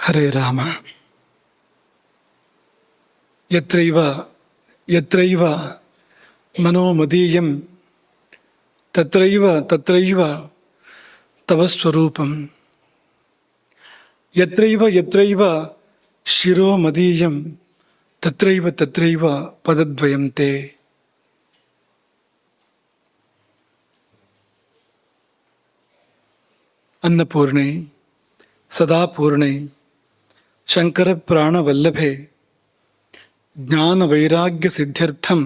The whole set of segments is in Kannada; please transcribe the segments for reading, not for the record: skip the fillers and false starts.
ಹರೇ ರಾಮ. ಯತ್ರೈವ ಯತ್ರೈವ ಮನೋಮದೀಯಂ ತತ್ರೈವ ತತ್ರೈವ ತವ ಸ್ವರೂಪಂ. ಯತ್ರೈವ ಯತ್ರೈವ ಶಿರೋ ಮದೀಯಂ ತತ್ರೈವ ತತ್ರೈವ ಪದದ್ವಯಂ ತೇ. ಅನ್ನಪೂರ್ಣೆ ಸದಾಪೂರ್ಣೆ ಶಂಕರ ಪ್ರಾಣವಲ್ಲಭೆ ಜ್ಞಾನ ವೈರಾಗ್ಯ ಸಿದ್ಧ್ಯರ್ಥಂ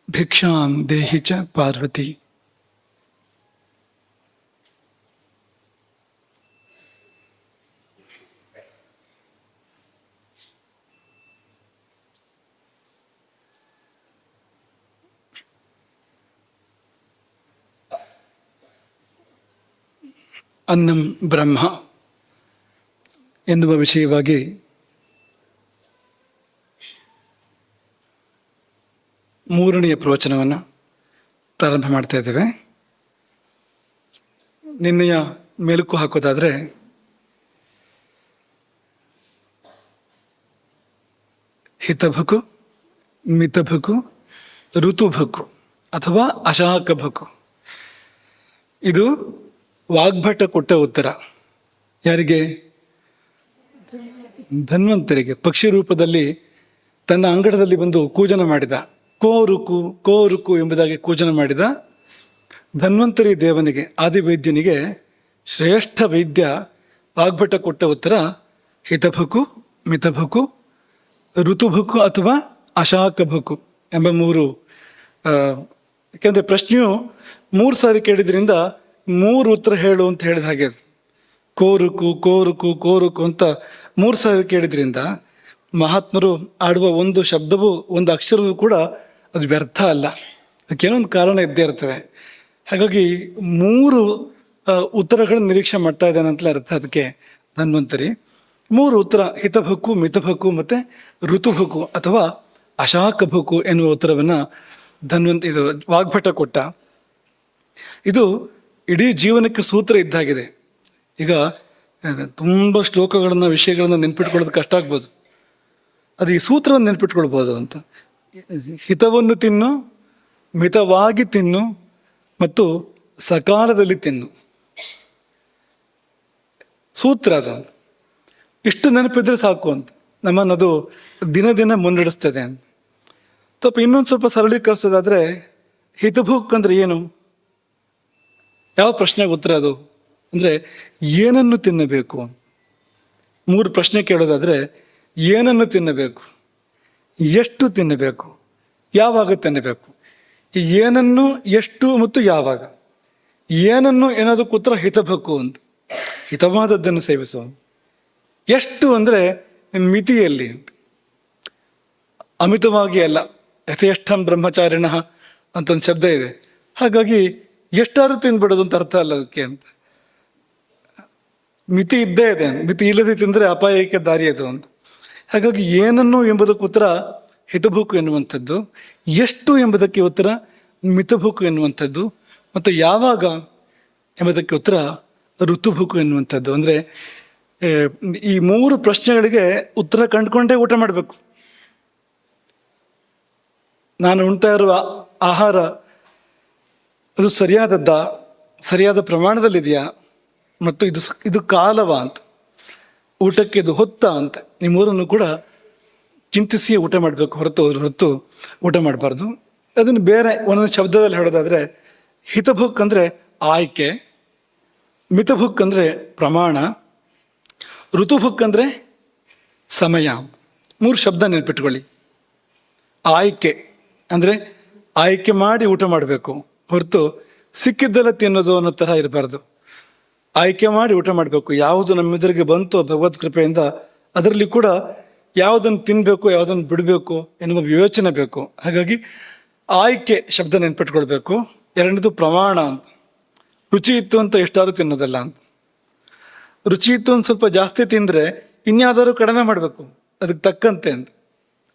ಭಿಕ್ಷಾಂ ದೇಹಿ ಚ ಪಾರ್ವತಿ. ಅನ್ನಂ ಬ್ರಹ್ಮ ಎನ್ನುವ ವಿಷಯವಾಗಿ ಮೂರನೆಯ ಪ್ರವಚನವನ್ನು ಪ್ರಾರಂಭ ಮಾಡ್ತಾ ಇದ್ದೇವೆ. ನಿನ್ನೆಯ ಮೆಲುಕು ಹಾಕೋದಾದರೆ ಹಿತಭುಕು, ಮಿತಭುಕು, ಋತುಭುಕು ಅಥವಾ ಅಶಾಕಭುಕು. ಇದು ವಾಗ್ಭಟ ಕೊಟ್ಟ ಉತ್ತರ. ಯಾರಿಗೆ? ಧನ್ವಂತರಿಗೆ. ಪಕ್ಷಿ ರೂಪದಲ್ಲಿ ತನ್ನ ಅಂಗಡದಲ್ಲಿ ಬಂದು ಕೂಜನ ಮಾಡಿದ. ಕೋರುಕು ಕೋರುಕು ಎಂಬುದಾಗಿ ಕೂಜನ ಮಾಡಿದ ಧನ್ವಂತರಿ ದೇವನಿಗೆ, ಆದಿವೈದ್ಯನಿಗೆ ಶ್ರೇಷ್ಠ ವೈದ್ಯ ವಾಗ್ಭಟ ಕೊಟ್ಟ ಉತ್ತರ ಹಿತಭುಕು, ಮಿತಭುಕು, ಋತುಭುಕು ಅಥವಾ ಅಶಾಕಭುಕು ಎಂಬ ಮೂರು. ಯಾಕೆಂದರೆ ಪ್ರಶ್ನೆಯು 3 ಸಾರಿ ಕೇಳಿದ್ರಿಂದ 3 ಉತ್ತರ ಹೇಳು ಅಂತ ಹೇಳಿದ ಹಾಗೆ. ಕೋರುಕು ಕೋರುಕು ಕೋರುಕು ಅಂತ 3 ಸಾರಿ ಕೇಳಿದ್ರಿಂದ ಮಹಾತ್ಮರು ಆಡುವ ಒಂದು ಶಬ್ದವೂ ಒಂದು ಅಕ್ಷರವೂ ಕೂಡ ಅದು ವ್ಯರ್ಥ ಅಲ್ಲ. ಅದಕ್ಕೇನೋ ಒಂದು ಕಾರಣ ಇದ್ದೇ ಇರ್ತದೆ. ಹಾಗಾಗಿ 3 ಉತ್ತರಗಳನ್ನು ನಿರೀಕ್ಷೆ ಮಾಡ್ತಾ ಇದ್ದಾನೆ ಅಂತಲೇ ಅರ್ಥ. ಅದಕ್ಕೆ ಧನ್ವಂತರಿ 3 ಉತ್ತರ ಹಿತಭುಕು, ಮಿತಭುಕು ಮತ್ತು ಋತುಭುಕು ಅಥವಾ ಅಶಾಕಭುಕು ಎನ್ನುವ ಉತ್ತರವನ್ನು ಇದು ವಾಗ್ಭಟ ಕೊಟ್ಟ. ಇದು ಇಡೀ ಜೀವನಕ್ಕೆ ಸೂತ್ರ ಇದ್ದಾಗಿದೆ. ಈಗ ತುಂಬ ಶ್ಲೋಕಗಳನ್ನು, ವಿಷಯಗಳನ್ನು ನೆನ್ಪಿಟ್ಕೊಳ್ಳೋದು ಕಷ್ಟ ಆಗ್ಬೋದು. ಅದು ಈ ಸೂತ್ರವನ್ನು ನೆನ್ಪಿಟ್ಕೊಳ್ಬೋದು ಅಂತ. ಹಿತವನ್ನು ತಿನ್ನು, ಮಿತವಾಗಿ ತಿನ್ನು ಮತ್ತು ಸಕಾಲದಲ್ಲಿ ತಿನ್ನು. ಸೂತ್ರ ಅದು. ಇಷ್ಟು ನೆನಪಿದ್ರೆ ಸಾಕು ಅಂತ ನಮ್ಮನ್ನದು ದಿನ ದಿನ ಮುನ್ನಡೆಸ್ತದೆ ಅಂತ. ಇನ್ನೊಂದು ಸ್ವಲ್ಪ ಸರಳೀಕರಿಸೋದಾದರೆ ಹಿತಭುಕ್ ಅಂದರೆ ಏನು? ಯಾವ ಪ್ರಶ್ನೆಗೆ ಉತ್ತರ ಅದು ಅಂದರೆ ಏನನ್ನು ತಿನ್ನಬೇಕು? 3 ಪ್ರಶ್ನೆ ಕೇಳೋದಾದರೆ ಏನನ್ನು ತಿನ್ನಬೇಕು, ಎಷ್ಟು ತಿನ್ನಬೇಕು, ಯಾವಾಗ ತಿನ್ನಬೇಕು. ಈ ಏನನ್ನು, ಎಷ್ಟು ಮತ್ತು ಯಾವಾಗ. ಏನನ್ನು ಏನೋದಕ್ಕೆ ಉತ್ತರ ಹಿತಭುಕು ಅಂತ, ಹಿತವಾದದ್ದನ್ನು ಸೇವಿಸು. ಎಷ್ಟು ಅಂದರೆ ಮಿತಿಯಲ್ಲಿ, ಅಮಿತವಾಗಿ ಅಲ್ಲ. ಯಥೇಷ್ಟಂ ಬ್ರಹ್ಮಚಾರಿಣ ಅಂತ ಒಂದು ಶಬ್ದ ಇದೆ. ಹಾಗಾಗಿ ಎಷ್ಟಾದ್ರೂ ತಿಂದ್ಬಿಡೋದು ಅಂತ ಅರ್ಥ ಅಲ್ಲ ಅದಕ್ಕೆ ಅಂತ. ಮಿತಿ ಇದ್ದೇ ಇದೆ. ಮಿತಿ ಇಲ್ಲದೆ ತಿಂದರೆ ಅಪಾಯಕ್ಕೆ ದಾರಿ ಅದು ಅಂತ. ಹಾಗಾಗಿ ಏನನ್ನು ಎಂಬುದಕ್ಕೆ ಉತ್ತರ ಹಿತಭುಕು ಎನ್ನುವಂಥದ್ದು, ಎಷ್ಟು ಎಂಬುದಕ್ಕೆ ಉತ್ತರ ಮಿತಭುಕು ಎನ್ನುವಂಥದ್ದು, ಮತ್ತು ಯಾವಾಗ ಎಂಬುದಕ್ಕೆ ಉತ್ತರ ಋತುಭುಕು ಎನ್ನುವಂಥದ್ದು. ಅಂದರೆ ಈ 3 ಪ್ರಶ್ನೆಗಳಿಗೆ ಉತ್ತರ ಕಂಡುಕೊಂಡೇ ಊಟ ಮಾಡಬೇಕು. ನಾನು ಉಣ್ತಾ ಇರುವ ಆಹಾರ ಅದು ಸರಿಯಾದದ್ದ, ಸರಿಯಾದ ಪ್ರಮಾಣದಲ್ಲಿದೆಯಾ, ಮತ್ತು ಇದು ಕಾಲವ ಅಂತ, ಊಟಕ್ಕೆ ಇದು ಹೊತ್ತ ಅಂತ. ಈ 3 ಕೂಡ ಚಿಂತಿಸಿ ಊಟ ಮಾಡಬೇಕು, ಹೊರತು ಊಟ ಮಾಡಬಾರ್ದು. ಅದನ್ನು ಬೇರೆ ಒಂದೊಂದು ಶಬ್ದದಲ್ಲಿ ಹೇಳೋದಾದರೆ ಹಿತಭುಕ್ ಅಂದರೆ ಆಯ್ಕೆ, ಮಿತಭುಕ್ ಅಂದರೆ ಪ್ರಮಾಣ, ಋತುಭುಕ್ ಅಂದರೆ ಸಮಯ. 3 ಶಬ್ದ ನೆನ್ಪಿಟ್ಕೊಳ್ಳಿ. ಆಯ್ಕೆ ಅಂದರೆ ಆಯ್ಕೆ ಮಾಡಿ ಊಟ ಮಾಡಬೇಕು, ಹೊರತು ಸಿಕ್ಕಿದ್ದೆಲ್ಲ ತಿನ್ನೋದು ಅನ್ನೋ ಥರ ಇರಬಾರ್ದು. ಆಯ್ಕೆ ಮಾಡಿ ಊಟ ಮಾಡಬೇಕು. ಯಾವುದು ನಮ್ಮೆದುರಿಗೆ ಬಂತು ಭಗವದ್ ಕೃಪೆಯಿಂದ ಅದರಲ್ಲಿ ಕೂಡ ಯಾವುದನ್ನು ತಿನ್ನಬೇಕು, ಯಾವುದನ್ನು ಬಿಡಬೇಕು ಎನ್ನುವ ವಿವೇಚನೆ ಬೇಕು. ಹಾಗಾಗಿ ಆಯ್ಕೆ ಶಬ್ದ ನೆನ್ಪಿಟ್ಕೊಳ್ಬೇಕು. 2ನೇದು ಪ್ರಮಾಣ ಅಂತ. ರುಚಿ ಇತ್ತು ಅಂತ ಎಷ್ಟಾದ್ರೂ ತಿನ್ನೋದಲ್ಲ ಅಂತ. ರುಚಿ ಇತ್ತು ಒಂದು ಸ್ವಲ್ಪ ಜಾಸ್ತಿ ತಿಂದರೆ ಇನ್ಯಾವುದಾದ್ರು ಕಡಿಮೆ ಮಾಡಬೇಕು ಅದಕ್ಕೆ ತಕ್ಕಂತೆ ಅಂತ.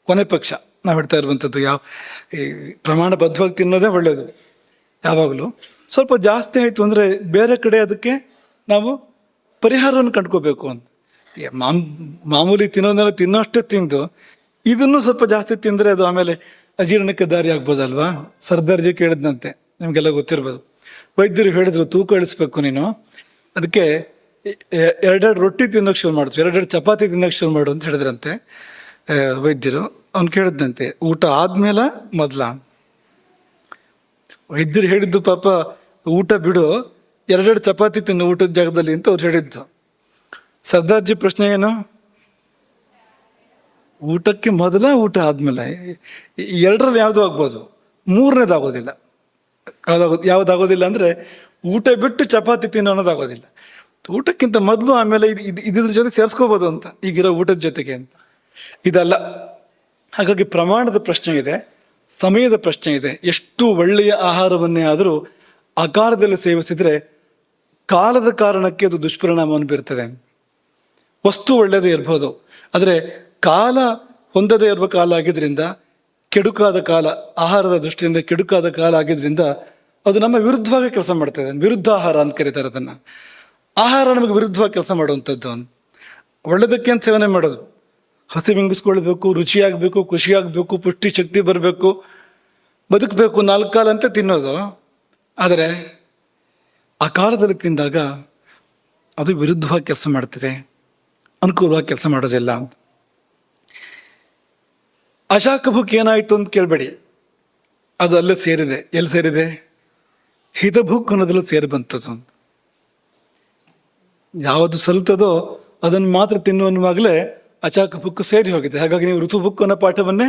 ಕೊನೆ ಪಕ್ಷ ನಾವು ಹೇಳ್ತಾ ಇರುವಂಥದ್ದು ಈ ಪ್ರಮಾಣಬದ್ಧವಾಗಿ ತಿನ್ನೋದೇ ಒಳ್ಳೆಯದು. ಯಾವಾಗಲೂ ಸ್ವಲ್ಪ ಜಾಸ್ತಿ ಆಯಿತು ಅಂದರೆ ಬೇರೆ ಕಡೆ ಅದಕ್ಕೆ ನಾವು ಪರಿಹಾರವನ್ನು ಕಂಡ್ಕೋಬೇಕು ಅಂತ. ಮಾಮೂಲಿ ತಿನ್ನೋದನ್ನೆಲ್ಲ ತಿನ್ನೋಷ್ಟೇ ತಿಂದು ಇದನ್ನು ಸ್ವಲ್ಪ ಜಾಸ್ತಿ ತಿಂದರೆ ಅದು ಆಮೇಲೆ ಅಜೀರ್ಣಕ್ಕೆ ದಾರಿ ಆಗ್ಬೋದಲ್ವಾ. ಸರ್ದಾರ್ಜಿ ಕೇಳಿದ್ನಂತೆ, ನಿಮಗೆಲ್ಲ ಗೊತ್ತಿರ್ಬೋದು. ವೈದ್ಯರು ಹೇಳಿದ್ರು ತೂಕ ಇಳಿಸ್ಬೇಕು ನೀನು, ಅದಕ್ಕೆ ಎರಡೆರಡು ರೊಟ್ಟಿ ತಿನ್ನೋಕೆ ಶುರು ಮಾಡಿದ್ರು, ಎರಡೆರಡು ಚಪಾತಿ ತಿನ್ನೋಕೆ ಶುರು ಮಾಡು ಅಂತ ಹೇಳಿದ್ರಂತೆ ವೈದ್ಯರು. ಅವ್ನು ಕೇಳಿದ್ನಂತೆ ಊಟ ಆದ್ಮೇಲೆ ಮೊದಲ. ವೈದ್ಯರು ಹೇಳಿದ್ದು ಪಾಪ ಊಟ ಬಿಡು, ಎರಡೆರಡು ಚಪಾತಿ ತಿನ್ನು ಊಟದ ಜಾಗದಲ್ಲಿ ಅಂತ ಅವ್ರು ಹೇಳಿದ್ದು. ಸರ್ದಾರ್ಜಿ ಪ್ರಶ್ನೆ ಏನು, ಊಟಕ್ಕೆ ಮೊದಲ ಊಟ ಆದ್ಮೇಲೆ? ಎರಡರಲ್ಲಿ ಯಾವುದು ಆಗ್ಬೋದು, ಮೂರನೇದಾಗೋದಿಲ್ಲ. ಯಾವುದಾಗೋದಿಲ್ಲ ಅಂದರೆ ಊಟ ಬಿಟ್ಟು ಚಪಾತಿ ತಿನ್ನೋ ಅನ್ನೋದಾಗೋದಿಲ್ಲ. ಊಟಕ್ಕಿಂತ ಮೊದಲು ಆಮೇಲೆ ಇದ್ರ ಜೊತೆ ಸೇರಿಸ್ಕೋಬೋದು ಅಂತ, ಈಗಿರೋ ಊಟದ ಜೊತೆಗೆ ಅಂತ. ಇದಲ್ಲ. ಹಾಗಾಗಿ ಪ್ರಮಾಣದ ಪ್ರಶ್ನೆ ಇದೆ, ಸಮಯದ ಪ್ರಶ್ನೆ ಇದೆ. ಎಷ್ಟು ಒಳ್ಳೆಯ ಆಹಾರವನ್ನೇ ಆದರೂ ಅಕಾಲದಲ್ಲಿ ಸೇವಿಸಿದರೆ ಕಾಲದ ಕಾರಣಕ್ಕೆ ಅದು ದುಷ್ಪರಿಣಾಮವನ್ನು ಬೀರ್ತದೆ. ವಸ್ತು ಒಳ್ಳೆಯದೇ ಇರ್ಬೋದು, ಆದರೆ ಕಾಲ ಹೊಂದದೇ ಇರುವ ಕಾಲ ಆಗಿದ್ರಿಂದ, ಕೆಡುಕಾದ ಕಾಲ, ಆಹಾರದ ದೃಷ್ಟಿಯಿಂದ ಕೆಡುಕಾದ ಕಾಲ ಆಗಿದ್ರಿಂದ ಅದು ನಮ್ಮ ವಿರುದ್ಧವಾಗಿ ಕೆಲಸ ಮಾಡ್ತದೆ. ವಿರುದ್ಧ ಆಹಾರ ಅಂತ ಕರೀತಾರೆ ಅದನ್ನು. ಆಹಾರ ನಮಗೆ ವಿರುದ್ಧವಾಗಿ ಕೆಲಸ ಮಾಡುವಂಥದ್ದು. ಒಳ್ಳೆದಕ್ಕೆ ಅಂತ ಸೇವನೆ ಮಾಡೋದು, ಹಸಿವಿಂಗಿಸ್ಕೊಳ್ಬೇಕು, ರುಚಿಯಾಗಬೇಕು, ಖುಷಿಯಾಗಬೇಕು, ಪುಷ್ಟಿ ಶಕ್ತಿ ಬರಬೇಕು, ಬದುಕಬೇಕು, 4 ಕಾಲಂತೆ ತಿನ್ನೋದು. ಆದರೆ ಆ ಕಾಲದಲ್ಲಿ ತಿಂದಾಗ ಅದು ವಿರುದ್ಧವಾಗಿ ಕೆಲಸ ಮಾಡ್ತದೆ, ಅನುಕೂಲವಾಗಿ ಕೆಲಸ ಮಾಡೋದಿಲ್ಲ. ಅಶಾಖಭುಕ್ ಏನಾಯಿತು ಅಂತ ಕೇಳಬೇಡಿ, ಅದು ಅಲ್ಲೇ ಸೇರಿದೆ. ಎಲ್ಲಿ ಸೇರಿದೆ? ಹಿತಭುಕ್ ಅನ್ನೋದ್ರಲ್ಲಿ ಸೇರಿ ಬಂತದ್ದು. ಯಾವುದು ಸಲ್ತದೋ ಅದನ್ನು ಮಾತ್ರ ತಿನ್ನುವನ್ನುವಾಗಲೇ ಅಚಾಕಭುಕ್ ಸೇರಿ ಹೋಗಿದೆ. ಹಾಗಾಗಿ ನೀವು ಋತುಭುಕ್ ಅನ್ನೋ ಪಾಠವನ್ನೇ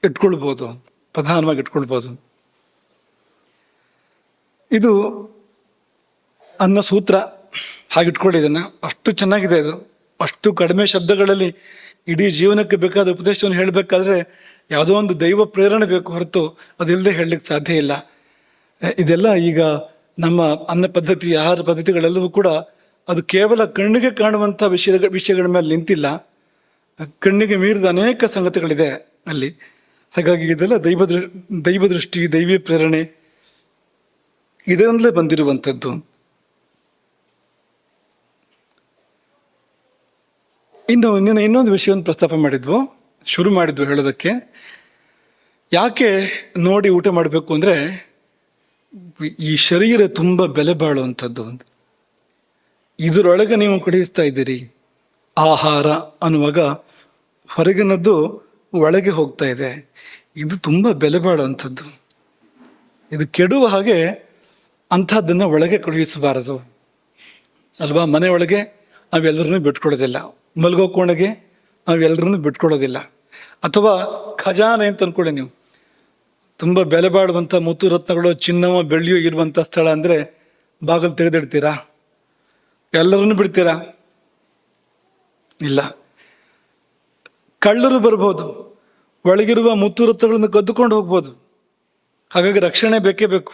ಇಟ್ಕೊಳ್ಬೋದು, ಪ್ರಧಾನವಾಗಿ ಇಟ್ಕೊಳ್ಬೋದು. ಇದು ಅನ್ನೋ ಸೂತ್ರ, ಹಾಗಿಟ್ಕೊಳ್ಳಿ ಇದನ್ನು. ಅಷ್ಟು ಚೆನ್ನಾಗಿದೆ ಇದು. ಅಷ್ಟು ಕಡಿಮೆ ಶಬ್ದಗಳಲ್ಲಿ ಇಡೀ ಜೀವನಕ್ಕೆ ಬೇಕಾದ ಉಪದೇಶವನ್ನು ಹೇಳಬೇಕಾದ್ರೆ ಯಾವುದೋ ಒಂದು ದೈವ ಪ್ರೇರಣೆ ಬೇಕು, ಹೊರತು ಅದಿಲ್ಲದೆ ಹೇಳಲಿಕ್ಕೆ ಸಾಧ್ಯ ಇಲ್ಲ. ಇದೆಲ್ಲ ಈಗ ನಮ್ಮ ಅನ್ನ ಪದ್ಧತಿ, ಆಹಾರ ಪದ್ಧತಿಗಳೆಲ್ಲವೂ ಕೂಡ ಅದು ಕೇವಲ ಕಣ್ಣಿಗೆ ಕಾಣುವಂಥ ವಿಷಯಗಳ ಮೇಲೆ ನಿಂತಿಲ್ಲ, ಕಣ್ಣಿಗೆ ಮೀರಿದ ಅನೇಕ ಸಂಗತಿಗಳಿದೆ ಅಲ್ಲಿ. ಹಾಗಾಗಿ ಇದೆಲ್ಲ ದೈವ ದೃಷ್ಟಿ, ದೈವಿ ಪ್ರೇರಣೆ ಇದರಿಂದಲೇ ಬಂದಿರುವಂಥದ್ದು. ಇನ್ನೊಂದು ವಿಷಯವನ್ನು ಪ್ರಸ್ತಾಪ ಶುರು ಮಾಡಿದ್ವು ಹೇಳೋದಕ್ಕೆ. ಯಾಕೆ ನೋಡಿ ಊಟ ಮಾಡಬೇಕು ಅಂದರೆ, ಈ ಶರೀರ ತುಂಬ ಬೆಲೆ ಬಾಳುವಂಥದ್ದು. ಇದರೊಳಗೆ ನೀವು ಕಳುಹಿಸ್ತಾ ಇದ್ದೀರಿ ಆಹಾರ ಅನ್ನುವಾಗ ಹೊರಗಿನದ್ದು ಒಳಗೆ ಹೋಗ್ತಾ ಇದೆ. ಇದು ತುಂಬ ಬೆಲೆ ಬಾಳುವಂಥದ್ದು, ಇದು ಕೆಡುವ ಹಾಗೆ ಅಂಥದ್ದನ್ನು ಒಳಗೆ ಕಳುಹಿಸಬಾರದು ಅಲ್ವಾ. ಮನೆಯೊಳಗೆ ನಾವೆಲ್ಲರನ್ನೂ ಬಿಟ್ಕೊಳ್ಳೋದಿಲ್ಲ, ಮಲಗೋ ಕೋಣೆಗೆ ನಾವೆಲ್ಲರನ್ನೂ ಬಿಟ್ಕೊಳ್ಳೋದಿಲ್ಲ. ಅಥವಾ ಖಜಾನೆ ಅಂತ ಅಂದ್ಕೊಳ್ಳಿ ನೀವು, ತುಂಬ ಬೆಲೆ ಬಾಳುವಂಥ ಮುತ್ತು ರತ್ನಗಳು, ಚಿನ್ನವೋ ಬೆಳ್ಳಿಯೋ ಇರುವಂಥ ಸ್ಥಳ ಅಂದರೆ ಬಾಗಿಲು ತೆಗೆದಿಡ್ತೀರಾ? ಎಲ್ಲರನ್ನು ಬಿಡ್ತೀರಾ? ಇಲ್ಲ. ಕಳ್ಳರು ಬರ್ಬೋದು, ಒಳಗಿರುವ ಮುತ್ತು ರತ್ನಗಳನ್ನು ಕದ್ದುಕೊಂಡು ಹೋಗ್ಬೋದು. ಹಾಗಾಗಿ ರಕ್ಷಣೆ ಬೇಕೇ ಬೇಕು.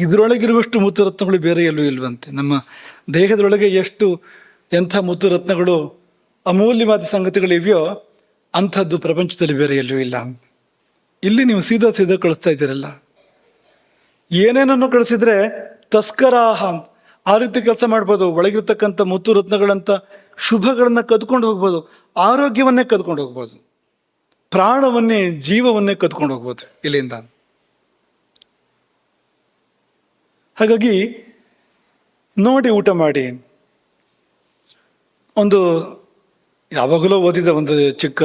ಇದರೊಳಗಿರುವಷ್ಟು ಮುತ್ತು ರತ್ನಗಳು ಬೇರೆ ಎಲ್ಲೂ ಇಲ್ವಂತೆ. ನಮ್ಮ ದೇಹದೊಳಗೆ ಎಂಥ ಮುತ್ತು ರತ್ನಗಳು, ಅಮೂಲ್ಯವಾದ ಸಂಗತಿಗಳಿವೆಯೋ ಅಂಥದ್ದು ಪ್ರಪಂಚದಲ್ಲಿ ಬೇರೆ ಎಲ್ಲೂ ಇಲ್ಲ. ಇಲ್ಲಿ ನೀವು ಸೀದಾ ಕಳಿಸ್ತಾ ಇದ್ದೀರಲ್ಲ. ಏನೇನನ್ನು ಕಳಿಸಿದ್ರೆ ತಸ್ಕರಾಹ ಅಂತ ಆ ರೀತಿ ಕೆಲಸ ಮಾಡ್ಬೋದು. ಒಳಗಿರ್ತಕ್ಕಂಥ ಮುತ್ತು ರತ್ನಗಳಂತ ಶುಭಗಳನ್ನ ಕದ್ಕೊಂಡು ಹೋಗ್ಬೋದು, ಆರೋಗ್ಯವನ್ನೇ ಕದ್ಕೊಂಡು ಹೋಗ್ಬೋದು, ಪ್ರಾಣವನ್ನೇ, ಜೀವವನ್ನೇ ಕದ್ಕೊಂಡು ಹೋಗ್ಬೋದು ಇಲ್ಲಿಂದ. ಹಾಗಾಗಿ ನೋಡಿ ಊಟ ಮಾಡಿ. ಒಂದು ಯಾವಾಗಲೂ ಓದಿದ ಒಂದು ಚಿಕ್ಕ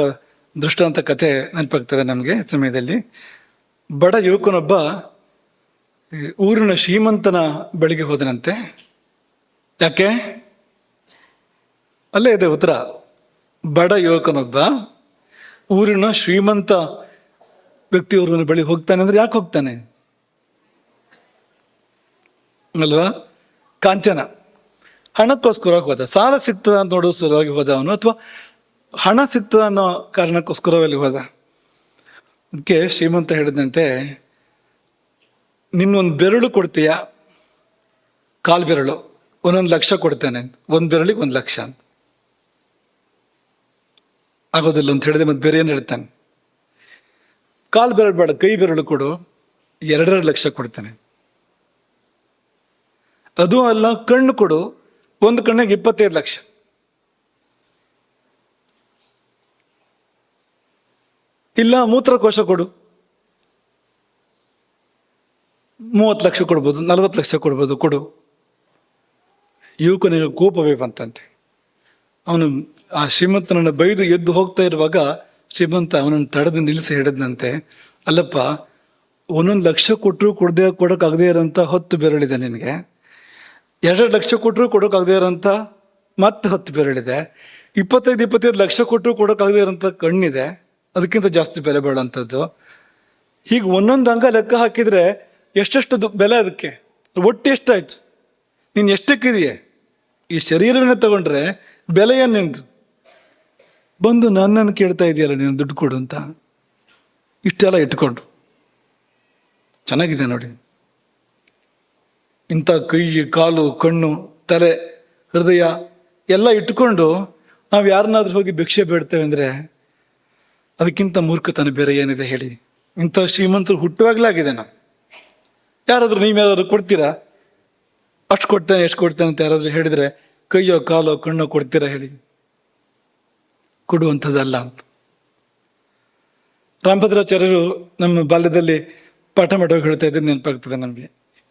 ದೃಷ್ಟಾಂತ ಕಥೆ ನೆನಪಾಗ್ತದೆ ನಮಗೆ ಸಮಯದಲ್ಲಿ. ಬಡ ಯುವಕನೊಬ್ಬ ಊರಿನ ಶ್ರೀಮಂತನ ಬಳಿಗೆ ಹೋದನಂತೆ. ಯಾಕೆ? ಅಲ್ಲೇ ಇದೆ ಉತ್ತರ. ಬಡ ಯುವಕನೊಬ್ಬ ಊರಿನ ಶ್ರೀಮಂತ ವ್ಯಕ್ತಿಯವ್ರನ್ನ ಬಳಿ ಹೋಗ್ತಾನೆ ಅಂದ್ರೆ ಯಾಕೆ ಹೋಗ್ತಾನೆ ಅಲ್ವಾ? ಕಾಂಚನ, ಹಣಕ್ಕೋಸ್ಕರ ಹೋದ. ಸಾಲ ಸಿಗ್ತದ ಅಂತ ನೋಡೋ ಸಲುವಾಗಿ ಹೋದ ಅವನು, ಅಥವಾ ಹಣ ಸಿಗ್ತದ ಅನ್ನೋ ಕಾರಣಕ್ಕೋಸ್ಕರವಾಗಿ ಹೋದ. ಅದಕ್ಕೆ ಶ್ರೀಮಂತ ಹೇಳಿದಂತೆ, ನಿನ್ನೊಂದು ಬೆರಳು ಕೊಡ್ತೀಯಾ? ಕಾಲು ಬೆರಳು, 1,00,000 ಕೊಡ್ತೇನೆ. ಒಂದು ಬೆರಳಿಗೆ 1,00,000 ಅಂತ. ಆಗೋದಿಲ್ಲ ಅಂತ ಹೇಳಿದೆ. ಮತ್ತೆ ಬೇರೆ ಏನು ಹೇಳ್ತಾನೆ? ಕಾಲು ಬೆರಳು ಬೇಡ, ಕೈ ಬೆರಳು ಕೊಡು, 2.5 ಲಕ್ಷ ಕೊಡ್ತೇನೆ. ಅದು ಅಲ್ಲ, ಕಣ್ಣು ಕೊಡು, ಒಂದು ಕಣ್ಣಿಗೆ 25 ಲಕ್ಷ. ಇಲ್ಲ ಮೂತ್ರಕೋಶ ಕೊಡು, 30 ಲಕ್ಷ ಕೊಡ್ಬೋದು, 40 ಲಕ್ಷ ಕೊಡ್ಬೋದು, ಕೊಡು. ಯುವಕನಿಗೆ ಕೋಪವೇ ಬಂತಂತೆ. ಅವನು ಆ ಶ್ರೀಮಂತನನ್ನು ಬೈದು ಎದ್ದು ಹೋಗ್ತಾ ಇರುವಾಗ ಶ್ರೀಮಂತ ಅವನನ್ನು ತಡೆದು ನಿಲ್ಲಿಸಿ ಹಿಡಿದಂತೆ, ಅಲ್ಲಪ್ಪ, 1 ಲಕ್ಷ ಕೊಟ್ಟರು ಕೊಡೋಕ್ಕಾಗದೇ ಇರೋಂಥ 10 ಬೆರಳಿದೆ ನಿನಗೆ, 2 ಲಕ್ಷ ಕೊಟ್ಟರು ಕೊಡೋಕ್ಕಾಗದೇ ಇರೋಂಥ ಮತ್ತೆ 10 ಬೆರಳಿದೆ, 25 ಲಕ್ಷ ಕೊಟ್ಟರು ಕೊಡೋಕ್ಕಾಗದೇ ಇರೋಂಥ ಕಣ್ಣಿದೆ, ಅದಕ್ಕಿಂತ ಜಾಸ್ತಿ ಬೆಲೆ ಬೇಡಂಥದ್ದು. ಹೀಗೆ ಒಂದೊಂದು ಅಂಗ ಲೆಕ್ಕ ಹಾಕಿದರೆ ಎಷ್ಟೆಷ್ಟು ಬೆಲೆ ಅದಕ್ಕೆ, ಒಟ್ಟು ಎಷ್ಟಾಯ್ತು, ನೀನು ಎಷ್ಟಕ್ಕಿದೆಯೇ? ಈ ಶರೀರವನ್ನೇ ತಗೊಂಡ್ರೆ ಬೆಲೆ ಏನಿಂದು? ಬಂದು ನನ್ನನ್ನು ಕೇಳ್ತಾ ಇದೆಯಲ್ಲ ನೀನು ದುಡ್ಡು ಕೊಡು ಅಂತ. ಇಷ್ಟೆಲ್ಲ ಇಟ್ಕೊಂಡು ಚೆನ್ನಾಗಿದೆ ನೋಡಿ. ಇಂಥ ಕೈ, ಕಾಲು, ಕಣ್ಣು, ತಲೆ, ಹೃದಯ ಎಲ್ಲ ಇಟ್ಕೊಂಡು ನಾವು ಯಾರನ್ನಾದ್ರೂ ಹೋಗಿ ಭಿಕ್ಷೆ ಬೇಡ್ತೇವೆ ಅಂದರೆ ಅದಕ್ಕಿಂತ ಮೂರ್ಖತನ ಬೇರೆ ಏನಿದೆ ಹೇಳಿ? ಇಂಥ ಶ್ರೀಮಂತರು ಹುಟ್ಟುವಾಗಲೇ ಆಗಿದೆ. ನಾವು ಯಾರಾದರೂ ನೀವ್ಯಾರಾದ್ರೂ ಕೊಡ್ತೀರಾ? ಅಷ್ಟು ಕೊಡ್ತೇನೆ, ಎಷ್ಟು ಕೊಡ್ತೇನೆ ಅಂತ ಯಾರಾದರೂ ಹೇಳಿದರೆ ಕೈಯೋ ಕಾಲೋ ಕಣ್ಣೋ ಕೊಡ್ತೀರಾ ಹೇಳಿ? ಕೊಡುವಂಥದ್ದಲ್ಲ ಅಂತ. ರಾಮಭದ್ರಾಚಾರ್ಯರು ನಮ್ಮ ಬಾಲ್ಯದಲ್ಲಿ ಪಾಠ ಮಾಡುವಾಗ ಹೇಳ್ತಾ ಇದ್ದು ನೆನಪಾಗ್ತದೆ ನಮಗೆ.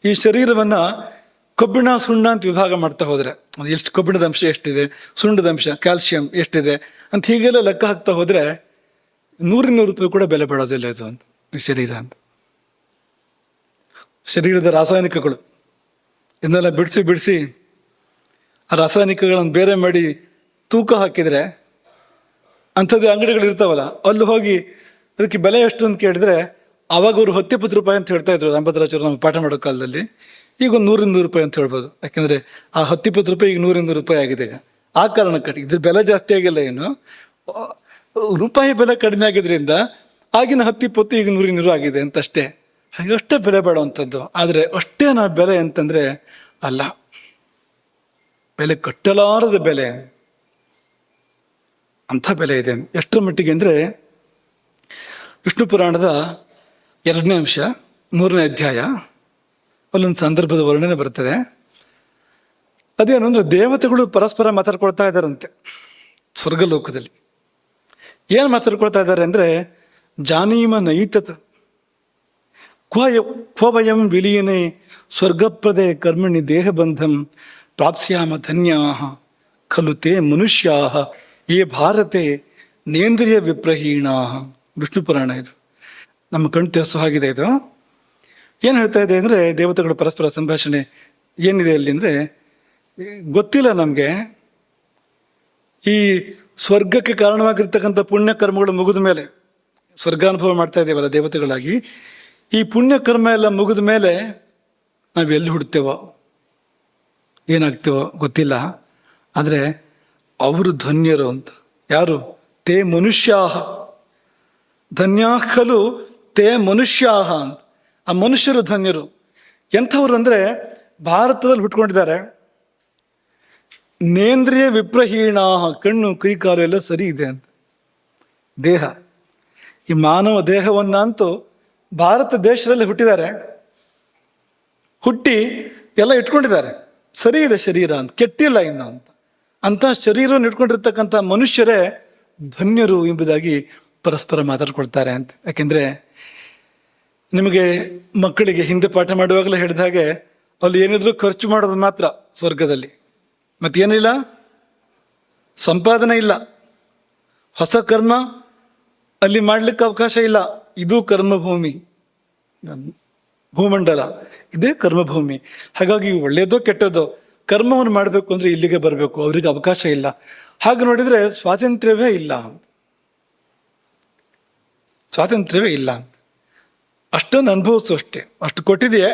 ಈ ಶರೀರವನ್ನು ಕಬ್ಬಿಣ, ಸುಣ್ಣ ಅಂತ ವಿಭಾಗ ಮಾಡ್ತಾ ಹೋದರೆ ಅದು ಎಷ್ಟು ಕಬ್ಬಿಣದ ಅಂಶ ಎಷ್ಟಿದೆ, ಸುಣ್ಣದ ಅಂಶ, ಕ್ಯಾಲ್ಸಿಯಂ ಎಷ್ಟಿದೆ ಅಂತ ಹೀಗೆಲ್ಲ ಲೆಕ್ಕ ಹಾಕ್ತಾ ಹೋದರೆ 100 ರೂಪಾಯಿ ಕೂಡ ಬೆಲೆ ಬಾಳೋದಿಲ್ಲ ಇದು ಅಂತ. ಶರೀರ ಅಂತ, ಶರೀರದ ರಾಸಾಯನಿಕಗಳು ಇದನ್ನೆಲ್ಲ ಬಿಡಿಸಿ ಆ ರಾಸಾಯನಿಕಗಳನ್ನು ಬೇರೆ ಮಾಡಿ ತೂಕ ಹಾಕಿದರೆ ಅಂಥದ್ದೇ ಅಂಗಡಿಗಳು ಇರ್ತಾವಲ್ಲ, ಅಲ್ಲಿ ಹೋಗಿ ಅದಕ್ಕೆ ಬೆಲೆ ಎಷ್ಟು ಅಂತ ಕೇಳಿದರೆ ಆವಾಗ ಅವರು 10-20 ರೂಪಾಯಿ ಅಂತ ಹೇಳ್ತಾ ಇದ್ರು ರಾಮಭದ್ರಾಚಾರ್ಯರು ನಮ್ಗೆ ಪಾಠ ಮಾಡೋ ಕಾಲದಲ್ಲಿ. ಈಗ ಒಂದು 100-200 ರೂಪಾಯಿ ಅಂತ ಹೇಳ್ಬೋದು. ಯಾಕೆಂದರೆ ಆ 10-20 ರೂಪಾಯಿ ಈಗ 100-200 ರೂಪಾಯಿ ಆಗಿದೆ. ಈಗ ಆ ಕಾರಣಕ್ಕೆ ಇದ್ರ ಬೆಲೆ ಜಾಸ್ತಿ ಆಗಿಲ್ಲ, ಏನು ರೂಪಾಯಿ ಬೆಲೆ ಕಡಿಮೆ ಆಗಿದ್ರಿಂದ ಆಗಿನ 10-20 ಈಗ 100-200 ಆಗಿದೆ ಅಂತಷ್ಟೇ. ಹಾಗೆ ಅಷ್ಟೇ ಬೆಲೆ ಬಾಳುವಂಥದ್ದು. ಆದರೆ ಅಷ್ಟೇ ನಾವು ಬೆಲೆ ಅಂತಂದರೆ ಅಲ್ಲ, ಬೆಲೆ ಕಟ್ಟಲಾರದ ಬೆಲೆ, ಅಂಥ ಬೆಲೆ ಇದೆ. ಎಷ್ಟರ ಮಟ್ಟಿಗೆ ಅಂದರೆ ವಿಷ್ಣು ಪುರಾಣದ 2ನೇ ಅಂಶ 3ನೇ ಅಧ್ಯಾಯ ಅಲ್ಲೊಂದು ಸಂದರ್ಭದ ವರ್ಣನೆ ಬರ್ತದೆ. ಅದೇನು ಅಂದರೆ ದೇವತೆಗಳು ಪರಸ್ಪರ ಮಾತಾಡ್ಕೊಳ್ತಾ ಇದ್ದಾರಂತೆ ಸ್ವರ್ಗಲೋಕದಲ್ಲಿ. ಏನು ಮಾತಾಡ್ಕೊಳ್ತಾ ಇದ್ದಾರೆ ಅಂದರೆ, ಜಾನೀಮ ನೈತತ್ ಕ್ವ ವಯಂ ವಿಲೀನೆ ಸ್ವರ್ಗಪ್ರದೇ ಕರ್ಮಣಿ ದೇಹಬಂಧಂ ಪ್ರಾಪ್ಸ್ಯಾಮ ಧನ್ಯಾ ಖಲು ತೇ ಮನುಷ್ಯಾ ಯೇ ಭಾರತೆ ನೇಂದ್ರಿಯ ವಿಪ್ರಹೀಣಾ. ವಿಷ್ಣು ಪುರಾಣ ಇದು, ನಮ್ಮ ಕಣ್ಣು ತೆರೆಸೋ ಹಾಗಿದೆ ಇದು. ಏನು ಹೇಳ್ತಾ ಇದೆ ಅಂದರೆ, ದೇವತೆಗಳ ಪರಸ್ಪರ ಸಂಭಾಷಣೆ ಏನಿದೆ ಅಲ್ಲಿ ಅಂದರೆ, ಗೊತ್ತಿಲ್ಲ ನಮಗೆ ಈ ಸ್ವರ್ಗಕ್ಕೆ ಕಾರಣವಾಗಿರ್ತಕ್ಕಂಥ ಪುಣ್ಯ ಕರ್ಮಗಳು ಮುಗಿದ ಮೇಲೆ, ಸ್ವರ್ಗಾನುಭವ ಮಾಡ್ತಾ ಇದ್ದೇವಲ್ಲ ದೇವತೆಗಳಾಗಿ, ಈ ಪುಣ್ಯ ಕರ್ಮ ಎಲ್ಲ ಮುಗಿದ ಮೇಲೆ ನಾವು ಎಲ್ಲಿ ಹುಡ್ತೇವೋ ಏನಾಗ್ತೇವೋ ಗೊತ್ತಿಲ್ಲ. ಆದರೆ ಅವರು ಧನ್ಯರು ಅಂತ. ಯಾರು? ತೇ ಮನುಷ್ಯಾಹ ಧನ್ಯಾ ಖಲು ತೇ ಮನುಷ್ಯಾಹ ಅಂತ. ಆ ಮನುಷ್ಯರು ಧನ್ಯರು. ಎಂಥವ್ರು ಅಂದರೆ ಭಾರತದಲ್ಲಿ ಹುಟ್ಕೊಂಡಿದ್ದಾರೆ, ನೇಂದ್ರಿಯ ವಿಪ್ರಹೀಣಾ, ಕಣ್ಣು ಕೈ ಕಾಲು ಎಲ್ಲ ಸರಿ ಇದೆ ಅಂತ. ದೇಹ, ಈ ಮಾನವ ದೇಹವನ್ನಂತೂ ಭಾರತ ದೇಶದಲ್ಲಿ ಹುಟ್ಟಿದ್ದಾರೆ, ಹುಟ್ಟಿ ಎಲ್ಲ ಇಟ್ಕೊಂಡಿದ್ದಾರೆ, ಸರಿ ಇದೆ ಶರೀರ ಅಂತ, ಕೆಟ್ಟಿಲ್ಲ ಇನ್ನು ಅಂತ. ಅಂತಹ ಶರೀರವನ್ನು ಇಟ್ಕೊಂಡಿರ್ತಕ್ಕಂಥ ಮನುಷ್ಯರೇ ಧನ್ಯರು ಎಂಬುದಾಗಿ ಪರಸ್ಪರ ಮಾತಾಡ್ಕೊಳ್ತಾರೆ ಅಂತ. ಯಾಕೆಂದರೆ ನಿಮಗೆ ಮಕ್ಕಳಿಗೆ ಹಿಂದೆ ಪಾಠ ಮಾಡುವಾಗಲೇ ಹೇಳಿದ ಹಾಗೆ, ಅಲ್ಲಿ ಏನಿದ್ರು ಖರ್ಚು ಮಾಡೋದು ಮಾತ್ರ ಸ್ವರ್ಗದಲ್ಲಿ, ಮತ್ತೇನಿಲ್ಲ, ಸಂಪಾದನೆ ಇಲ್ಲ, ಹೊಸ ಕರ್ಮ ಅಲ್ಲಿ ಮಾಡಲಿಕ್ಕೆ ಅವಕಾಶ ಇಲ್ಲ. ಇದು ಕರ್ಮಭೂಮಿ, ಭೂಮಂಡಲ ಇದೇ ಕರ್ಮಭೂಮಿ. ಹಾಗಾಗಿ ಒಳ್ಳೆಯದೋ ಕೆಟ್ಟದೋ ಕರ್ಮವನ್ನು ಮಾಡಬೇಕು ಅಂದರೆ ಇಲ್ಲಿಗೆ ಬರಬೇಕು, ಅವರಿಗೆ ಅವಕಾಶ ಇಲ್ಲ. ಹಾಗೆ ನೋಡಿದರೆ ಸ್ವಾತಂತ್ರ್ಯವೇ ಇಲ್ಲ, ಸ್ವಾತಂತ್ರ್ಯವೇ ಇಲ್ಲ ಅಂತ. ಅಷ್ಟನ್ನು ಅನುಭವಿಸು ಅಷ್ಟೇ, ಅಷ್ಟು ಕೊಟ್ಟಿದೆಯೇ,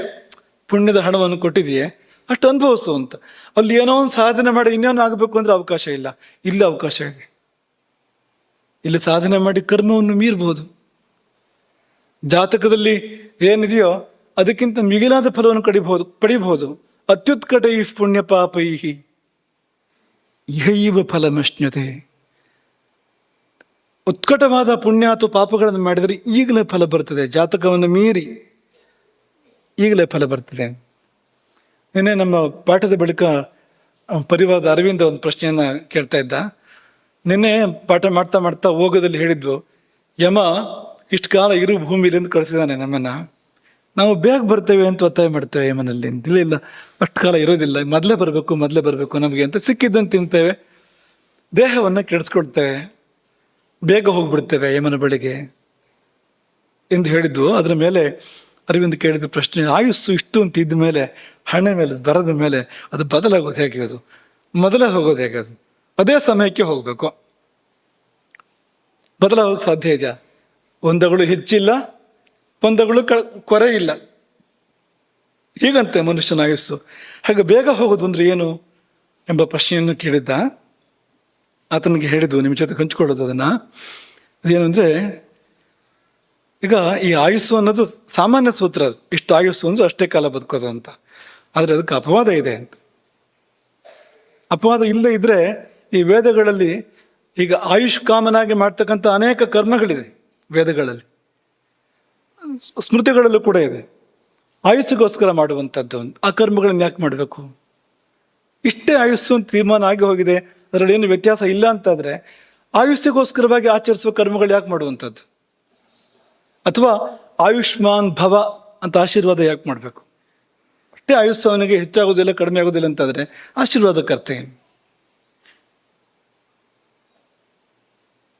ಪುಣ್ಯದ ಹಣವನ್ನು ಕೊಟ್ಟಿದೆಯೇ, ಅಷ್ಟು ಅನುಭವಿಸು ಅಂತ. ಅಲ್ಲಿ ಏನೋ ಒಂದು ಸಾಧನೆ ಮಾಡಿ ಇನ್ನೇನು ಆಗಬೇಕು ಅಂದರೆ ಅವಕಾಶ ಇಲ್ಲ. ಇಲ್ಲಿ ಅವಕಾಶ ಇದೆ, ಇಲ್ಲಿ ಸಾಧನೆ ಮಾಡಿ ಕರ್ಮವನ್ನು ಮೀರ್ಬೋದು. ಜಾತಕದಲ್ಲಿ ಏನಿದೆಯೋ ಅದಕ್ಕಿಂತ ಮಿಗಿಲಾದ ಫಲವನ್ನು ಪಡಿಬಹುದು. ಅತ್ಯುತ್ಕಟೈ ಪುಣ್ಯ ಪಾಪೈ ಇಹೈವ ಫಲಮಶ್ನುತೆ. ಉತ್ಕಟವಾದ ಪುಣ್ಯ ಅಥವಾ ಪಾಪಗಳನ್ನು ಮಾಡಿದರೆ ಈಗಲೇ ಫಲ ಬರ್ತದೆ, ಜಾತಕವನ್ನು ಮೀರಿ ಈಗಲೇ ಫಲ ಬರ್ತದೆ. ನಿನ್ನೆ ನಮ್ಮ ಪಾಠದ ಬಳಿಕ ಪರಿವಾರದ ಅರವಿಂದ ಒಂದು ಪ್ರಶ್ನೆಯನ್ನು ಕೇಳ್ತಾ ಇದ್ದ. ನಿನ್ನೆ ಪಾಠ ಮಾಡ್ತಾ ಹೋಗೋದಲ್ಲಿ ಹೇಳಿದ್ವು, ಯಮ ಇಷ್ಟು ಕಾಲ ಇರು ಭೂಮಿಲಿಂದ ಕಳಿಸಿದಾನೆ ನಮ್ಮನ್ನು. ನಾವು ಬೇಗ ಬರ್ತೇವೆ ಅಂತ ಒತ್ತಾಯ ಮಾಡ್ತೇವೆ ಯಮನಲ್ಲಿ. ಇಲ್ಲ ಅಷ್ಟು ಕಾಲ ಇರೋದಿಲ್ಲ, ಮೊದಲೇ ಬರಬೇಕು ನಮಗೆ ಅಂತ ಸಿಕ್ಕಿದ್ದಂತೆ ತಿಂತೇವೆ, ದೇಹವನ್ನು ಕೆಡಿಸ್ಕೊಡ್ತೇವೆ, ಬೇಗ ಹೋಗ್ಬಿಡ್ತೇವೆ ಯಮನ ಬಳಿಗೆ ಎಂದು ಹೇಳಿದ್ದು. ಅದರ ಮೇಲೆ ಅರವಿಂದ್ ಕೇಳಿದ ಪ್ರಶ್ನೆ, ಆಯುಸ್ಸು ಇಷ್ಟು ಅಂತ ಇದ್ದ ಮೇಲೆ, ಹಣೆ ಮೇಲೆ ಬರದ ಮೇಲೆ ಅದು ಬದಲಾಗೋದು ಹೇಗೆ? ಅದು ಮೊದಲೇ ಹೋಗೋದು ಹೇಗೆ? ಅದು ಅದೇ ಸಮಯಕ್ಕೆ ಹೋಗಬೇಕು. ಬದಲಾಗೋಕೆ ಸಾಧ್ಯ ಇದೆಯಾ? ಒಂದಗಳು ಹೆಚ್ಚಿಲ್ಲ, ಒಂದಗಳು ಕೊರೆ ಇಲ್ಲ, ಹೀಗಂತೆ ಮನುಷ್ಯನ ಆಯುಸ್ಸು. ಹಾಗೆ ಬೇಗ ಹೋಗೋದು ಅಂದ್ರೆ ಏನು ಎಂಬ ಪ್ರಶ್ನೆಯನ್ನು ಕೇಳಿದ್ದ. ಆತನಿಗೆ ಹೇಳಿದ್ದು, ನಿಮ್ಮ ಜೊತೆ ಹಂಚ್ಕೊಳ್ಳೋದು ಅದನ್ನು. ಅದೇನು ಅಂದರೆ, ಈಗ ಈ ಆಯುಸ್ಸು ಅನ್ನೋದು ಸಾಮಾನ್ಯ ಸೂತ್ರ, ಅದು ಇಷ್ಟು ಆಯುಸ್ಸು ಅಂದ್ರೆ ಅಷ್ಟೇ ಕಾಲ ಬದುಕೋದು ಅಂತ. ಆದರೆ ಅದಕ್ಕೆ ಅಪವಾದ ಇದೆ ಅಂತ. ಅಪವಾದ ಇಲ್ಲದೆ ಇದ್ರೆ ಈ ವೇದಗಳಲ್ಲಿ ಈಗ ಆಯುಷ್ ಕಾಮನಾಗಿ ಮಾಡ್ತಕ್ಕಂಥ ಅನೇಕ ಕರ್ಮಗಳಿದೆ ವೇದಗಳಲ್ಲಿ, ಸ್ಮೃತಿಗಳಲ್ಲೂ ಕೂಡ ಇದೆ. ಆಯುಸ್ಸಿಗೋಸ್ಕರ ಮಾಡುವಂಥದ್ದು, ಆ ಕರ್ಮಗಳನ್ನು ಯಾಕೆ ಮಾಡಬೇಕು? ಇಷ್ಟೇ ಆಯುಸ್ಸು ಅಂತ ತೀರ್ಮಾನ ಆಗಿ ಹೋಗಿದೆ, ಅದರಲ್ಲಿ ಏನು ವ್ಯತ್ಯಾಸ ಇಲ್ಲ ಅಂತಾದರೆ ಆಯುಷ್ಯಗೋಸ್ಕರವಾಗಿ ಆಚರಿಸುವ ಕರ್ಮಗಳು ಯಾಕೆ ಮಾಡುವಂಥದ್ದು? ಅಥವಾ ಆಯುಷ್ಮಾನ್ ಭವ ಅಂತ ಆಶೀರ್ವಾದ ಯಾಕೆ ಮಾಡಬೇಕು? ಅಷ್ಟೇ ಆಯುಷ್ಯ ಅವನಿಗೆ ಹೆಚ್ಚಾಗೋದಿಲ್ಲ ಕಡಿಮೆ ಆಗೋದಿಲ್ಲ ಅಂತಾದರೆ ಆಶೀರ್ವಾದಕ್ಕರ್ಥ ಏನು?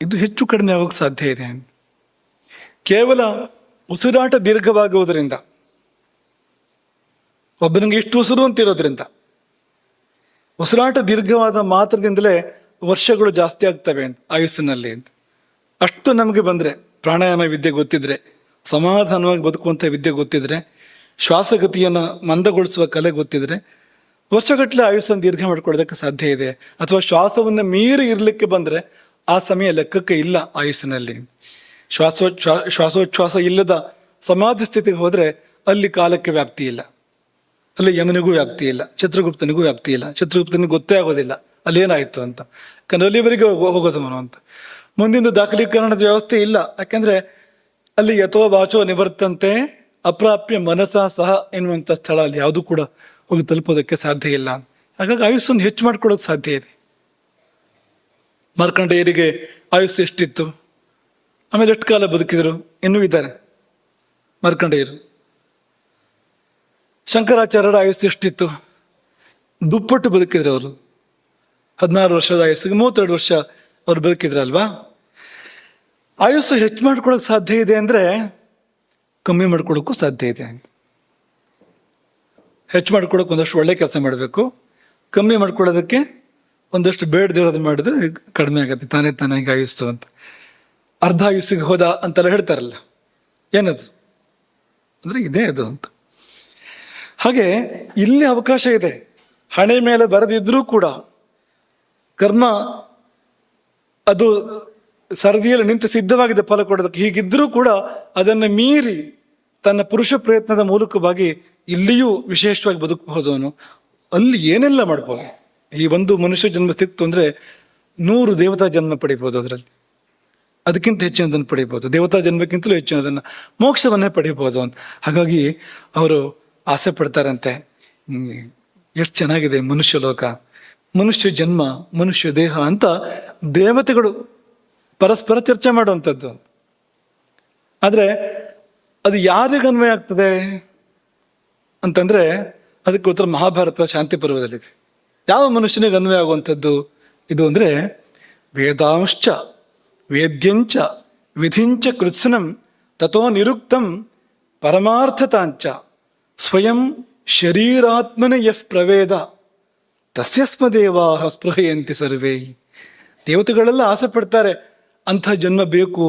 ಇದು ಹೆಚ್ಚು ಕಡಿಮೆ ಆಗೋಕ್ಕೆ ಸಾಧ್ಯ ಇದೆ. ಕೇವಲ ಉಸಿರಾಟ ದೀರ್ಘವಾಗುವುದರಿಂದ, ಒಬ್ಬನಿಗೆ ಇಷ್ಟು ಉಸಿರು ಅಂತಿರೋದ್ರಿಂದ, ಉಸಿರಾಟ ದೀರ್ಘವಾದ ಮಾತ್ರದಿಂದಲೇ ವರ್ಷಗಳು ಜಾಸ್ತಿ ಆಗ್ತವೆ ಅಂತ ಆಯುಸ್ಸಿನಲ್ಲಿ ಅಂತ. ಅಷ್ಟು ನಮಗೆ ಬಂದರೆ, ಪ್ರಾಣಾಯಾಮ ವಿದ್ಯೆ ಗೊತ್ತಿದ್ರೆ, ಸಮಾಧಾನವಾಗಿ ಬದುಕುವಂಥ ವಿದ್ಯೆ ಗೊತ್ತಿದ್ರೆ, ಶ್ವಾಸಗತಿಯನ್ನು ಮಂದಗೊಳಿಸುವ ಕಲೆ ಗೊತ್ತಿದ್ರೆ, ವರ್ಷಗಟ್ಟಲೆ ಆಯುಸ್ಸನ್ನು ದೀರ್ಘ ಮಾಡ್ಕೊಳ್ಳೋದಕ್ಕೆ ಸಾಧ್ಯ ಇದೆ. ಅಥವಾ ಶ್ವಾಸವನ್ನು ಮೀರಿ ಇರಲಿಕ್ಕೆ ಬಂದರೆ ಆ ಸಮಯ ಲೆಕ್ಕಕ್ಕೆ ಇಲ್ಲ ಆಯುಸ್ಸಿನಲ್ಲಿ. ಶ್ವಾಸೋಚ್ಛ್ವಾಸ ಇಲ್ಲದ ಸಮಾಧಿ ಸ್ಥಿತಿಗೆ ಹೋದರೆ ಅಲ್ಲಿ ಕಾಲಕ್ಕೆ ವ್ಯಾಪ್ತಿ ಇಲ್ಲ, ಅಲ್ಲಿ ಯಮನಿಗೂ ವ್ಯಾಪ್ತಿ ಇಲ್ಲ, ಚಿತ್ರಗುಪ್ತನಿಗೂ ವ್ಯಾಪ್ತಿ ಇಲ್ಲ. ಚಿತ್ರಗುಪ್ತನಿಗೂ ಗೊತ್ತೇ ಆಗೋದಿಲ್ಲ ಅಲ್ಲೇನಾಯಿತು ಅಂತ, ಯಾಕಂದ್ರೆ ಅಲ್ಲಿವರೆಗೆ ಹೋಗೋದು ಮನೋ ಅಂತ. ಮುಂದಿನ ದಾಖಲೀಕರಣದ ವ್ಯವಸ್ಥೆ ಇಲ್ಲ, ಯಾಕೆಂದ್ರೆ ಅಲ್ಲಿ ಯಥೋ ವಾಚೋ ನಿವರ್ತಂತೆ ಅಪ್ರಾಪ್ಯ ಮನಸ ಸಹ ಎನ್ನುವಂಥ ಸ್ಥಳ ಅಲ್ಲಿ ಯಾವುದೂ ಕೂಡ ಹೋಗಿ ತಲುಪೋದಕ್ಕೆ ಸಾಧ್ಯ ಇಲ್ಲ. ಹಾಗಾಗಿ ಆಯುಸ್ಸನ್ನು ಹೆಚ್ಚು ಮಾಡ್ಕೊಳ್ಳೋಕೆ ಸಾಧ್ಯ ಇದೆ. ಮಾರ್ಕಂಡೇಯರಿಗೆ ಆಯುಸ್ಸು ಎಷ್ಟಿತ್ತು, ಆಮೇಲೆ ಎಷ್ಟು ಕಾಲ ಬದುಕಿದ್ರು, ಇನ್ನೂ ಇದ್ದಾರೆ ಮಾರ್ಕಂಡೇಯರು. ಶಂಕರಾಚಾರ್ಯರ ಆಯುಸ್ಸು ಎಷ್ಟಿತ್ತು, ದುಪ್ಪಟ್ಟು ಬದುಕಿದ್ರು ಅವರು. 16 ವರ್ಷದ ಆಯುಸ್ಸಿಗೆ 32 ವರ್ಷ ಅವ್ರು ಬದುಕಿದ್ರಲ್ವಾ. ಆಯುಸ್ಸು ಹೆಚ್ಚು ಮಾಡ್ಕೊಳ್ಳೋಕೆ ಸಾಧ್ಯ ಇದೆ ಅಂದರೆ ಕಮ್ಮಿ ಮಾಡ್ಕೊಳ್ಳೋಕ್ಕೂ ಸಾಧ್ಯ ಇದೆ. ಹೆಚ್ಚು ಮಾಡ್ಕೊಳ್ಳೋಕೆ ಒಂದಷ್ಟು ಒಳ್ಳೆ ಕೆಲಸ ಮಾಡಬೇಕು, ಕಮ್ಮಿ ಮಾಡ್ಕೊಳ್ಳೋದಕ್ಕೆ ಒಂದಷ್ಟು ಬೇಡದಿರೋದು ಮಾಡಿದ್ರೆ ಕಡಿಮೆ ಆಗುತ್ತೆ ತಾನಾಗಿ ಆಯುಸ್ಸು ಅಂತ. ಅರ್ಧ ಆಯುಸ್ಸಿಗೆ ಹೋದ ಅಂತೆಲ್ಲ ಹೇಳ್ತಾರಲ್ಲ, ಏನದು ಅಂದರೆ ಇದೇ ಅದು ಅಂತ. ಹಾಗೆ ಇಲ್ಲಿ ಅವಕಾಶ ಇದೆ. ಹಣೆ ಮೇಲೆ ಬರೆದಿದ್ರೂ ಕೂಡ ಕರ್ಮ ಅದು ಸರದಿಯಲ್ಲಿ ನಿಂತು ಸಿದ್ಧವಾಗಿದೆ ಫಲ ಕೊಡೋದಕ್ಕೆ. ಹೀಗಿದ್ರೂ ಕೂಡ ಅದನ್ನು ಮೀರಿ ತನ್ನ ಪುರುಷ ಪ್ರಯತ್ನದ ಮೂಲಕವಾಗಿ ಇಲ್ಲಿಯೂ ವಿಶೇಷವಾಗಿ ಬದುಕಬಹುದು. ಅವನು ಅಲ್ಲಿ ಏನೆಲ್ಲ ಮಾಡ್ಬೋದು. ಈ ಒಂದು ಮನುಷ್ಯ ಜನ್ಮ ಸಿಕ್ತು ಅಂದರೆ 100 ದೇವತಾ ಜನ್ಮ ಪಡಿಬೋದು, ಅದರಲ್ಲಿ ಅದಕ್ಕಿಂತ ಹೆಚ್ಚಿನದನ್ನು ಪಡಿಬೋದು, ದೇವತಾ ಜನ್ಮಕ್ಕಿಂತಲೂ ಹೆಚ್ಚಿನದನ್ನು, ಮೋಕ್ಷವನ್ನೇ ಪಡಿಬೋದು ಅಂತ. ಹಾಗಾಗಿ ಅವರು ಆಸೆ ಪಡ್ತಾರಂತೆ, ಎಷ್ಟು ಚೆನ್ನಾಗಿದೆ ಮನುಷ್ಯ ಲೋಕ, ಮನುಷ್ಯ ಜನ್ಮ, ಮನುಷ್ಯ ದೇಹ ಅಂತ ದೇವತೆಗಳು ಪರಸ್ಪರ ಚರ್ಚೆ ಮಾಡುವಂಥದ್ದು. ಆದರೆ ಅದು ಯಾರಿಗೆ ಅನ್ವಯ ಆಗ್ತದೆ ಅಂತಂದರೆ ಅದಕ್ಕೆ ಉತ್ತರ ಮಹಾಭಾರತ ಶಾಂತಿ ಪರ್ವದಲ್ಲಿದೆ. ಯಾವ ಮನುಷ್ಯನಿಗೆ ಅನ್ವಯ ಆಗುವಂಥದ್ದು ಇದು ಅಂದರೆ, ವೇದಾಂಶ್ಚ ವೇದ್ಯಂಚ ವಿಧಿಂಚ ಕೃತ್ಸನಂ ತಥೋ ನಿರುಕ್ತಂ ಪರಮಾರ್ಥತಾಂಚ ಸ್ವಯಂ ಶರೀರಾತ್ಮನ ಯಃ ಪ್ರವೇದ ತಸ್ಯಸ್ಮದೇವಾ ಸ್ಪೃಹಯಂತಿ ಸರ್ವೇ. ದೇವತೆಗಳೆಲ್ಲ ಆಸೆ ಪಡ್ತಾರೆ, ಅಂಥ ಜನ್ಮ ಬೇಕು,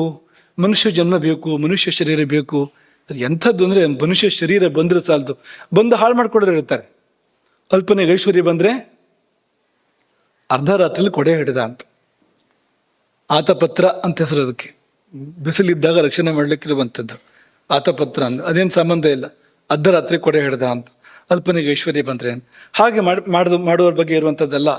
ಮನುಷ್ಯ ಜನ್ಮ ಬೇಕು, ಮನುಷ್ಯ ಶರೀರ ಬೇಕು. ಅದು ಎಂಥದ್ದು ಅಂದರೆ, ಮನುಷ್ಯ ಶರೀರ ಬಂದರೆ ಸಾಲದು, ಬಂದು ಹಾಳು ಮಾಡ್ಕೊಳ್ಳೋರು ಇರ್ತಾರೆ. ಅಲ್ಪನೆಗೆ ಐಶ್ವರ್ಯ ಬಂದರೆ ಅರ್ಧ ರಾತ್ರಿಲಿ ಕೊಡೆ ಹಿಡಿದ ಅಂತ, ಆತಪತ್ರ ಅಂತ ಹೆಸರು ಅದಕ್ಕೆ. ಬಿಸಿಲಿದ್ದಾಗ ರಕ್ಷಣೆ ಮಾಡಲಿಕ್ಕಿರುವಂಥದ್ದು ಆತಪತ್ರ ಅಂತ. ಅದೇನು ಸಂಬಂಧ ಇಲ್ಲ, ಅರ್ಧ ರಾತ್ರಿ ಕೊಡೆ ಹಿಡ್ದ ಅಂತ, ಅಲ್ಪನಿಗೆ ಐಶ್ವರ್ಯ ಬಂದರೆ ಅಂತ. ಹಾಗೆ ಮಾಡುವವ್ರ ಬಗ್ಗೆ ಇರುವಂಥದ್ದಲ್ಲ.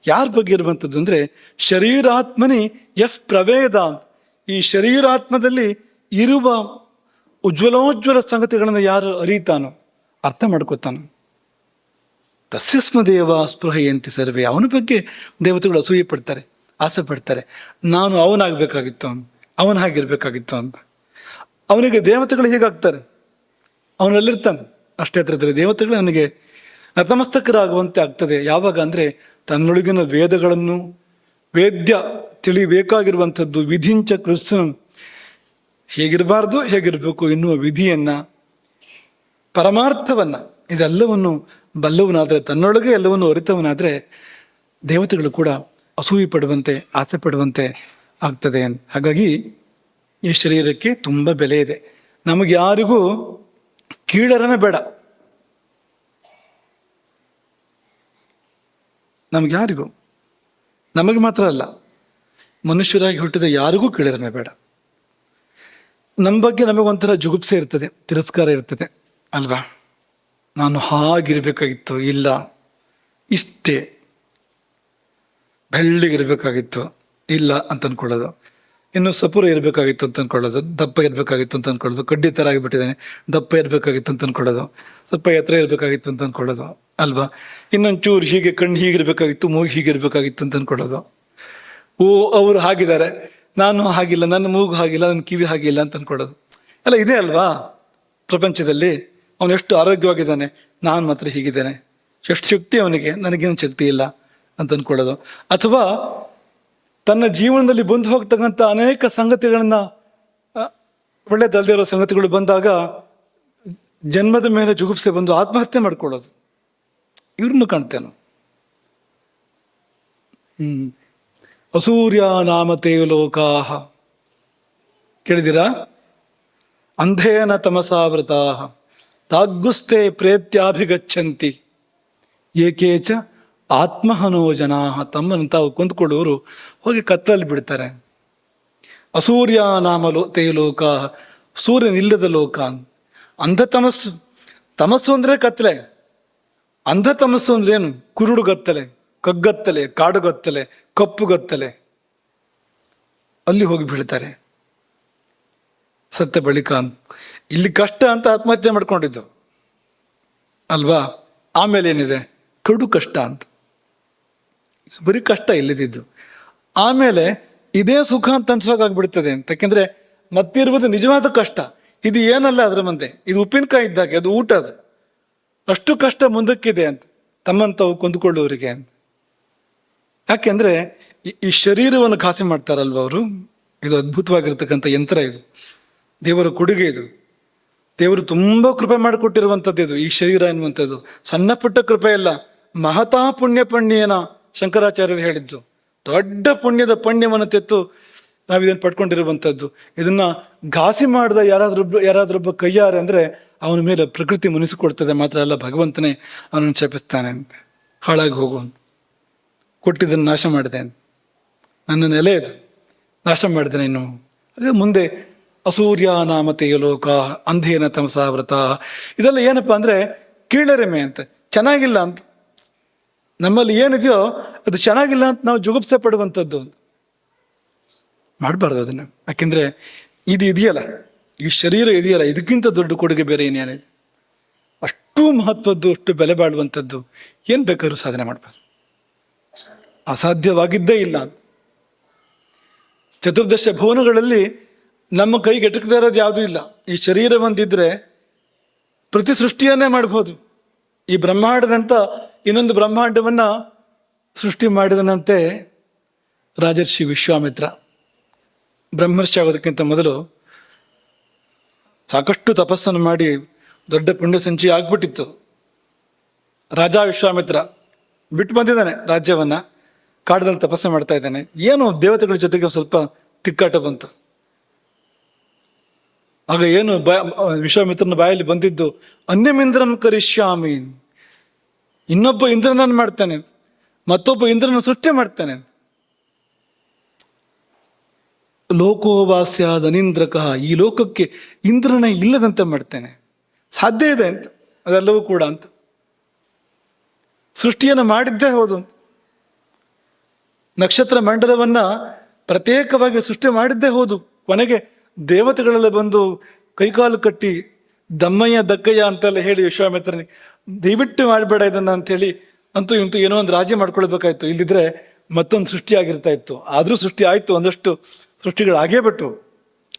ಯಾರ ಬಗ್ಗೆ ಇರುವಂಥದ್ದು ಅಂದರೆ, ಶರೀರಾತ್ಮನಿ ಯಃ ಪ್ರವೇದ ಅಂತ. ಈ ಶರೀರಾತ್ಮದಲ್ಲಿ ಇರುವ ಉಜ್ವಲೋಜ್ವಲ ಸಂಗತಿಗಳನ್ನು ಯಾರು ಅರಿತಾನೋ, ಅರ್ಥ ಮಾಡ್ಕೋತಾನೋ, ತಸ್ಯಸ್ಮ ದೇವ ಸ್ಪೃಹಯಂತಿ ಸರ್ವೇ. ಅವನ ಬಗ್ಗೆ ದೇವತೆಗಳು ಅಸೂಯೆ ಪಡ್ತಾರೆ, ಆಸೆ ಪಡ್ತಾರೆ. ನಾನು ಅವನಾಗಬೇಕಾಗಿತ್ತು, ಅವನು ಹಾಗಿರ್ಬೇಕಾಗಿತ್ತು ಅಂತ. ಅವನಿಗೆ ದೇವತೆಗಳು ಹೀಗಾಗ್ತಾರೆ, ಅವನಲ್ಲಿರ್ತಾನೆ ಅಷ್ಟೇ ಹತ್ರದಲ್ಲಿ ದೇವತೆಗಳು ಅವನಿಗೆ ನತಮಸ್ತಕರಾಗುವಂತೆ ಆಗ್ತದೆ. ಯಾವಾಗ ಅಂದರೆ ತನ್ನೊಳಗಿನ ವೇದಗಳನ್ನು, ವೇದ್ಯ ತಿಳಿಬೇಕಾಗಿರುವಂಥದ್ದು, ವಿಧಿಂಚ ಕೃಷ್ಣ ಹೇಗಿರಬಾರ್ದು ಹೇಗಿರಬೇಕು ಎನ್ನುವ ವಿಧಿಯನ್ನು, ಪರಮಾರ್ಥವನ್ನು, ಇದೆಲ್ಲವನ್ನು ಬಲ್ಲವನಾದರೆ, ತನ್ನೊಳಗೆ ಎಲ್ಲವನ್ನು ಅರಿತವನಾದರೆ ದೇವತೆಗಳು ಕೂಡ ಅಸೂಯೆ ಪಡುವಂತೆ, ಆಸೆ ಪಡುವಂತೆ ಆಗ್ತದೆ. ಹಾಗಾಗಿ ಈ ಶರೀರಕ್ಕೆ ತುಂಬ ಬೆಲೆ ಇದೆ. ನಮಗೆ ಯಾರಿಗೂ ಕೀಳರನೇ ಬೇಡ, ನಮ್ಗೆ ಯಾರಿಗೂ, ನಮಗೆ ಮಾತ್ರ ಅಲ್ಲ, ಮನುಷ್ಯರಾಗಿ ಹುಟ್ಟಿದ ಯಾರಿಗೂ ಕೀಳರನೇ ಬೇಡ. ನಮ್ಮ ಬಗ್ಗೆ ನಮಗೊಂಥರ ಜುಗುಪ್ಸೆ ಇರ್ತದೆ, ತಿರಸ್ಕಾರ ಇರ್ತದೆ ಅಲ್ವಾ. ನಾನು ಹಾಗಿರ್ಬೇಕಾಗಿತ್ತು, ಇಲ್ಲ ಇಷ್ಟೇ ಬೆಳ್ಳಿಗಿರ್ಬೇಕಾಗಿತ್ತು, ಇಲ್ಲ ಅಂತ ಅಂದ್ಕೊಳ್ಳೋದು. ಇನ್ನು ಸಪುರ ಇರಬೇಕಾಗಿತ್ತು ಅಂತ ಅಂದ್ಕೊಳ್ಳೋದು, ದಪ್ಪ ಇರಬೇಕಾಗಿತ್ತು ಅಂತ ಅಂದ್ಕೊಳ್ಳೋದು, ಕಡ್ಡಿ ಥರ ಆಗಿಬಿಟ್ಟಿದ್ದಾನೆ ದಪ್ಪ ಇರಬೇಕಾಗಿತ್ತು ಅಂತ ಅಂದ್ಕೊಳ್ಳೋದು, ಸ್ವಲ್ಪ ಎತ್ತರ ಇರಬೇಕಾಗಿತ್ತು ಅಂತ ಅಂದ್ಕೊಳ್ಳೋದು ಅಲ್ವಾ. ಇನ್ನೊಂಚೂರು ಹೀಗೆ ಕಣ್ಣು ಹೀಗಿರ್ಬೇಕಾಗಿತ್ತು, ಮೂಗು ಹೀಗಿರ್ಬೇಕಾಗಿತ್ತು ಅಂತ ಅಂದ್ಕೊಳ್ಳೋದು. ಓ ಅವರು ಹಾಗಿದ್ದಾರೆ, ನಾನು ಹಾಗಿಲ್ಲ, ನನ್ನ ಮೂಗು ಹಾಗಿಲ್ಲ, ನನ್ನ ಕಿವಿ ಹಾಗಿಲ್ಲ ಅಂತ ಅಂದ್ಕೊಳ್ಳೋದು ಎಲ್ಲ ಇದೆ ಅಲ್ವಾ ಪ್ರಪಂಚದಲ್ಲಿ. ಅವನು ಎಷ್ಟು ಆರೋಗ್ಯವಾಗಿದ್ದಾನೆ, ನಾನು ಮಾತ್ರ ಹೀಗಿದ್ದೇನೆ, ಎಷ್ಟು ಶಕ್ತಿ ಅವನಿಗೆ, ನನಗೇನು ಶಕ್ತಿ ಇಲ್ಲ ಅಂತ ಅಂದ್ಕೊಳ್ಳೋದು. ಅಥವಾ ತನ್ನ ಜೀವನದಲ್ಲಿ ಬಂದು ಹೋಗ್ತಕ್ಕಂಥ ಅನೇಕ ಸಂಗತಿಗಳನ್ನ, ಒಳ್ಳೆದಲ್ಲದೆ ಇರೋ ಸಂಗತಿಗಳು ಬಂದಾಗ ಜನ್ಮದ ಮೇಲೆ ಜುಗುಪ್ಸೆ ಬಂದು ಆತ್ಮಹತ್ಯೆ ಮಾಡ್ಕೊಳ್ಳೋದು, ಇವ್ರನ್ನು ಕಾಣ್ತೇನೆ. ಅಸೂರ್ಯ ನಾಮತೆ ಲೋಕಾಹ, ಕೇಳಿದಿರಾ? ಅಂಧೇನ ತಮಸಾವೃತಾ ತಾಗ್ಗುಸ್ತೆ ಪ್ರೇತ್ಯಾಭಿಗಚ್ಚಂತಿ ಏಕೇಚ ಆತ್ಮಹನೋ ಜನಾ. ತಮ್ಮನ್ನು ತಾವು ಕೊಂದುಕೊಳ್ಳುವರು ಹೋಗಿ ಕತ್ತಲಲ್ಲಿ ಬಿಡ್ತಾರೆ. ಅಸೂರ್ಯ ನಾಮ ತೇ ಲೋಕ, ಸೂರ್ಯನಿಲ್ಲದ ಲೋಕ. ಅಂಧ ತಮಸ್ಸು, ತಮಸ್ಸು ಅಂದ್ರೆ ಕತ್ತಲೆ, ಅಂಧ ತಮಸ್ಸು ಅಂದ್ರೆ ಏನು? ಕುರುಡುಗತ್ತಲೆ, ಕಗ್ಗತ್ತಲೆ, ಕಾಡುಗತ್ತಲೆ, ಕಪ್ಪುಗತ್ತಲೆ, ಅಲ್ಲಿ ಹೋಗಿ ಬೀಳ್ತಾರೆ ಸತ್ತ ಬಳಿಕ. ಇಲ್ಲಿ ಕಷ್ಟ ಅಂತ ಆತ್ಮಹತ್ಯೆ ಮಾಡ್ಕೊಂಡಿದ್ದು ಅಲ್ವಾ. ಆಮೇಲೆ ಏನಿದೆ? ಕಡು ಕಷ್ಟ ಅಂತ, ಬರೀ ಕಷ್ಟ ಇಲ್ಲದಿದ್ದು. ಆಮೇಲೆ ಇದೇ ಸುಖ ಅಂತ ಅನ್ಸೋಕಾಗ್ಬಿಡ್ತದೆ ಅಂತ. ಯಾಕೆಂದ್ರೆ ಮತ್ತಿರುವುದು ನಿಜವಾದ ಕಷ್ಟ, ಇದು ಏನಲ್ಲ ಅದ್ರ ಮುಂದೆ, ಇದು ಉಪ್ಪಿನಕಾಯಿ ಇದ್ದಾಗೆ, ಅದು ಊಟ, ಅದು ಅಷ್ಟು ಕಷ್ಟ ಮುಂದಕ್ಕಿದೆ ಅಂತ ತಮ್ಮಂತಾವು ಕೊಂದುಕೊಳ್ಳುವವರಿಗೆ ಅಂತ. ಯಾಕೆಂದ್ರೆ ಈ ಶರೀರವನ್ನು ಘಾಸಿ ಮಾಡ್ತಾರಲ್ವ ಅವರು. ಇದು ಅದ್ಭುತವಾಗಿರ್ತಕ್ಕಂಥ ಯಂತ್ರ, ಇದು ದೇವರ ಕೊಡುಗೆ, ಇದು ದೇವರು ತುಂಬ ಕೃಪೆ ಮಾಡಿಕೊಟ್ಟಿರುವಂಥದ್ದು. ಇದು ಈ ಶರೀರ ಎನ್ನುವಂಥದ್ದು ಸಣ್ಣ ಪುಟ್ಟ ಕೃಪೆ ಇಲ್ಲ, ಮಹತಾ ಪುಣ್ಯ ಪುಣ್ಯನ ಶಂಕರಾಚಾರ್ಯರು ಹೇಳಿದ್ದು. ದೊಡ್ಡ ಪುಣ್ಯದ ಪುಣ್ಯವನ್ನು ತೆತ್ತು ನಾವಿದನ್ನು ಪಡ್ಕೊಂಡಿರುವಂಥದ್ದು. ಇದನ್ನ ಘಾಸಿ ಮಾಡಿದ ಯಾರಾದ್ರೊಬ್ಬ ಕೈಯಾರೆ ಅಂದರೆ ಅವನ ಮೇಲೆ ಪ್ರಕೃತಿ ಮುನಿಸಿಕೊಡ್ತದೆ. ಮಾತ್ರ ಅಲ್ಲ, ಭಗವಂತನೇ ಅವನನ್ನು ಶಪಿಸ್ತಾನೆ ಅಂತ. ಹಾಳಾಗಿ ಹೋಗು, ಕೊಟ್ಟಿದ್ದನ್ನು ನಾಶ ಮಾಡಿದೆ, ನನ್ನ ನೆಲೆ ಇದು ನಾಶ ಮಾಡಿದ್ದೇನೆ. ಇನ್ನು ಅದೇ ಮುಂದೆ ಅಸೂರ್ಯ ನಾಮತೆ ಲೋಕ ಅಂಧೇನ ತಮಸಾವೃತ, ಇದೆಲ್ಲ ಏನಪ್ಪಾ ಅಂದ್ರೆ ಕೀಳರಿಮೆ ಅಂತ, ಚೆನ್ನಾಗಿಲ್ಲ ಅಂತ. ನಮ್ಮಲ್ಲಿ ಏನಿದೆಯೋ ಅದು ಚೆನ್ನಾಗಿಲ್ಲ ಅಂತ ನಾವು ಜುಗುಪ್ಸೆ ಪಡುವಂಥದ್ದು ಅಂತ ಮಾಡಬಾರ್ದು ಅದನ್ನು. ಯಾಕೆಂದ್ರೆ ಇದು ಇದೆಯಲ್ಲ, ಈ ಶರೀರ ಇದೆಯಲ್ಲ, ಇದಕ್ಕಿಂತ ದೊಡ್ಡ ಕೊಡುಗೆ ಬೇರೆ ಏನೇನಿದೆ. ಅಷ್ಟು ಮಹತ್ವದ್ದು, ಅಷ್ಟು ಬೆಲೆ ಬಾಳುವಂಥದ್ದು ಏನು ಬೇಕಾದ್ರೂ ಸಾಧನೆ ಮಾಡ್ಬೋದು, ಅಸಾಧ್ಯವಾಗಿದ್ದೇ ಇಲ್ಲ. ಚತುರ್ದಶ ಭುವನಗಳಲ್ಲಿ ನಮ್ಮ ಕೈಗೆ ಎಟಕದೇ ಇರೋದು ಯಾವುದೂ ಇಲ್ಲ. ಈ ಶರೀರ ಒಂದಿದ್ರೆ ಪ್ರತಿ ಸೃಷ್ಟಿಯನ್ನೇ ಮಾಡ್ಬೋದು. ಈ ಬ್ರಹ್ಮಾಂಡದಂತ ಇನ್ನೊಂದು ಬ್ರಹ್ಮಾಂಡವನ್ನ ಸೃಷ್ಟಿ ಮಾಡಿದನಂತೆ ರಾಜರ್ಷಿ ವಿಶ್ವಾಮಿತ್ರ. ಬ್ರಹ್ಮರ್ಷಿ ಆಗೋದಕ್ಕಿಂತ ಮೊದಲು ಸಾಕಷ್ಟು ತಪಸ್ಸನ್ನು ಮಾಡಿ ದೊಡ್ಡ ಪುಣ್ಯ ಸಂಚಯ ಆಗ್ಬಿಟ್ಟಿತ್ತು. ರಾಜ ವಿಶ್ವಾಮಿತ್ರ ಬಿಟ್ಟು ಬಂದಿದ್ದಾನೆ ರಾಜ್ಯವನ್ನ, ಕಾಡಿನಲ್ಲಿ ತಪಸ್ಸೆ ಮಾಡ್ತಾ ಇದ್ದಾನೆ. ಏನು ದೇವತೆಗಳ ಜೊತೆಗೆ ಸ್ವಲ್ಪ ತಿಕ್ಕಾಟ ಬಂತು. ಆಗ ಏನು ವಿಶ್ವಾಮಿತ್ರನ ಬಾಯಲ್ಲಿ ಬಂದಿದ್ದು, ಅನ್ಯಮಿಂದ್ರಂ ಕರಿಷ್ಯಾಮಿ, ಇನ್ನೊಬ್ಬ ಇಂದ್ರನನ್ನು ಮಾಡ್ತಾನೆ, ಮತ್ತೊಬ್ಬ ಇಂದ್ರನ ಸೃಷ್ಟಿ ಮಾಡ್ತಾನೆ. ಲೋಕೋವಾಸ್ಯಾದ ಅನಿಂದ್ರಕಃ, ಈ ಲೋಕಕ್ಕೆ ಇಂದ್ರನೇ ಇಲ್ಲದಂತೆ ಮಾಡ್ತೇನೆ, ಸಾಧ್ಯ ಇದೆ ಅಂತ, ಅದೆಲ್ಲವೂ ಕೂಡ ಅಂತ. ಸೃಷ್ಟಿಯನ್ನು ಮಾಡಿದ್ದೇ ಹೌದು ಅಂತ. ನಕ್ಷತ್ರ ಮಂಡಲವನ್ನ ಪ್ರತ್ಯೇಕವಾಗಿ ಸೃಷ್ಟಿ ಮಾಡಿದ್ದೇ ಹೌದು. ಕೊನೆಗೆ ದೇವತೆಗಳೆಲ್ಲ ಬಂದು ಕೈಕಾಲು ಕಟ್ಟಿ ದಮ್ಮಯ್ಯ ದಕ್ಕಯ್ಯ ಅಂತೆಲ್ಲ ಹೇಳಿ ವಿಶ್ವಾಮಿತ್ರನಿಗೆ ದಯವಿಟ್ಟು ಮಾಡಬೇಡ ಇದನ್ನ ಅಂತೇಳಿ ಅಂತೂ ಇಂತೂ ಏನೋ ಒಂದು ರಾಜ್ಯ ಮಾಡ್ಕೊಳ್ಬೇಕಾಯ್ತು. ಇಲ್ಲಿದ್ರೆ ಮತ್ತೊಂದು ಸೃಷ್ಟಿ ಆಗಿರ್ತಾ ಇತ್ತು. ಆದ್ರೂ ಸೃಷ್ಟಿ ಆಯ್ತು, ಒಂದಷ್ಟು ಸೃಷ್ಟಿಗಳಾಗೇ ಬಿಟ್ಟು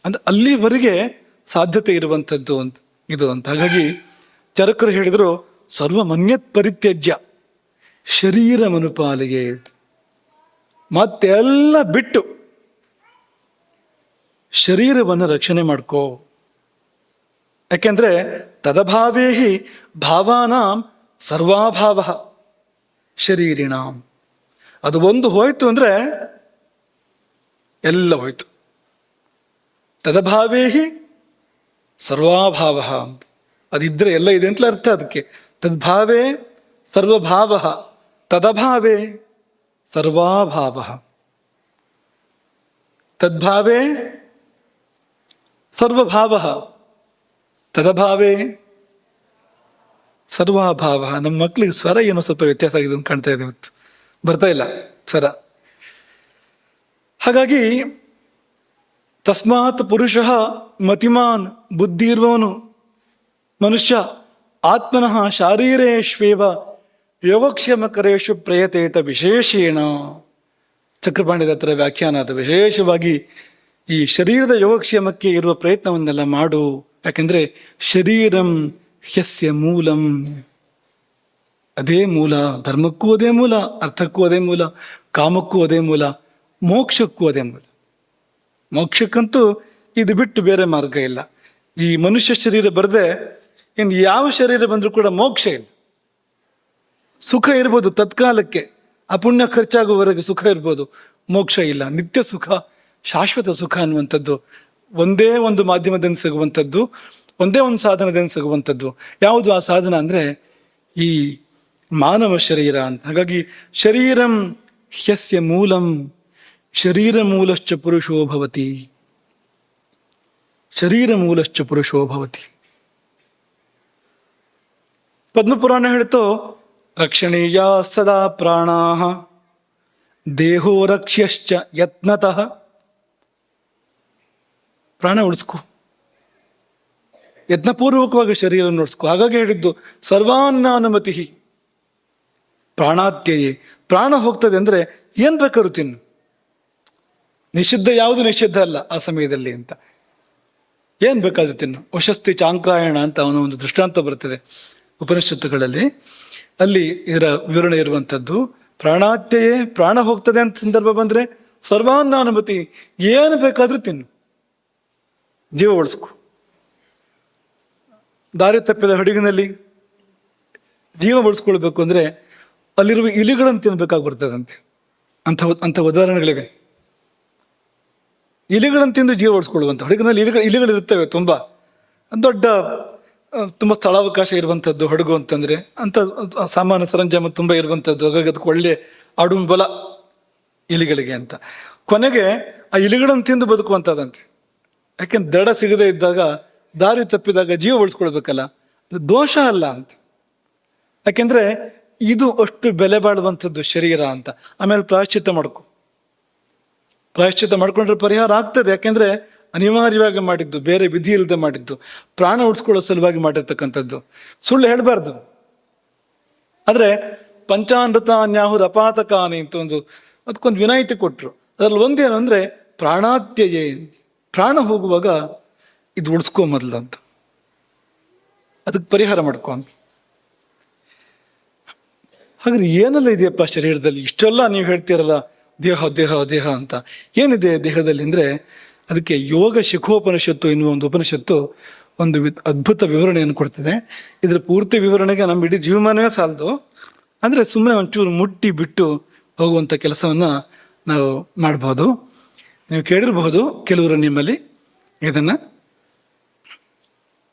ಅಂದ್ರೆ ಅಲ್ಲಿವರೆಗೆ ಸಾಧ್ಯತೆ ಇರುವಂಥದ್ದು ಅಂತ ಇದು ಅಂತ. ಹಾಗಾಗಿ ಚರಕರು ಹೇಳಿದರು, ಸರ್ವಮನ್ಯತ್ ಪರಿತ್ಯಜ್ಯ ಶರೀರ ಮನುಪಾಲಿಗೆ, ಮತ್ತೆಲ್ಲ ಬಿಟ್ಟು ಶರೀರವನ್ನು ರಕ್ಷಣೆ ಮಾಡ್ಕೋ. ಯಾಕೆಂದ್ರೆ ತದಭಾವೇಹಿ ಭಾವಾನಾಂ ಸರ್ವಾಭಾವ ಶರೀರಿಣಾಂ. ಅದು ಒಂದು ಹೋಯ್ತು ಅಂದ್ರೆ ಎಲ್ಲ ಹೋಯ್ತು. ತದಭಾವೇಹಿ ಸರ್ವಾಭಾವ, ಅದಿದ್ರೆ ಎಲ್ಲ ಇದೆ ಅಂತಲೇ ಅರ್ಥ. ಅದಕ್ಕೆ ತದ್ಭಾವೇ ಸರ್ವಭಾವ, ತದಭಾವೇ ಸರ್ವಾಭಾವ. ತದ್ಭಾವೇ ಸರ್ವಭಾವ, ತದಭಾವೇ ಸರ್ವಾಭಾವ. ನಮ್ಮ ಮಕ್ಕಳಿಗೆ ಸ್ವರ ಏನೋ ಸ್ವಲ್ಪ ವ್ಯತ್ಯಾಸ ಆಗಿದೆ ಅಂತ ಕಾಣ್ತಾ ಇದೆ, ಇವತ್ತು ಬರ್ತಾ ಇಲ್ಲ ಸ್ವರ. ಹಾಗಾಗಿ ತಸ್ಮಾತ್ ಪುರುಷ ಮತಿಮಾನ್, ಬುದ್ಧಿ ಇರುವವನು ಮನುಷ್ಯ ಆತ್ಮನಃ ಶಾರೀರೇಶ್ವೇವ ಯೋಗಕ್ಷೇಮಕರೇಶು ಪ್ರಯತೇತ ವಿಶೇಷೇಣ. ಚಕ್ರಪಾಣಿದ ಹತ್ರ ವ್ಯಾಖ್ಯಾನ ಅದು. ವಿಶೇಷವಾಗಿ ಈ ಶರೀರದ ಯೋಗಕ್ಷೇಮಕ್ಕೆ ಇರುವ ಪ್ರಯತ್ನವನ್ನೆಲ್ಲ ಮಾಡು. ಯಾಕೆಂದ್ರೆ ಶರೀರಂ ಹ್ಯಸ್ಯ ಮೂಲಂ, ಅದೇ ಮೂಲ. ಧರ್ಮಕ್ಕೂ ಅದೇ ಮೂಲ, ಅರ್ಥಕ್ಕೂ ಅದೇ ಮೂಲ, ಕಾಮಕ್ಕೂ ಅದೇ ಮೂಲ, ಮೋಕ್ಷಕ್ಕೂ ಅದೇ ಮೂಲ. ಮೋಕ್ಷಕ್ಕಂತೂ ಇದು ಬಿಟ್ಟು ಬೇರೆ ಮಾರ್ಗ ಇಲ್ಲ. ಈ ಮನುಷ್ಯ ಶರೀರ ಬರದೆ ಇನ್ನು ಯಾವ ಶರೀರ ಬಂದರೂ ಕೂಡ ಮೋಕ್ಷ ಇಲ್ಲ. ಸುಖ ಇರ್ಬೋದು ತತ್ಕಾಲಕ್ಕೆ, ಅಪುಣ್ಯ ಖರ್ಚಾಗುವವರೆಗೆ ಸುಖ ಇರ್ಬೋದು, ಮೋಕ್ಷ ಇಲ್ಲ. ನಿತ್ಯ ಸುಖ, ಶಾಶ್ವತ ಸುಖ ಅನ್ನುವಂಥದ್ದು ಒಂದೇ ಒಂದು ಮಾಧ್ಯಮದಿಂದ ಸಿಗುವಂಥದ್ದು, ಒಂದೇ ಒಂದು ಸಾಧನದಿಂದ ಸಿಗುವಂಥದ್ದು. ಯಾವುದು ಆ ಸಾಧನ ಅಂದರೆ ಈ ಮಾನವ ಶರೀರ ಅಂತ. ಹಾಗಾಗಿ ಶರೀರಂ ಹ್ಯಸ್ಯ ಮೂಲಂ ಶರೀರ ಮೂಲಶ್ಚ ಪುರುಷೋ ಭವತಿ, ಶರೀರ ಮೂಲಶ್ಚ ಪುರುಷೋ ಭವತಿ. ಪದ್ಮಪುರಾಣ ಹೇಳ್ತು, ರಕ್ಷಣೀಯ ಸದಾ ಪ್ರಾಣಾಃ ದೇಹೋ ರಕ್ಷ್ಯಶ್ಚ ಯತ್ನತಃ. ಪ್ರಾಣ ಉಳಿಸ್ಕೊ, ಯತ್ನಪೂರ್ವಕವಾಗಿ ಶರೀರ ಉಳಿಸ್ಕೊ. ಹಾಗಾಗಿ ಹೇಳಿದ್ದು ಸರ್ವಾನ್ನಾನುಮತಿ ಪ್ರಾಣಾತ್ಯಯೇ. ಪ್ರಾಣ ಹೋಗ್ತದೆ ಅಂದ್ರೆ ಏನ್ ಬೇಕಾದ್ರೂ ತಿನ್ನು, ನಿಷಿದ್ಧ ಯಾವುದು ನಿಷಿದ್ಧ ಅಲ್ಲ ಆ ಸಮಯದಲ್ಲಿ ಅಂತ. ಏನ್ ಬೇಕಾದ್ರೂ ತಿನ್ನು. ವಶಸ್ತಿ ಚಾಂಕ್ರಾಯಣ ಅಂತ ಅವನ ಒಂದು ದೃಷ್ಟಾಂತ ಬರ್ತದೆ ಉಪನಿಷತ್ತುಗಳಲ್ಲಿ. ಅಲ್ಲಿ ಇದರ ವಿವರಣೆ ಇರುವಂಥದ್ದು. ಪ್ರಾಣಾತ್ಯಯೇ, ಪ್ರಾಣ ಹೋಗ್ತದೆ ಅಂತ ಸಂದರ್ಭ ಬಂದ್ರೆ ಸರ್ವಾನ್ನಾನುಮತಿ, ಏನು ಬೇಕಾದ್ರೂ ತಿನ್ನು, ಜೀವ ಉಳಿಸ್ಕೊ. ದಾರಿ ತಪ್ಪಿದ ಹಡಗಿನಲ್ಲಿ ಜೀವ ಉಳಿಸ್ಕೊಳ್ಬೇಕು ಅಂದ್ರೆ ಅಲ್ಲಿರುವ ಇಲಿಗಳನ್ನು ತಿನ್ಬೇಕಾಗಿ ಬರ್ತದಂತೆ. ಅಂಥ ಉದಾಹರಣೆಗಳಿವೆ. ಇಲಿಗಳನ್ನು ತಿಂದು ಜೀವ ಉಳಿಸ್ಕೊಳ್ಳುವಂಥ ಹಡಗಿನಲ್ಲಿ ಇಲಿಗಳಿರ್ತವೆ ತುಂಬ. ದೊಡ್ಡ ತುಂಬ ಸ್ಥಳಾವಕಾಶ ಇರುವಂಥದ್ದು ಹಡಗು ಅಂತಂದ್ರೆ, ಅಂಥ ಸಾಮಾನ್ಯ ಸರಂಜಾಮ ತುಂಬ ಇರುವಂಥದ್ದು. ಹಾಗಾಗಿ ಅದಕ್ಕೆ ಒಳ್ಳೆ ಆಡುಂಬಲ ಇಲಿಗಳಿಗೆ ಅಂತ. ಕೊನೆಗೆ ಆ ಇಲಿಗಳನ್ನು ತಿಂದು ಬದುಕುವಂಥದ್ದಂತೆ. ಯಾಕೆಂದ್ರೆ ದಡ ಸಿಗದೆ ಇದ್ದಾಗ, ದಾರಿ ತಪ್ಪಿದಾಗ ಜೀವ ಉಳಿಸ್ಕೊಳ್ಬೇಕಲ್ಲ, ಅದು ದೋಷ ಅಲ್ಲ ಅಂತ. ಯಾಕೆಂದ್ರೆ ಇದು ಅಷ್ಟು ಬೆಲೆ ಬಾಳುವಂಥದ್ದು ಶರೀರ ಅಂತ. ಆಮೇಲೆ ಪ್ರಾಯಶ್ಚಿತ್ತ ಮಾಡ್ಕೊಂಡ್ರೆ ಪರಿಹಾರ ಆಗ್ತದೆ. ಯಾಕೆಂದ್ರೆ ಅನಿವಾರ್ಯವಾಗಿ ಮಾಡಿದ್ದು, ಬೇರೆ ವಿಧಿ ಇಲ್ಲದೆ ಮಾಡಿದ್ದು, ಪ್ರಾಣ ಉಳಿಸ್ಕೊಳ್ಳೋ ಸಲುವಾಗಿ ಮಾಡಿರ್ತಕ್ಕಂಥದ್ದು. ಸುಳ್ಳು ಹೇಳಬಾರ್ದು. ಆದ್ರೆ ಪಂಚಾನೃತಾನ್ಯಾಹುರ್ ಅಪಾತಕಾನಿ ಅಂತ ಅದಕ್ಕೊಂದು ವಿನಾಯಿತಿ ಕೊಟ್ರು. ಅದ್ರಲ್ಲಿ ಒಂದೇನು ಅಂದ್ರೆ ಪ್ರಾಣಾತ್ಯಯೇ, ಪ್ರಾಣ ಹೋಗುವಾಗ ಇದು ಉಳಿಸ್ಕೊ ಮೊದಲು ಅಂತ, ಅದಕ್ಕೆ ಪರಿಹಾರ ಮಾಡ್ಕೊ ಅಂತ. ಹಾಗಾದ್ರೆ ಏನೆಲ್ಲ ಇದೆಯಪ್ಪ ಶರೀರದಲ್ಲಿ? ಇಷ್ಟೆಲ್ಲ ನೀವು ಹೇಳ್ತೀರಲ್ಲ, ದೇಹ ದೇಹ ದೇಹ ಅಂತ. ಏನಿದೆ ದೇಹದಲ್ಲಿ ಅಂದ್ರೆ ಅದಕ್ಕೆ ಯೋಗ ಶಿಖೋಪನಿಷತ್ತು ಎನ್ನುವ ಒಂದು ಉಪನಿಷತ್ತು ಒಂದು ಅದ್ಭುತ ವಿವರಣೆಯನ್ನು ಕೊಡ್ತದೆ. ಇದರ ಪೂರ್ತಿ ವಿವರಣೆಗೆ ನಮ್ಮ ಇಡೀ ಜೀವಮಾನವೇ ಸಾಲದು. ಅಂದ್ರೆ ಸುಮ್ಮನೆ ಒಂಚೂರು ಮುಟ್ಟಿ ಬಿಟ್ಟು ಹೋಗುವಂಥ ಕೆಲಸವನ್ನ ನಾವು ಮಾಡಬಹುದು. ನೀವು ಕೇಳಿರಬಹುದು ಕೆಲವರು ನಿಮ್ಮಲ್ಲಿ ಇದನ್ನ.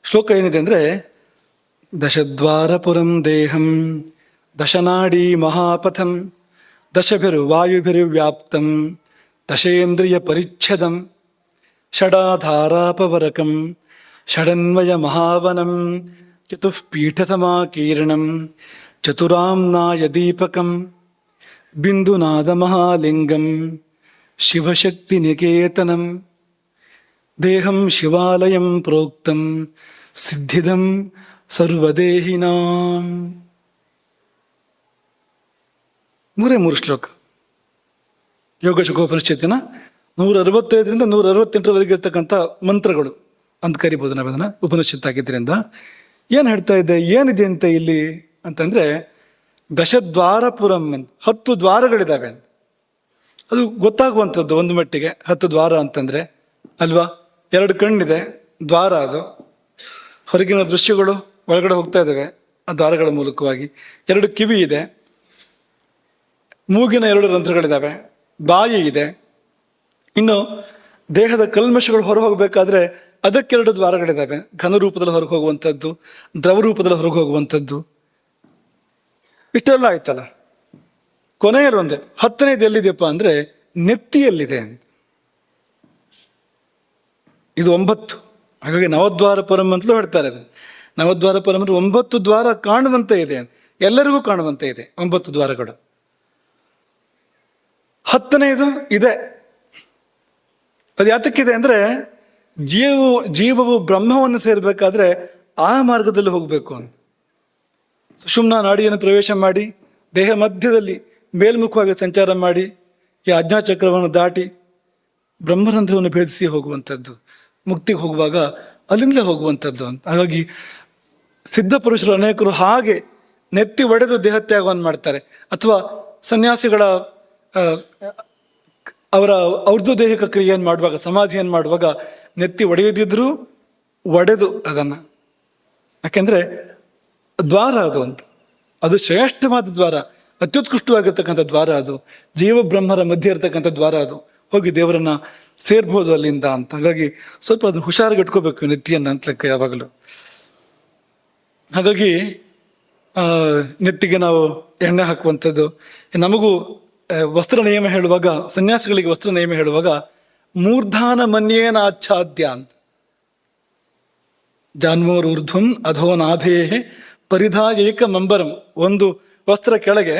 ಶ್ಲೋಕ ಏನಿದೆ ಅಂದ್ರೆ, ದಶದ್ವಾರಪುರಂ ದೇಹಂ ದಶನಾಡಿ ಮಹಾಪಥಂ ದಶಭಿರ್ವಾಯುಭಿರ್ವ್ಯಾಪ್ತಂ ದಶೇಂದ್ರಿಯ ಪರಿಚ್ಛದಂ ಷಡಾಧಾರಾಪವರಕಂ ಷಡನ್ವಯ ಮಹಾವನಂ ಚತುಃಪೀಠಸಮಾಕೀರ್ಣಂ ಚತುರಾಮ್ನಾಯ ದೀಪಕಂ ಬಿಂದುನಾದ ಮಹಾಲಿಂಗಂ ಶಿವಶಕ್ತಿ ನಿಕೇತನಂ ದೇಹಂ ಶಿವಾಲಯಂ ಪ್ರೋಕ್ತಂ ಸಿದ್ಧಿದಂ ಸರ್ವದೇಹಿನಾಂ. 3 ಶ್ಲೋಕ ಯೋಗ ಶಿಖೋಪನಿಷತ್ತಿನ 165ರಿಂದ 168ರವರೆಗೆ ಇರ್ತಕ್ಕಂಥ ಮಂತ್ರಗಳು ಅಂತ ಕರಿಬೋದು ನಾವು ಅದನ್ನು, ಉಪನಿಷತ್ತಾಗಿದ್ದರಿಂದ. ಏನು ಹೇಳ್ತಾ ಇದ್ದೆ, ಏನಿದೆ ಅಂತ ಇಲ್ಲಿ ಅಂತಂದರೆ, ದಶದ್ವಾರಪುರಂ ಅಂತ 10 ದ್ವಾರಗಳಿದ್ದಾವೆ ಅಂತ. ಅದು ಗೊತ್ತಾಗುವಂಥದ್ದು ಒಂದು ಮಟ್ಟಿಗೆ, 10 ದ್ವಾರ ಅಂತಂದರೆ ಅಲ್ವಾ. 2 ಕಣ್ಣಿದೆ, ದ್ವಾರ ಅದು. ಹೊರಗಿನ ದೃಶ್ಯಗಳು ಒಳಗಡೆ ಹೋಗ್ತಾ ಇದ್ದಾವೆ ಆ ದ್ವಾರಗಳ ಮೂಲಕವಾಗಿ. 2 ಕಿವಿ ಇದೆ, ಮೂಗಿನ 2 ರಂಧ್ರಗಳಿದ್ದಾವೆ, ಬಾಯಿ ಇದೆ. ಇನ್ನು ದೇಹದ ಕಲ್ಮಶಗಳು ಹೊರ ಹೋಗಬೇಕಾದ್ರೆ ಅದಕ್ಕೆ 2 ದ್ವಾರಗಳಿದ್ದಾವೆ. ಘನ ರೂಪದಲ್ಲಿ ಹೊರಗೆ ಹೋಗುವಂಥದ್ದು, ದ್ರವ ರೂಪದಲ್ಲಿ ಹೊರಗೆ ಹೋಗುವಂಥದ್ದು. ಇಷ್ಟೆಲ್ಲ ಆಯ್ತಲ್ಲ. ಕೊನೆಯಲ್ಲಿ ಒಂದೇ 10ನೇದು ಎಲ್ಲಿದೆಯಪ್ಪ ಅಂದರೆ ನೆತ್ತಿಯಲ್ಲಿದೆ. ಇದು 9. ಹಾಗಾಗಿ ನವದ್ವಾರ ಪರಂ ಅಂತಲೂ ಹೇಳ್ತಾರೆ. ನವದ್ವಾರ ಪರಂ ಅಂದರೆ 9 ದ್ವಾರ ಕಾಣುವಂತೆ ಇದೆ, ಎಲ್ಲರಿಗೂ ಕಾಣುವಂತೆ ಇದೆ 9 ದ್ವಾರಗಳು. 10ನೇದು ಇದೆ. ಅದು ಯಾತಕ್ಕಿದೆ ಅಂದರೆ ಜೀವವು ಬ್ರಹ್ಮವನ್ನು ಸೇರಬೇಕಾದ್ರೆ ಆ ಮಾರ್ಗದಲ್ಲಿ ಹೋಗಬೇಕು ಅಂತ. ಸುಷುಮ್ನಾ ನಾಡಿಯನ್ನು ಪ್ರವೇಶ ಮಾಡಿ ದೇಹ ಮಧ್ಯದಲ್ಲಿ ಮೇಲ್ಮುಖವಾಗಿ ಸಂಚಾರ ಮಾಡಿ ಈ ಆಜ್ಞಾಚಕ್ರವನ್ನು ದಾಟಿ ಬ್ರಹ್ಮರಂಧ್ರವನ್ನು ಭೇದಿಸಿ ಹೋಗುವಂಥದ್ದು, ಮುಕ್ತಿಗೆ ಹೋಗುವಾಗ ಅಲ್ಲಿಂದಲೇ ಹೋಗುವಂಥದ್ದು ಅಂತ. ಹಾಗಾಗಿ ಸಿದ್ಧ ಪುರುಷರು ಅನೇಕರು ಹಾಗೆ ನೆತ್ತಿ ಒಡೆದು ದೇಹತ್ಯಾಗವನ್ನು ಮಾಡ್ತಾರೆ. ಅಥವಾ ಸನ್ಯಾಸಿಗಳ ಅವ್ರದ್ದು ದೈಹಿಕ ಕ್ರಿಯೆಯನ್ನು ಮಾಡುವಾಗ, ಸಮಾಧಿಯನ್ನು ಮಾಡುವಾಗ ನೆತ್ತಿ ಒಡೆಯದಿದ್ರೂ ಒಡೆದು ಅದನ್ನು, ಯಾಕೆಂದರೆ ದ್ವಾರ ಅದು ಅಂತ. ಅದು ಶ್ರೇಷ್ಠವಾದ ದ್ವಾರ, ಅತ್ಯುತ್ಕೃಷ್ಟವಾಗಿರ್ತಕ್ಕಂಥ ದ್ವಾರ ಅದು. ಜೀವ ಬ್ರಹ್ಮರ ಮಧ್ಯೆ ಇರ್ತಕ್ಕಂಥ ದ್ವಾರ ಅದು. ಹೋಗಿ ದೇವರನ್ನ ಸೇರ್ಬೋದು ಅಲ್ಲಿಂದ ಅಂತ. ಹಾಗಾಗಿ ಸ್ವಲ್ಪ ಅದನ್ನು ಹುಷಾರಾಗಿ ಇಟ್ಕೋಬೇಕು ನೆತ್ತಿಯನ್ನು ಅಂತ ಲೆಕ್ಕ ಯಾವಾಗಲೂ. ಹಾಗಾಗಿ ನೆತ್ತಿಗೆ ನಾವು ಎಣ್ಣೆ ಹಾಕುವಂಥದ್ದು. ನಮಗೂ ವಸ್ತ್ರ ನಿಯಮ ಹೇಳುವಾಗ, ಸನ್ಯಾಸಿಗಳಿಗೆ ವಸ್ತ್ರ ನಿಯಮ ಹೇಳುವಾಗ ಮೂರ್ಧಾನ ಮನ್ಯೇನ ಆಚ್ಛಾದ್ಯ ಅಂತ. ಜಾನ್ಮೋರೂರ್ಧ್ವಂ ಅಧೋ ನಾಭೇ ಪರಿಧಾಯೈಕ ಮಂಬರಂ. ಒಂದು ವಸ್ತ್ರ ಕೆಳಗೆ,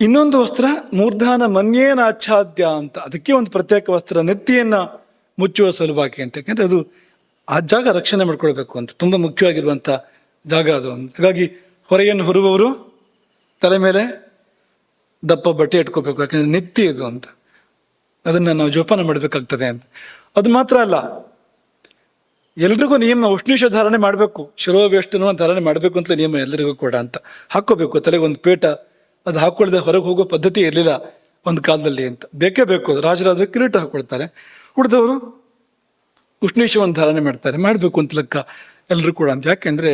ಇನ್ನೊಂದು ವಸ್ತ್ರ ಮೂರ್ಧಾನ ಮನ್ಯೇನ ಆಚ್ಛಾದ್ಯ ಅಂತ. ಅದಕ್ಕೆ ಒಂದು ಪ್ರತ್ಯೇಕ ವಸ್ತ್ರ, ನೆತ್ತಿಯನ್ನು ಮುಚ್ಚುವ ಸಲುವಾಗಿ ಅಂತ. ಯಾಕೆಂದರೆ ಅದು ಆ ಜಾಗ ರಕ್ಷಣೆ ಮಾಡ್ಕೊಳ್ಬೇಕು ಅಂತ, ತುಂಬ ಮುಖ್ಯವಾಗಿರುವಂಥ ಜಾಗ ಅದು. ಹಾಗಾಗಿ ಹೊರೆಯನ್ನು ಹೊರುವವರು ತಲೆ ಮೇಲೆ ದಪ್ಪ ಬಟ್ಟೆ ಇಟ್ಕೋಬೇಕು, ಯಾಕೆಂದರೆ ನೆತ್ತಿ ಇದು ಅಂತ. ಅದನ್ನು ನಾವು ಜೋಪಾನ ಮಾಡಬೇಕಾಗ್ತದೆ ಅಂತ. ಅದು ಮಾತ್ರ ಅಲ್ಲ, ಎಲ್ರಿಗೂ ನಿಯಮ ಉಷ್ಣೀಷ ಧಾರಣೆ ಮಾಡಬೇಕು, ಶಿರೋವೇಷ್ಟನ ಧಾರಣೆ ಮಾಡಬೇಕು ಅಂತ ನಿಯಮ ಎಲ್ಲರಿಗೂ ಕೂಡ ಅಂತ. ಹಾಕ್ಕೋಬೇಕು ತಲೆಗೊಂದು ಪೇಟ. ಅದು ಹಾಕ್ಕೊಳ್ದೆ ಹೊರಗೆ ಹೋಗೋ ಪದ್ಧತಿ ಇರಲಿಲ್ಲ ಒಂದು ಕಾಲದಲ್ಲಿ ಅಂತ. ಬೇಕೇ ಬೇಕು. ರಾಜರಾಜರು ಕಿರೀಟ ಹಾಕ್ಕೊಳ್ತಾರೆ, ಉಳಿದವರು ಉಷ್ಣೀಷವನ್ನು ಧಾರಣೆ ಮಾಡ್ತಾರೆ, ಮಾಡಬೇಕು ಅಂತ ಲೆಕ್ಕ ಎಲ್ಲರೂ ಕೂಡ ಅಂತ. ಯಾಕೆಂದರೆ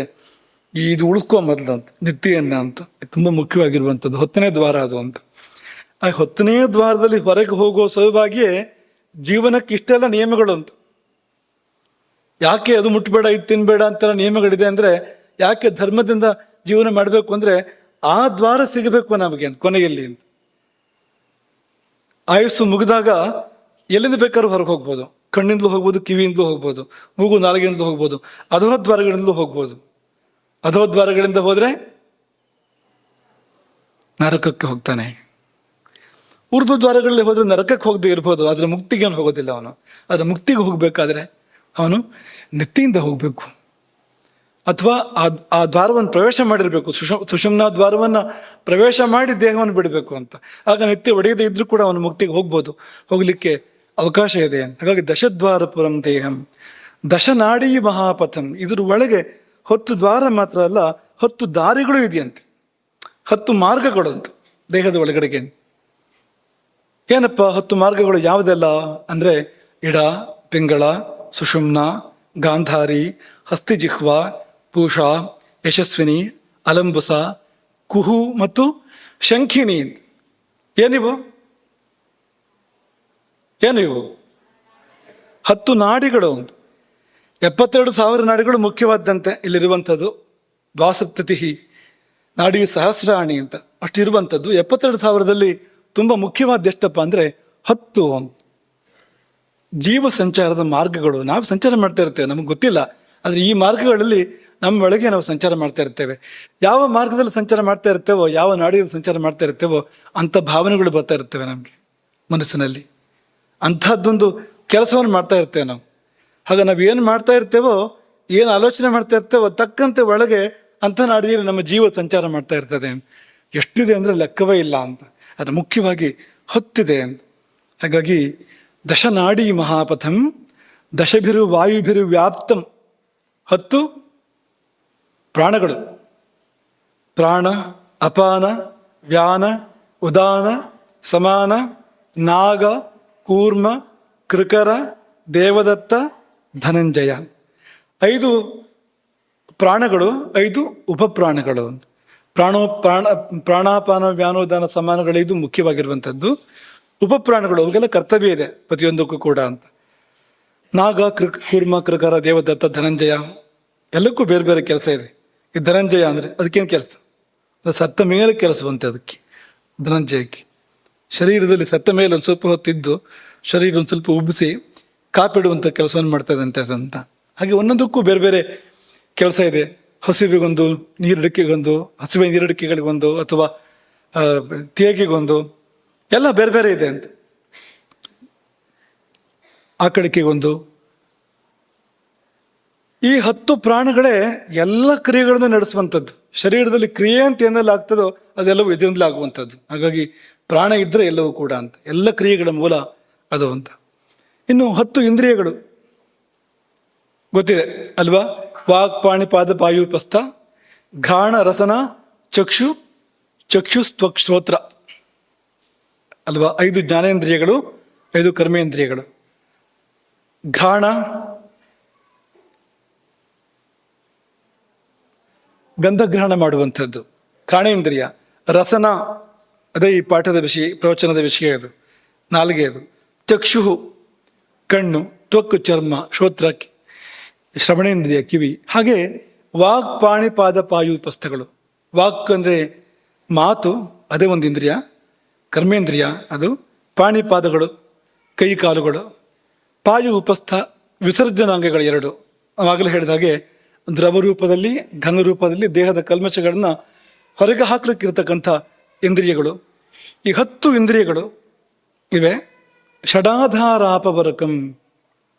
ಇದು ಉಳಿಸ್ಕೋ ಮೊದಲು ಅಂತ, ನೆತ್ತಿಯನ್ನು ಅಂತ. ತುಂಬ ಮುಖ್ಯವಾಗಿರುವಂಥದ್ದು 10ನೇ ದ್ವಾರ ಅದು ಅಂತ. ಆ 10ನೇ ದ್ವಾರದಲ್ಲಿ ಹೊರಗೆ ಹೋಗೋ ಸಲುವಾಗಿಯೇ ಜೀವನಕ್ಕೆ ಇಷ್ಟೆಲ್ಲ ನಿಯಮಗಳು ಅಂತ. ಯಾಕೆ ಅದು ಮುಟ್ಟಬೇಡ, ಇದು ತಿನ್ಬೇಡ ಅಂತೆಲ್ಲ ನಿಯಮಗಳಿದೆ ಅಂದರೆ, ಯಾಕೆ ಧರ್ಮದಿಂದ ಜೀವನ ಮಾಡಬೇಕು ಅಂದರೆ ಆ ದ್ವಾರ ಸಿಗಬೇಕು ನಮಗೆ ಅಂತ ಕೊನೆಯಲ್ಲಿ ಅಂತ. ಆಯುಸ್ಸು ಮುಗಿದಾಗ ಎಲ್ಲಿಂದ ಬೇಕಾದ್ರೂ ಹೊರಗೆ ಹೋಗ್ಬೋದು. ಕಣ್ಣಿಂದಲೂ ಹೋಗ್ಬೋದು, ಕಿವಿಯಿಂದಲೂ ಹೋಗ್ಬೋದು, ಮೂಗು ನಾಲಿಗೆಯಿಂದಲೂ ಹೋಗ್ಬೋದು, ಅಧೋದ್ವಾರಗಳಿಂದಲೂ ಹೋಗ್ಬೋದು. ಅಧೋದ್ವಾರಗಳಿಂದ ಹೋದರೆ ನರಕಕ್ಕೆ ಹೋಗ್ತಾನೆ. ಉರ್ದು ದ್ವಾರಗಳಲ್ಲಿ ಹೋದರೆ ನರಕಕ್ಕೆ ಹೋಗದೆ ಇರ್ಬೋದು, ಆದರೆ ಮುಕ್ತಿಗೆ ಅವನು ಹೋಗೋದಿಲ್ಲ. ಅವನು ಅದರ ಮುಕ್ತಿಗೆ ಹೋಗಬೇಕಾದ್ರೆ ಅವನು ನೆತ್ತಿಯಿಂದ ಹೋಗಬೇಕು, ಅಥವಾ ಆ ದ್ವಾರವನ್ನು ಪ್ರವೇಶ ಮಾಡಿರಬೇಕು. ಸುಷುಮ್ನಾ ದ್ವಾರವನ್ನು ಪ್ರವೇಶ ಮಾಡಿ ದೇಹವನ್ನು ಬಿಡಬೇಕು ಅಂತ. ಆಗ ನೆತ್ತಿ ಒಡೆಯದೇ ಇದ್ರೂ ಕೂಡ ಅವನು ಮುಕ್ತಿಗೆ ಹೋಗ್ಬೋದು, ಹೋಗಲಿಕ್ಕೆ ಅವಕಾಶ ಇದೆ. ಹಾಗಾಗಿ ದಶದ್ವಾರಪುರಂ ದೇಹಂ ದಶನಾಡಿ ಮಹಾಪಥಂ. ಇದ್ರ ಒಳಗೆ 10 ದ್ವಾರ ಮಾತ್ರ ಅಲ್ಲ, 10 ದಾರಿಗಳು ಇದೆಯಂತೆ, 10 ಮಾರ್ಗಗಳು ಅಂತ ದೇಹದ ಒಳಗಡೆಗೆ. ಏನಪ್ಪ 10 ಮಾರ್ಗಗಳು ಯಾವುದೆಲ್ಲ ಅಂದರೆ, ಇಡ, ಪಿಂಗಳ, ಸುಷುಮ್ನ, ಗಾಂಧಾರಿ, ಹಸ್ತಿಜಿಹ್ವ, ಪೂಷ, ಯಶಸ್ವಿನಿ, ಅಲಂಬುಸ, ಕುಹು ಮತ್ತು ಶಂಖಿನಿ. ಏನಿವು? 10 ನಾಡಿಗಳು. 72,000 ನಾಡಿಗಳು ಮುಖ್ಯವಾದಂತೆ ಇಲ್ಲಿರುವಂಥದ್ದು. ದ್ವಾಸಪ್ತತಿ ನಾಡಿ ಸಹಸ್ರಾಣಿ ಅಂತ ಅಷ್ಟು ಇರುವಂಥದ್ದು. 72,000ದಲ್ಲಿ ತುಂಬ ಮುಖ್ಯವಾದ ಎಷ್ಟಪ್ಪ ಅಂದರೆ 10 ಜೀವ ಸಂಚಾರದ ಮಾರ್ಗಗಳು. ನಾವು ಸಂಚಾರ ಮಾಡ್ತಾ ಇರ್ತೇವೆ, ನಮಗೆ ಗೊತ್ತಿಲ್ಲ, ಆದರೆ ಈ ಮಾರ್ಗಗಳಲ್ಲಿ ನಮ್ಮ ಒಳಗೆ ನಾವು ಸಂಚಾರ ಮಾಡ್ತಾ ಇರ್ತೇವೆ. ಯಾವ ಮಾರ್ಗದಲ್ಲಿ ಸಂಚಾರ ಮಾಡ್ತಾ ಇರ್ತೇವೋ, ಯಾವ ನಾಡಿಯಲ್ಲಿ ಸಂಚಾರ ಮಾಡ್ತಾ ಇರ್ತೇವೋ ಅಂಥ ಭಾವನೆಗಳು ಬರ್ತಾ ಇರ್ತೇವೆ ನಮಗೆ ಮನಸ್ಸಿನಲ್ಲಿ. ಅಂಥದ್ದೊಂದು ಕೆಲಸವನ್ನು ಮಾಡ್ತಾ ಇರ್ತೇವೆ ನಾವು. ಹಾಗೆ ನಾವು ಏನು ಮಾಡ್ತಾ ಇರ್ತೇವೋ, ಏನು ಆಲೋಚನೆ ಮಾಡ್ತಾ ಇರ್ತೇವೋ ತಕ್ಕಂತೆ ಒಳಗೆ ಅಂಥ ನಾಡಿಯಲ್ಲಿ ನಮ್ಮ ಜೀವ ಸಂಚಾರ ಮಾಡ್ತಾ ಇರ್ತದೆ. ಎಷ್ಟಿದೆ ಅಂದರೆ ಲೆಕ್ಕವೇ ಇಲ್ಲ ಅಂತ. ಅದು ಮುಖ್ಯವಾಗಿ 10 ಅಂತ. ಹಾಗಾಗಿ ದಶನಾಡಿ ಮಹಾಪಥಂ ದಶಭಿರು ವಾಯುಭಿರು ವ್ಯಾಪ್ತಂ. 10 ಪ್ರಾಣಗಳು: ಪ್ರಾಣ, ಅಪಾನ, ವ್ಯಾನ, ಉದಾನ, ಸಮಾನ, ನಾಗ, ಕೂರ್ಮ, ಕೃಕರ, ದೇವದತ್ತ, ಧನಂಜಯ. 5 ಪ್ರಾಣಗಳು, 5 ಉಪಪ್ರಾಣಗಳು. ಪ್ರಾಣಾಪಾನ, ವ್ಯಾನೋದಾನ, ಸಮಾನಗಳು ಇದು ಮುಖ್ಯವಾಗಿರುವಂಥದ್ದು. ಉಪಪ್ರಾಣಗಳು ಅವುಗೆಲ್ಲ ಕರ್ತವ್ಯ ಇದೆ ಪ್ರತಿಯೊಂದಕ್ಕೂ ಕೂಡ ಅಂತ. ನಾಗ, ಕೂರ್ಮ, ಕೃಕರ, ದೇವದತ್ತ, ಧನಂಜಯ ಎಲ್ಲಕ್ಕೂ ಬೇರೆ ಬೇರೆ ಕೆಲಸ ಇದೆ. ಈ ಧನಂಜಯ ಅಂದರೆ ಅದಕ್ಕೇನು ಕೆಲಸ? ಸತ್ತ ಮೇಲೆ ಕೆಲಸವಂತೆ ಅದಕ್ಕೆ, ಧನಂಜಯಕ್ಕೆ. ಶರೀರದಲ್ಲಿ ಸತ್ತ ಮೇಲೆ ಒಂದು ಸ್ವಲ್ಪ ಹೊತ್ತಿದ್ದು ಶರೀರ ಒಂದು ಸ್ವಲ್ಪ ಉಬ್ಬಿಸಿ ಕಾಪಿಡುವಂಥ ಕೆಲಸವನ್ನು ಮಾಡ್ತದಂತೆ ಅಂತ. ಹಾಗೆ ಒಂದೊಂದಕ್ಕೂ ಬೇರೆ ಬೇರೆ ಕೆಲಸ ಇದೆ. ಹಸಿವಿಗೊಂದು, ನೀರಡಿಕೆಗೊಂದು, ಹಸಿವೆ ನೀರಡಿಕೆಗಳಿಗೊಂದು, ಅಥವಾ ತೇಗಿಗೊಂದು, ಎಲ್ಲ ಬೇರೆ ಬೇರೆ ಇದೆ ಅಂತ. ಆಕಳಿಕೆಗೊಂದು. ಈ 10 ಪ್ರಾಣಗಳೇ ಎಲ್ಲ ಕ್ರಿಯೆಗಳನ್ನು ನಡೆಸುವಂಥದ್ದು. ಶರೀರದಲ್ಲಿ ಕ್ರಿಯೆ ಅಂತ ಏನೆಲ್ಲ ಆಗ್ತದೋ ಅದೆಲ್ಲವೂ ಇದರಿಂದಲೇ ಆಗುವಂಥದ್ದು. ಹಾಗಾಗಿ ಪ್ರಾಣ ಇದ್ದರೆ ಎಲ್ಲವೂ ಕೂಡ ಅಂತ, ಎಲ್ಲ ಕ್ರಿಯೆಗಳ ಮೂಲ ಅದು ಅಂತ. ಇನ್ನು 10 ಇಂದ್ರಿಯಗಳು ಗೊತ್ತಿದೆ ಅಲ್ವಾ? ವಾಕ್, ಪಾಣಿ, ಪಾದ, ಪಾಯುಪಸ್ಥ, ಘ್ರಾಣ, ರಸನ, ಚಕ್ಷು, ಚಕ್ಷುಸ್ತ್ವಕ್, ಶ್ರೋತ್ರ ಅಲ್ವಾ? 5 ಜ್ಞಾನೇಂದ್ರಿಯಗಳು, 5 ಕರ್ಮೇಂದ್ರಿಯಗಳು. ಘ್ರಾಣ ಗಂಧಗ್ರಹಣ ಮಾಡುವಂಥದ್ದು, ಘ್ರಾಣೇಂದ್ರಿಯ. ರಸನ ಅದೇ ಈ ಪಾಠದ ವಿಷಯ, ಪ್ರವಚನದ ವಿಷಯ ಅದು, ನಾಲಿಗೆ ಅದು. ಚಕ್ಷು ಕಣ್ಣು, ತ್ವಕ್ ಚರ್ಮ, ಶ್ರೋತ್ರ ಶ್ರವಣೇಂದ್ರಿಯ ಕಿವಿ. ಹಾಗೆ ವಾಕ್, ಪಾಣಿ, ಪಾದ, ಪಾಯು ಉಪಸ್ಥಗಳು. ವಾಕ್ ಅಂದರೆ ಮಾತು, ಅದೇ ಒಂದು ಇಂದ್ರಿಯ, ಕರ್ಮೇಂದ್ರಿಯ ಅದು. ಪಾಣಿ ಪಾದಗಳು, ಕೈ ಕಾಲುಗಳು. ಪಾಯು ಉಪಸ್ಥ ವಿಸರ್ಜನಾಂಗಗಳು 2. ಆವಾಗಲೇ ಹೇಳಿದಾಗೆ ದ್ರವ ರೂಪದಲ್ಲಿ, ಘನ ರೂಪದಲ್ಲಿ ದೇಹದ ಕಲ್ಮಶಗಳನ್ನ ಹೊರಗೆ ಹಾಕ್ಲಿಕ್ಕಿರ್ತಕ್ಕಂಥ ಇಂದ್ರಿಯಗಳು. ಈ 10 ಇಂದ್ರಿಯಗಳು ಇವೆ. ಷಡಾಧಾರಾಪವರಕಂ.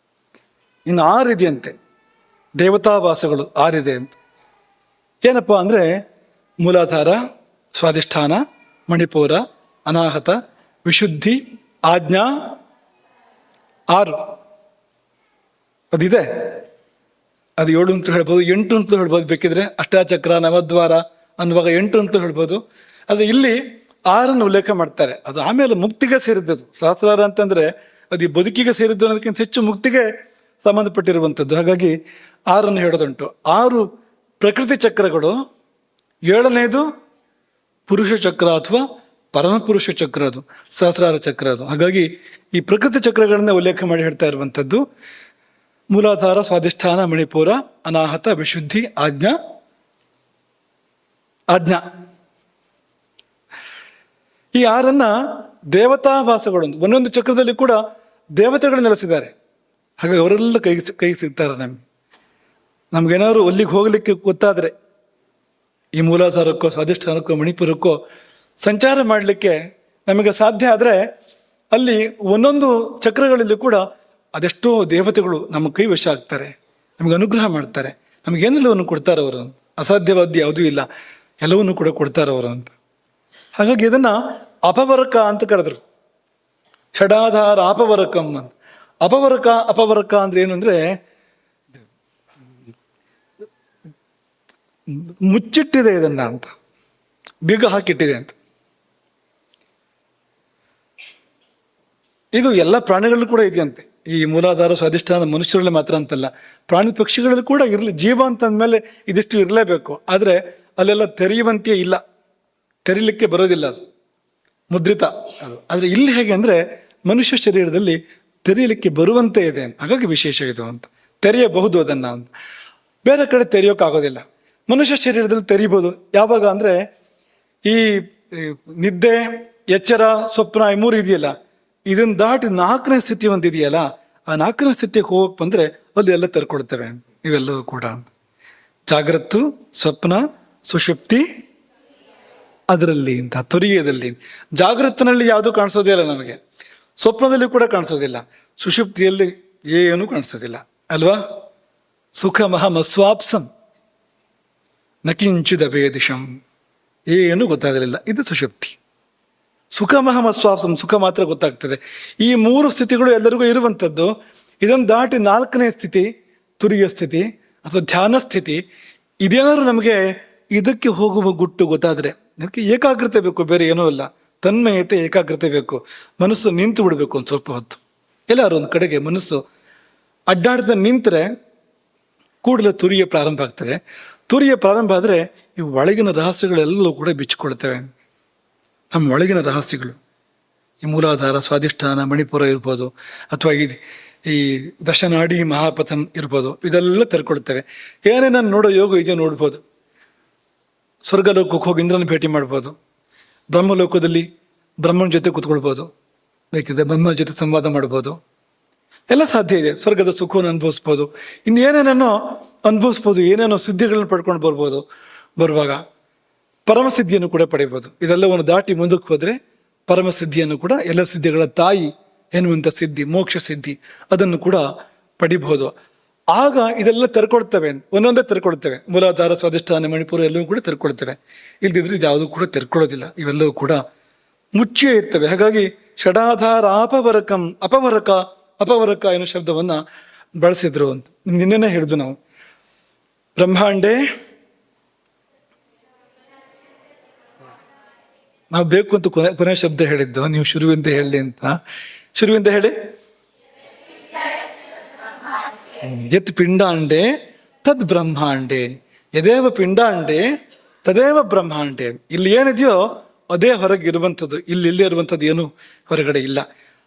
ಇನ್ನು 6 ಇದೆಯಂತೆ, ದೇವತಾವಾಸಗಳು 6 ಇದೆ ಅಂತ. ಏನಪ್ಪ ಅಂದರೆ ಮೂಲಾಧಾರ, ಸ್ವಾಧಿಷ್ಠಾನ, ಮಣಿಪುರ, ಅನಾಹತ, ವಿಶುದ್ಧಿ, ಆಜ್ಞಾ. 6 ಅದಿದೆ. ಅದು 7 ಅಂತ ಹೇಳ್ಬೋದು, 8 ಅಂತ ಹೇಳ್ಬೋದು ಬೇಕಿದ್ರೆ. ಅಷ್ಟಾಚಕ್ರ, ನವದ್ವಾರ ಅನ್ನುವಾಗ 8 ಅಂತ ಹೇಳ್ಬೋದು. ಆದರೆ ಇಲ್ಲಿ 6 ಉಲ್ಲೇಖ ಮಾಡ್ತಾರೆ. ಅದು ಆಮೇಲೆ ಮುಕ್ತಿಗೆ ಸೇರಿದ್ದದು. ಸಹಸ್ರಾರ ಅಂತಂದರೆ ಅದು ಈ ಬದುಕಿಗೆ ಸೇರಿದ್ದು ಅನ್ನೋದಕ್ಕಿಂತ ಹೆಚ್ಚು ಮುಕ್ತಿಗೆ ಸಂಬಂಧಪಟ್ಟಿರುವಂಥದ್ದು. ಹಾಗಾಗಿ 6 ಹೇಳೋದುಂಟು. 6 ಪ್ರಕೃತಿ ಚಕ್ರಗಳು, 7ನೇದು ಪುರುಷ ಚಕ್ರ ಅಥವಾ ಪರಮಪುರುಷ ಚಕ್ರ, ಅದು ಸಹಸ್ರಾರ ಚಕ್ರ ಅದು. ಹಾಗಾಗಿ ಈ ಪ್ರಕೃತಿ ಚಕ್ರಗಳನ್ನ ಉಲ್ಲೇಖ ಮಾಡಿ ಹೇಳ್ತಾ ಇರುವಂಥದ್ದು. ಮೂಲಾಧಾರ, ಸ್ವಾಧಿಷ್ಠಾನ, ಮಣಿಪುರ, ಅನಾಹತ, ವಿಶುದ್ಧಿ, ಆಜ್ಞಾ. ಈ 6 ದೇವತಾವಾಸಗಳು. ಒಂದೊಂದು ಚಕ್ರದಲ್ಲಿ ಕೂಡ ದೇವತೆಗಳು ನೆಲೆಸಿದ್ದಾರೆ. ಹಾಗಾಗಿ ಅವರೆಲ್ಲ ಕೈ ಸಿಗ್ತಾರೆ ನಮ್ಗೇನಾದ್ರು ಅಲ್ಲಿಗೆ ಹೋಗ್ಲಿಕ್ಕೆ ಗೊತ್ತಾದರೆ, ಈ ಮೂಲಾಧಾರಕ್ಕೋ, ಸ್ವಾಧಿಷ್ಠಾನಕ್ಕೋ, ಮಣಿಪುರಕ್ಕೋ ಸಂಚಾರ ಮಾಡಲಿಕ್ಕೆ ನಮಗೆ ಸಾಧ್ಯ ಆದರೆ, ಅಲ್ಲಿ ಒಂದೊಂದು ಚಕ್ರಗಳಲ್ಲಿ ಕೂಡ ಅದೆಷ್ಟೋ ದೇವತೆಗಳು ನಮ್ಮ ಕೈ ವಶ ಆಗ್ತಾರೆ, ನಮಗೆ ಅನುಗ್ರಹ ಮಾಡ್ತಾರೆ, ನಮಗೇನೆಲ್ಲವನ್ನು ಕೊಡ್ತಾರೆ ಅವರು. ಅಸಾಧ್ಯವಾದ ಯಾವುದೂ ಇಲ್ಲ, ಎಲ್ಲವನ್ನೂ ಕೂಡ ಕೊಡ್ತಾರೆ ಅವರು ಅಂತ. ಹಾಗಾಗಿ ಇದನ್ನ ಅಪವರಕ ಅಂತ ಕರೆದ್ರು. ಷಡಾಧಾರ ಅಪವರಕಂ ಅಂತ. ಅಪವರಕ ಅಂದ್ರೆ ಏನು ಅಂದ್ರೆ ಮುಚ್ಚಿಟ್ಟಿದೆ ಇದನ್ನ ಅಂತ, ಬೀಗ ಹಾಕಿಟ್ಟಿದೆ ಅಂತ. ಇದು ಎಲ್ಲ ಪ್ರಾಣಿಗಳಲ್ಲೂ ಕೂಡ ಇದೆಯಂತೆ. ಈ ಮೂಲಾಧಾರ, ಸ್ವಾಧಿಷ್ಠಾನ ಮನುಷ್ಯರಲ್ಲಿ ಮಾತ್ರ ಅಂತಲ್ಲ, ಪ್ರಾಣಿ ಪಕ್ಷಿಗಳಲ್ಲಿ ಕೂಡ ಇರಲಿ. ಜೀವ ಅಂತಂದ್ಮೇಲೆ ಇದಿಷ್ಟು ಇರಲೇಬೇಕು. ಆದರೆ ಅಲ್ಲೆಲ್ಲ ತೆರೆಯುವಂತೆಯೇ ಇಲ್ಲ, ತೆರೀಲಿಕ್ಕೆ ಬರೋದಿಲ್ಲ, ಅದು ಮುದ್ರಿತ ಅದು. ಆದರೆ ಇಲ್ಲಿ ಹೇಗೆ ಅಂದರೆ ಮನುಷ್ಯ ಶರೀರದಲ್ಲಿ ತೆರೀಲಿಕ್ಕೆ ಬರುವಂತೆ ಇದೆ ಅಂತ. ಹಾಗಾಗಿ ವಿಶೇಷ ಇದು ಅಂತ. ತೆರೆಯಬಹುದು ಅದನ್ನು ಅಂತ. ಬೇರೆ ಕಡೆ ತೆರೆಯೋಕ್ಕಾಗೋದಿಲ್ಲ. ಮನುಷ್ಯ ಶರೀರದಲ್ಲಿ ತೆರೀಬೋದು. ಯಾವಾಗ ಅಂದರೆ ಈ ನಿದ್ದೆ, ಎಚ್ಚರ, ಸ್ವಪ್ನ ಈ 3 ಇದೆಯಲ್ಲ, ಇದನ್ನು ದಾಟಿ 4ನೇ ಸ್ಥಿತಿ ಒಂದು ಇದೆಯಲ್ಲ, ಆ 4ನೇ ಸ್ಥಿತಿಗೆ ಹೋಗಕ್ಕೆ ಬಂದರೆ ಅಲ್ಲಿ ಎಲ್ಲ ತೆರ್ಕೊಡ್ತೇವೆ ಇವೆಲ್ಲವೂ ಕೂಡ ಅಂತ. ಜಾಗ್ರತ್ತು, ಸ್ವಪ್ನ, ಸುಷುಪ್ತಿ, ಅದರಲ್ಲಿ ಇಂಥ ತುರಿಯದಲ್ಲಿ. ಜಾಗೃತಿನಲ್ಲಿ ಯಾವುದೂ ಕಾಣಿಸೋದೇ ಇಲ್ಲ ನಮಗೆ, ಸ್ವಪ್ನದಲ್ಲಿ ಕೂಡ ಕಾಣಿಸೋದಿಲ್ಲ, ಸುಷುಪ್ತಿಯಲ್ಲಿ ಏನೂ ಕಾಣಿಸೋದಿಲ್ಲ ಅಲ್ವಾ? ಸುಖ ಮಹಮಸ್ವಾಪ್ಸಂ ನಕಿಂಚಿದ ಭೇದಿಶಂ, ಏನು ಗೊತ್ತಾಗಲಿಲ್ಲ. ಇದು ಸುಷುಪ್ತಿ. ಸುಖಮಹಮ ಸ್ವಾಸಂ, ಸುಖ ಮಾತ್ರ ಗೊತ್ತಾಗ್ತದೆ. ಈ ಮೂರು ಸ್ಥಿತಿಗಳು ಎಲ್ಲರಿಗೂ ಇರುವಂಥದ್ದು. ಇದನ್ನು ದಾಟಿ ನಾಲ್ಕನೇ ಸ್ಥಿತಿ ತುರಿಯ ಸ್ಥಿತಿ ಅಥವಾ ಧ್ಯಾನ ಸ್ಥಿತಿ. ಇದೇನಾದ್ರು ನಮಗೆ ಇದಕ್ಕೆ ಹೋಗುವ ಗುಟ್ಟು ಗೊತ್ತಾದರೆ, ಅದಕ್ಕೆ ಏಕಾಗ್ರತೆ ಬೇಕು, ಬೇರೆ ಏನೂ ಇಲ್ಲ. ತನ್ಮಯತೆ, ಏಕಾಗ್ರತೆ ಬೇಕು. ಮನಸ್ಸು ನಿಂತು ಬಿಡಬೇಕು ಒಂದು ಸ್ವಲ್ಪ ಹೊತ್ತು. ಎಲ್ಲಾರು ಒಂದು ಕಡೆಗೆ ಮನಸ್ಸು ಅಡ್ಡಾಡ್ದ ನಿಂತರೆ ಕೂಡಲೇ ತುರಿಯ ಪ್ರಾರಂಭ ಆಗ್ತದೆ. ತುರಿಯ ಪ್ರಾರಂಭ ಆದರೆ ಈ ಒಳಗಿನ ರಹಸ್ಯಗಳೆಲ್ಲವೂ ಕೂಡ ಬಿಚ್ಚಿಕೊಳ್ತೇವೆ. ನಮ್ಮ ಒಳಗಿನ ರಹಸ್ಯಗಳು, ಈ ಮೂಲಾಧಾರ, ಸ್ವಾಧಿಷ್ಠಾನ, ಮಣಿಪುರ ಇರ್ಬೋದು, ಅಥವಾ ಈ ದಶನಾಡಿ ಮಹಾಪಥಂ ಇರ್ಬೋದು, ಇದೆಲ್ಲ ತೆರ್ಕೊಳ್ತೇವೆ. ಏನೇನು ನೋಡೋ ಯೋಗ ಇದೆ ನೋಡ್ಬೋದು. ಸ್ವರ್ಗಲೋಕಕ್ಕೆ ಹೋಗಿ ಇಂದ್ರನ ಭೇಟಿ ಮಾಡ್ಬೋದು. ಬ್ರಹ್ಮಲೋಕದಲ್ಲಿ ಬ್ರಹ್ಮನ ಜೊತೆ ಕೂತ್ಕೊಳ್ಬೋದು, ಬೇಕಿದ್ರೆ ಬ್ರಹ್ಮನ ಜೊತೆ ಸಂವಾದ ಮಾಡ್ಬೋದು. ಎಲ್ಲ ಸಾಧ್ಯ ಇದೆ. ಸ್ವರ್ಗದ ಸುಖವನ್ನು ಅನುಭವಿಸ್ಬೋದು, ಇನ್ನೇನೇನೋ ಅನುಭವಿಸ್ಬೋದು, ಏನೇನೋ ಸಿದ್ಧಿಗಳನ್ನ ಪಡ್ಕೊಂಡು ಬರ್ಬೋದು. ಬರುವಾಗ ಪರಮಸಿದ್ಧಿಯನ್ನು ಕೂಡ ಪಡಿಬೋದು. ಇದೆಲ್ಲವನ್ನು ದಾಟಿ ಮುಂದಕ್ಕೆ ಹೋದರೆ ಪರಮಸಿದ್ಧಿಯನ್ನು ಕೂಡ, ಎಲ್ಲ ಸಿದ್ಧಿಗಳ ತಾಯಿ ಎನ್ನುವಂಥ ಸಿದ್ಧಿ, ಮೋಕ್ಷ ಸಿದ್ಧಿ, ಅದನ್ನು ಕೂಡ ಪಡಿಬಹುದು. ಆಗ ಇದೆಲ್ಲ ತೆರ್ಕೊಳ್ತವೆ, ಒಂದೊಂದೇ ತೆರ್ಕೊಳ್ತೇವೆ. ಮೂಲಾಧಾರ, ಸ್ವಾಧಿಷ್ಠಾನ, ಮಣಿಪುರ ಎಲ್ಲವೂ ಕೂಡ ತೆರ್ಕೊಳ್ತೇವೆ. ಇಲ್ದಿದ್ರೆ ಇದು ಯಾವುದೂ ಕೂಡ ತೆರ್ಕೊಳ್ಳೋದಿಲ್ಲ. ಇವೆಲ್ಲವೂ ಕೂಡ ಮುಚ್ಚಿಯೇ ಇರ್ತವೆ. ಹಾಗಾಗಿ ಷಡಾಧಾರ ಅಪವರಕ ಎನ್ನುವ ಶಬ್ದವನ್ನ ಬಳಸಿದ್ರು ಅಂತ ನಿನ್ನೆನೇ ಹೇಳಿದ್ವು ನಾವು. ಬ್ರಹ್ಮಾಂಡೇ, ನಾವು ಬೇಕು ಅಂತ ಕೊನೆ ಶಬ್ದ ಹೇಳಿದ್ದು, ನೀವು ಶುರುವಿಂದ ಹೇಳಿ ಅಂತ. ಶುರುವಿಂದ ಹೇಳಿ. ಯತ್ ಪಿಂಡಾಂಡೆ ತದ್ ಬ್ರಹ್ಮಾಂಡೆ, ಯದೇವ ಪಿಂಡಾಂಡೆ ತದೇವ ಬ್ರಹ್ಮಾಂಡೆ. ಇಲ್ಲಿ ಏನಿದೆಯೋ ಅದೇ ಹೊರಗೆ ಇರುವಂಥದ್ದು, ಇಲ್ಲೇ ಇರುವಂಥದ್ದು ಏನು ಹೊರಗಡೆ ಇಲ್ಲ.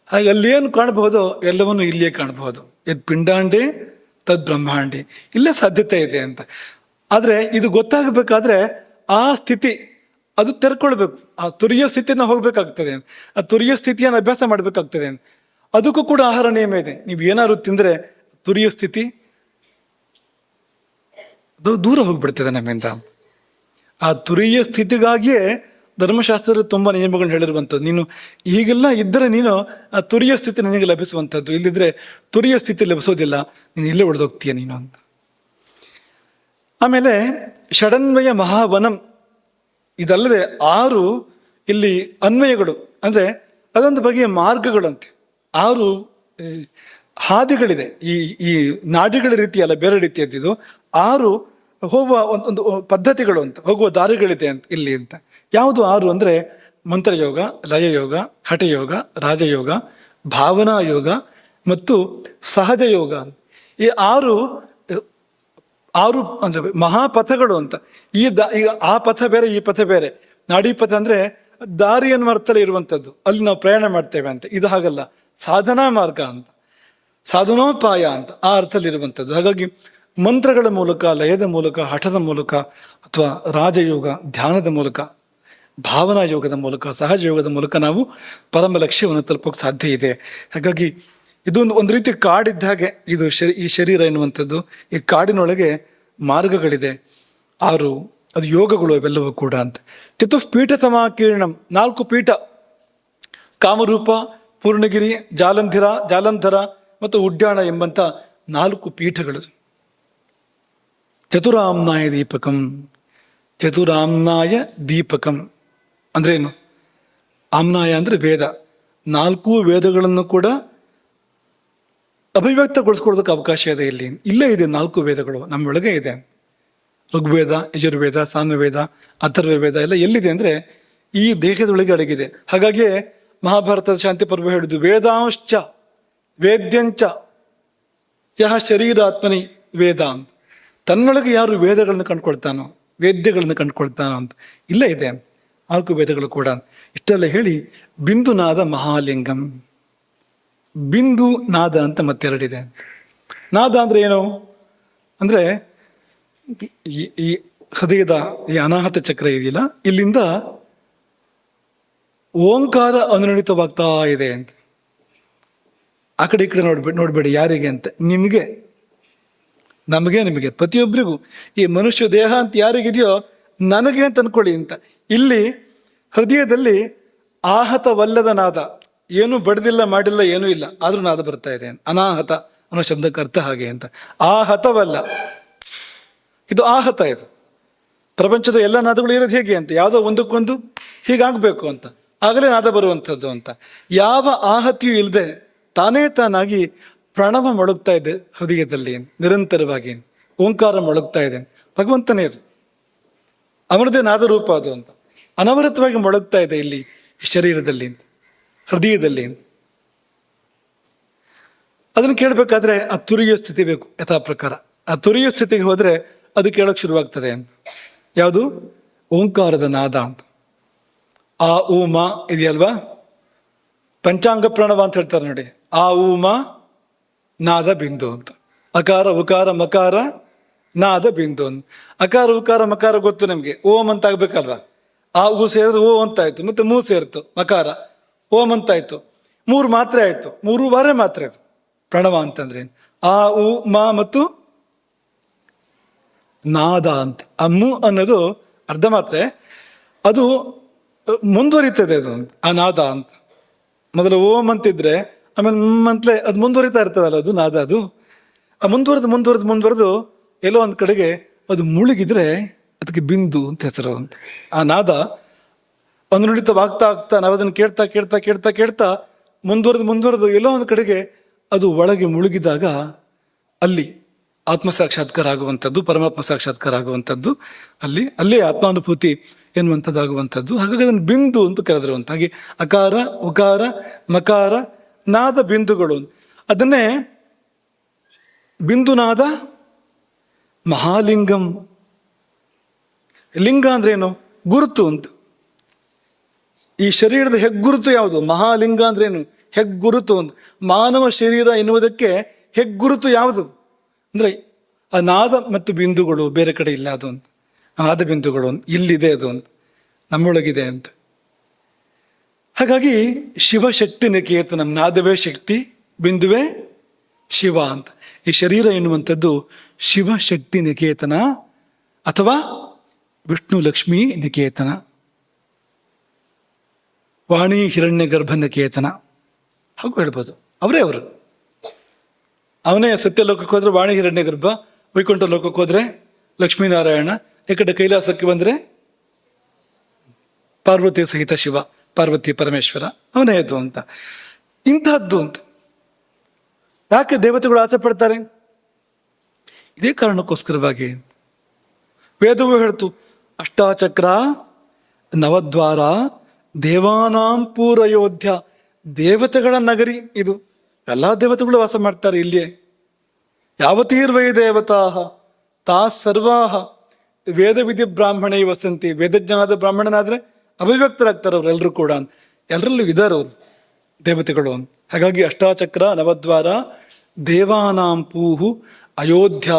ಹಾಗೆ ಅಲ್ಲಿ ಏನು ಕಾಣಬಹುದೋ ಎಲ್ಲವನ್ನು ಇಲ್ಲಿಯೇ ಕಾಣಬಹುದು. ಯದ್ ಪಿಂಡಾಂಡೆ ತದ್ ಬ್ರಹ್ಮಾಂಡೆ, ಇಲ್ಲೇ ಸಾಧ್ಯತೆ ಇದೆ ಅಂತ. ಆದರೆ ಇದು ಗೊತ್ತಾಗಬೇಕಾದ್ರೆ ಆ ಸ್ಥಿತಿ ಅದು ತೆರ್ಕೊಳ್ಬೇಕು. ಆ ತುರಿಯ ಸ್ಥಿತಿನ ಹೋಗ್ಬೇಕಾಗ್ತದೆ. ಆ ತುರಿಯ ಸ್ಥಿತಿಯನ್ನು ಅಭ್ಯಾಸ ಮಾಡ್ಬೇಕಾಗ್ತದೆ. ಅದಕ್ಕೂ ಕೂಡ ಆಹಾರ ನಿಯಮ ಇದೆ. ನೀವು ಏನಾದ್ರು ತಿಂದ್ರೆ ತುರಿಯ ಸ್ಥಿತಿ ಅದು ದೂರ ಹೋಗ್ಬಿಡ್ತದೆ ನಮ್ಮಿಂದ. ಆ ತುರಿಯ ಸ್ಥಿತಿಗಾಗಿಯೇ ಧರ್ಮಶಾಸ್ತ್ರದಲ್ಲಿ ತುಂಬಾ ನಿಯಮಗಳನ್ನ ಹೇಳಿರುವಂಥದ್ದು. ನೀನು ಹೀಗೆಲ್ಲ ಇದ್ದರೆ ನೀನು ಆ ತುರಿಯ ಸ್ಥಿತಿ ನಿನಗೆ ಲಭಿಸುವಂಥದ್ದು, ಇಲ್ಲಿದ್ರೆ ತುರಿಯ ಸ್ಥಿತಿ ಲಭಿಸೋದಿಲ್ಲ, ನೀನು ಇಲ್ಲೇ ಉಳಿದೋಗ್ತೀಯ ನೀನು ಅಂತ. ಆಮೇಲೆ ಷಡನ್ವಯ ಮಹಾವನಂ, ಇದಲ್ಲದೆ 6 ಇಲ್ಲಿ ಅನ್ವಯಗಳು, ಅಂದ್ರೆ ಅದೊಂದು ಬಗೆಯ ಮಾರ್ಗಗಳಂತೆ. 6 ಹಾದಿಗಳಿದೆ. ಈ ನಾಡಿಗಳ ರೀತಿ ಅಲ್ಲ, ಬೇರೆ ರೀತಿಯದ್ದು. 6 ಹೋಗುವ ಒಂದು ಪದ್ಧತಿಗಳು ಅಂತ, ಹೋಗುವ ದಾರಿಗಳಿದೆ ಅಂತ ಇಲ್ಲಿ ಅಂತ. ಯಾವುದು 6 ಅಂದ್ರೆ ಮಂತ್ರಯೋಗ, ಲಯಯೋಗ, ಹಠಯೋಗ, ರಾಜಯೋಗ, ಭಾವನಾ ಯೋಗ ಮತ್ತು ಸಹಜ ಯೋಗ ಅಂತ. ಈ 6 ಅಂದ್ರೆ ಮಹಾಪಥಗಳು ಅಂತ. ಈಗ ಆ ಪಥ ಬೇರೆ, ಈ ಪಥ ಬೇರೆ. ನಾಡಿ ಪಥ ಅಂದ್ರೆ ದಾರಿಯನ್ನು ಅರ್ಥದಲ್ಲಿ ಇರುವಂಥದ್ದು, ಅಲ್ಲಿ ನಾವು ಪ್ರಯಾಣ ಮಾಡ್ತೇವೆ ಅಂತ. ಇದು ಹಾಗಲ್ಲ, ಸಾಧನಾ ಮಾರ್ಗ ಅಂತ, ಸಾಧನೋಪಾಯ ಅಂತ ಆ ಅರ್ಥದಲ್ಲಿ ಇರುವಂಥದ್ದು. ಹಾಗಾಗಿ ಮಂತ್ರಗಳ ಮೂಲಕ, ಲಯದ ಮೂಲಕ, ಹಠದ ಮೂಲಕ, ಅಥವಾ ರಾಜಯೋಗ ಧ್ಯಾನದ ಮೂಲಕ, ಭಾವನಾ ಯೋಗದ ಮೂಲಕ, ಸಹಜ ಯೋಗದ ಮೂಲಕ ನಾವು ಪರಮ ಲಕ್ಷ್ಯವನ್ನು ತಲುಪೋಕೆ ಸಾಧ್ಯ ಇದೆ. ಹಾಗಾಗಿ ಇದು ಒಂದು ರೀತಿ ಕಾಡಿದ್ದ ಹಾಗೆ ಇದು ಈ ಶರೀರ ಎನ್ನುವಂಥದ್ದು. ಈ ಕಾಡಿನೊಳಗೆ ಮಾರ್ಗಗಳಿದೆ 6, ಅದು ಯೋಗಗಳು ಅವೆಲ್ಲವೂ ಕೂಡ ಅಂತ. ಚತುಷ್ಪೀಠ ಸಮಾಕೀರ್ಣಂ, 4 ಪೀಠ, ಕಾಮರೂಪ, ಪೂರ್ಣಗಿರಿ, ಜಾಲಂಧರ ಮತ್ತು ಉಡ್ಯಾಣ ಎಂಬಂತ 4 ಪೀಠಗಳು. ಚತುರಾಮ್ನಾಯ ದೀಪಕಂ, ಚತುರಾಮ್ನಾಯ ದೀಪಕಂ ಅಂದ್ರೇನು? ಆಮ್ನಾಯ ಅಂದ್ರೆ ವೇದ. 4 ವೇದಗಳನ್ನು ಕೂಡ ಅಭಿವ್ಯಕ್ತಗೊಳಿಸ್ಕೊಳ್ಳೋದಕ್ಕೆ ಅವಕಾಶ ಇದೆ ಇಲ್ಲಿ. ಇಲ್ಲೇ ಇದೆ 4 ವೇದಗಳು ನಮ್ಮೊಳಗೆ ಇದೆ. ಋಗ್ವೇದ, ಯಜುರ್ವೇದ, ಸಾಮವೇದ, ಅಥರ್ವ ವೇದ ಎಲ್ಲ ಎಲ್ಲಿದೆ ಅಂದ್ರೆ ಈ ದೇಹದೊಳಗೆ ಅಡಗಿದೆ. ಹಾಗಾಗಿ ಮಹಾಭಾರತದ ಶಾಂತಿ ಪರ್ವ ಹೇಳಿದ್ದು ವೇದಾಂಶ್ಚ ವೇದ್ಯಂಚ ಯಹ ಶರೀರಾತ್ಮನಿ ವೇದ ಅಂತ. ತನ್ನೊಳಗೆ ಯಾರು ವೇದಗಳನ್ನು ಕಂಡುಕೊಳ್ತಾನೋ, ವೇದ್ಯಗಳನ್ನು ಕಂಡುಕೊಳ್ತಾನೋ ಅಂತ ಇಲ್ಲೇ ಇದೆ 4 ವೇದಗಳು ಕೂಡ. ಇಷ್ಟೆಲ್ಲ ಹೇಳಿ ಬಿಂದುನಾದ ಮಹಾಲಿಂಗಂ, ಬಿಂದು ನಾದ ಅಂತ ಮತ್ತೆರಡಿದೆ. ನಾದ ಅಂದ್ರೆ ಏನು ಅಂದ್ರೆ ಈ ಹೃದಯದ ಈ ಅನಾಹತ ಚಕ್ರ ಇದೆಯಲ್ಲ, ಇಲ್ಲಿಂದ ಓಂಕಾರ ಅನುರಣಿತವಾಗ್ತಾ ಇದೆ ಅಂತ. ಆ ಕಡೆ ಈ ಕಡೆ ನೋಡ್ಬೇಡಿ ಯಾರಿಗೆ ಅಂತ, ನಿಮಗೆ, ನಮಗೆ, ನಿಮಗೆ, ಪ್ರತಿಯೊಬ್ಬರಿಗೂ. ಈ ಮನುಷ್ಯ ದೇಹ ಅಂತ ಯಾರಿಗಿದೆಯೋ ನನಗೆ ಅಂತ ಅನ್ಕೊಳ್ಳಿ ಅಂತ. ಇಲ್ಲಿ ಹೃದಯದಲ್ಲಿ ಆಹತವಲ್ಲದ ನಾದ, ಏನು ಬಡ್ದಿಲ್ಲ, ಮಾಡಿಲ್ಲ, ಏನೂ ಇಲ್ಲ, ಆದ್ರೂ ನಾದ ಬರ್ತಾ ಇದೆ. ಅನಾಹತ ಅನ್ನೋ ಶಬ್ದಕ್ಕೆ ಅರ್ಥ ಹಾಗೆ ಅಂತ. ಆಹತವಲ್ಲ, ಇದು ಆಹತ. ಇದು ಪ್ರಪಂಚದ ಎಲ್ಲ ನಾದಗಳು ಇರೋದು ಹೇಗೆ ಅಂತ, ಯಾವುದೋ ಒಂದಕ್ಕೊಂದು ಹೀಗಾಗಬೇಕು ಅಂತ. ಆಗಲೇ ನಾದ ಬರುವಂಥದ್ದು ಅಂತ. ಯಾವ ಆಹತಿಯೂ ಇಲ್ಲದೆ ತಾನೇ ತಾನಾಗಿ ಪ್ರಣವ ಮೊಳಗ್ತಾ ಇದೆ ಹೃದಯದಲ್ಲಿ, ನಿರಂತರವಾಗಿ ಓಂಕಾರ ಮೊಳಗ್ತಾ ಇದೆ. ಭಗವಂತನೇ ಅದು, ಅವನದೇ ನಾದರೂಪ ಅದು ಅಂತ ಅನವರತವಾಗಿ ಮೊಳಗ್ತಾ ಇದೆ ಇಲ್ಲಿ ಶರೀರದಲ್ಲಿ, ಹೃದಯದಲ್ಲಿ. ಅದನ್ನು ಕೇಳಬೇಕಾದ್ರೆ ಆ ತುರಿಯೋ ಸ್ಥಿತಿ ಬೇಕು ಯಥಾ ಪ್ರಕಾರ. ಆ ತುರಿಯೋ ಸ್ಥಿತಿಗೆ ಹೋದ್ರೆ ಅದು ಕೇಳೋಕೆ ಶುರುವಾಗ್ತದೆ ಅಂತ. ಯಾವುದು? ಓಂಕಾರದ ನಾದ ಅಂತ. ಆ ಊ ಮ ಇದೆಯಲ್ವಾ, ಪಂಚಾಂಗ ಪ್ರಣವ ಅಂತ ಹೇಳ್ತಾರೆ ನೋಡಿ. ಆ ಊ ಮ ನಾದ ಬಿಂದು ಅಂತ. ಅಕಾರ ಉಕಾರ ಮಕಾರ ನಾದ ಬಿಂದು ಅಂತ. ಅಕಾರ ಉಕಾರ ಮಕಾರ ಗೊತ್ತು ನಮ್ಗೆ, ಓಂ ಅಂತ ಆಗ್ಬೇಕಲ್ವಾ. ಆ ಊ ಸೇರಿದ್ರೆ ಓ ಅಂತ ಆಯ್ತು, ಮತ್ತೆ ಮೂ ಸೇರಿತು ಮಕಾರ, ಓಂ ಅಂತ ಆಯ್ತು. 3 ಮಾತ್ರೆ ಆಯ್ತು, 3 ಬಾರೇ ಮಾತ್ರೆ ಅದು ಪ್ರಣವ ಅಂತಂದ್ರೆ. ಆ ಉ ಮ ಮತ್ತು ನಾದ ಅಂತ. ಆ ಮು ಅನ್ನೋದು ಅರ್ಧ ಮಾತ್ರೆ, ಅದು ಮುಂದುವರಿತದೆ ಅದು ಆ ನಾದ ಅಂತ. ಮೊದಲು ಓಂ ಅಂತಿದ್ರೆ ಆಮೇಲೆ ಅಂತಲೇ ಅದು ಮುಂದುವರಿತಾ ಇರ್ತದಲ್ಲ ಅದು ನಾದ. ಅದು ಮುಂದುವರೆದು ಎಲ್ಲೋ ಒಂದ್ ಕಡೆಗೆ ಅದು ಮುಳುಗಿದ್ರೆ ಅದಕ್ಕೆ ಬಿಂದು ಅಂತ ಹೆಸರು ಅಂತ. ಆ ನಾದ ಒಂದು ನುಡಿತವಾಗ್ತಾ ನಾವು ಅದನ್ನು ಕೇಳ್ತಾ ಕೇಳ್ತಾ ಕೇಳ್ತಾ ಕೇಳ್ತಾ ಮುಂದುವರೆದು ಎಲ್ಲೋ ಒಂದು ಕಡೆಗೆ ಅದು ಒಳಗೆ ಮುಳುಗಿದಾಗ ಅಲ್ಲಿ ಆತ್ಮ ಸಾಕ್ಷಾತ್ಕಾರ ಆಗುವಂಥದ್ದು, ಪರಮಾತ್ಮ ಸಾಕ್ಷಾತ್ಕಾರ ಆಗುವಂಥದ್ದು, ಅಲ್ಲೇ ಆತ್ಮಾನುಭೂತಿ ಎನ್ನುವಂಥದ್ದಾಗುವಂಥದ್ದು. ಹಾಗಾಗಿ ಅದನ್ನು ಬಿಂದು ಅಂತ ಕರೆದ್ರು ಅಂತ. ಹಾಗೆ ಅಕಾರ ಉಕಾರ ಮಕಾರ ನಾದ ಬಿಂದುಗಳು. ಅದನ್ನೇ ಬಿಂದುನಾದ ಮಹಾಲಿಂಗಂ. ಲಿಂಗ ಅಂದ್ರೆ ಏನು? ಗುರುತು ಅಂತ. ಈ ಶರೀರದ ಹೆಗ್ಗುರುತು ಯಾವುದು? ಮಹಾಲಿಂಗ ಅಂದ್ರೆ ಏನು? ಹೆಗ್ಗುರುತು ಅಂತ. ಮಾನವ ಶರೀರ ಎನ್ನುವುದಕ್ಕೆ ಹೆಗ್ಗುರುತು ಯಾವುದು ಅಂದ್ರೆ ಆ ನಾದ ಮತ್ತು ಬಿಂದುಗಳು ಬೇರೆ ಕಡೆ ಇಲ್ಲ. ಅದು ಅಂತ ನಾದ ಬಿಂದುಗಳು ಇಲ್ಲಿದೆ, ಅದು ಅಂತ ನಮ್ಮೊಳಗಿದೆ ಅಂತ. ಹಾಗಾಗಿ ಶಿವಶಕ್ತಿ ನಿಕೇತನ, ನಾದವೇ ಶಕ್ತಿ, ಬಿಂದುವೇ ಶಿವ ಅಂತ. ಈ ಶರೀರ ಎನ್ನುವಂಥದ್ದು ಶಿವಶಕ್ತಿ ನಿಕೇತನ ಅಥವಾ ವಿಷ್ಣು ಲಕ್ಷ್ಮೀ ನಿಕೇತನ, ವಾಣಿ ಹಿರಣ್ಯ ಗರ್ಭ ನಿಕೇತನ ಹಾಗೂ ಹೇಳ್ಬೋದು. ಅವರು ಅವನೇ ಸತ್ಯಲೋಕಕ್ಕೆ ಹೋದ್ರೆ ವಾಣಿ ಹಿರಣ್ಯ ಗರ್ಭ, ವೈಕುಂಠ ಲೋಕಕ್ಕೆ ಹೋದ್ರೆ ಲಕ್ಷ್ಮೀನಾರಾಯಣ, ಈ ಕಡೆ ಕೈಲಾಸಕ್ಕೆ ಬಂದ್ರೆ ಪಾರ್ವತಿ ಸಹಿತ ಶಿವ, ಪಾರ್ವತಿ ಪರಮೇಶ್ವರ, ಅವನೇ ಅದು ಅಂತ. ಇಂತಹದ್ದು ಅಂತ ಯಾಕೆ ದೇವತೆಗಳು ಆಸೆ ಪಡ್ತಾರೆ? ಇದೇ ಕಾರಣಕ್ಕೋಸ್ಕರವಾಗಿ ವೇದವು ಹೇಳ್ತು, ಅಷ್ಟಾಚಕ್ರ ನವದ್ವಾರ ದೇವಾನಾಂ ಪೂರಯೋಧ್ಯ. ದೇವತೆಗಳ ನಗರಿ ಇದು, ಎಲ್ಲಾ ದೇವತೆಗಳು ವಾಸ ಮಾಡ್ತಾರೆ ಇಲ್ಲಿಯೇ. ಯಾವತೀರ್ವೈ ದೇವತಾ ತಾ ಸರ್ವಾಹ ವೇದ ವಿಧಿ ಬ್ರಾಹ್ಮಣೇ ವಸಂತಿ. ವೇದಜ್ಞಾನದ ಬ್ರಾಹ್ಮಣನಾದ್ರೆ ಅಭಿವ್ಯಕ್ತರಾಗ್ತಾರೆ ಅವ್ರು ಎಲ್ಲರೂ ಕೂಡ. ಎಲ್ಲರಲ್ಲೂ ಇದ್ದಾರೆ ಅವರು ದೇವತೆಗಳು. ಹಾಗಾಗಿ ಅಷ್ಟಾಚಕ್ರ ನವದ್ವಾರ ದೇವಾನಾಂ ಪೂಹು ಅಯೋಧ್ಯ.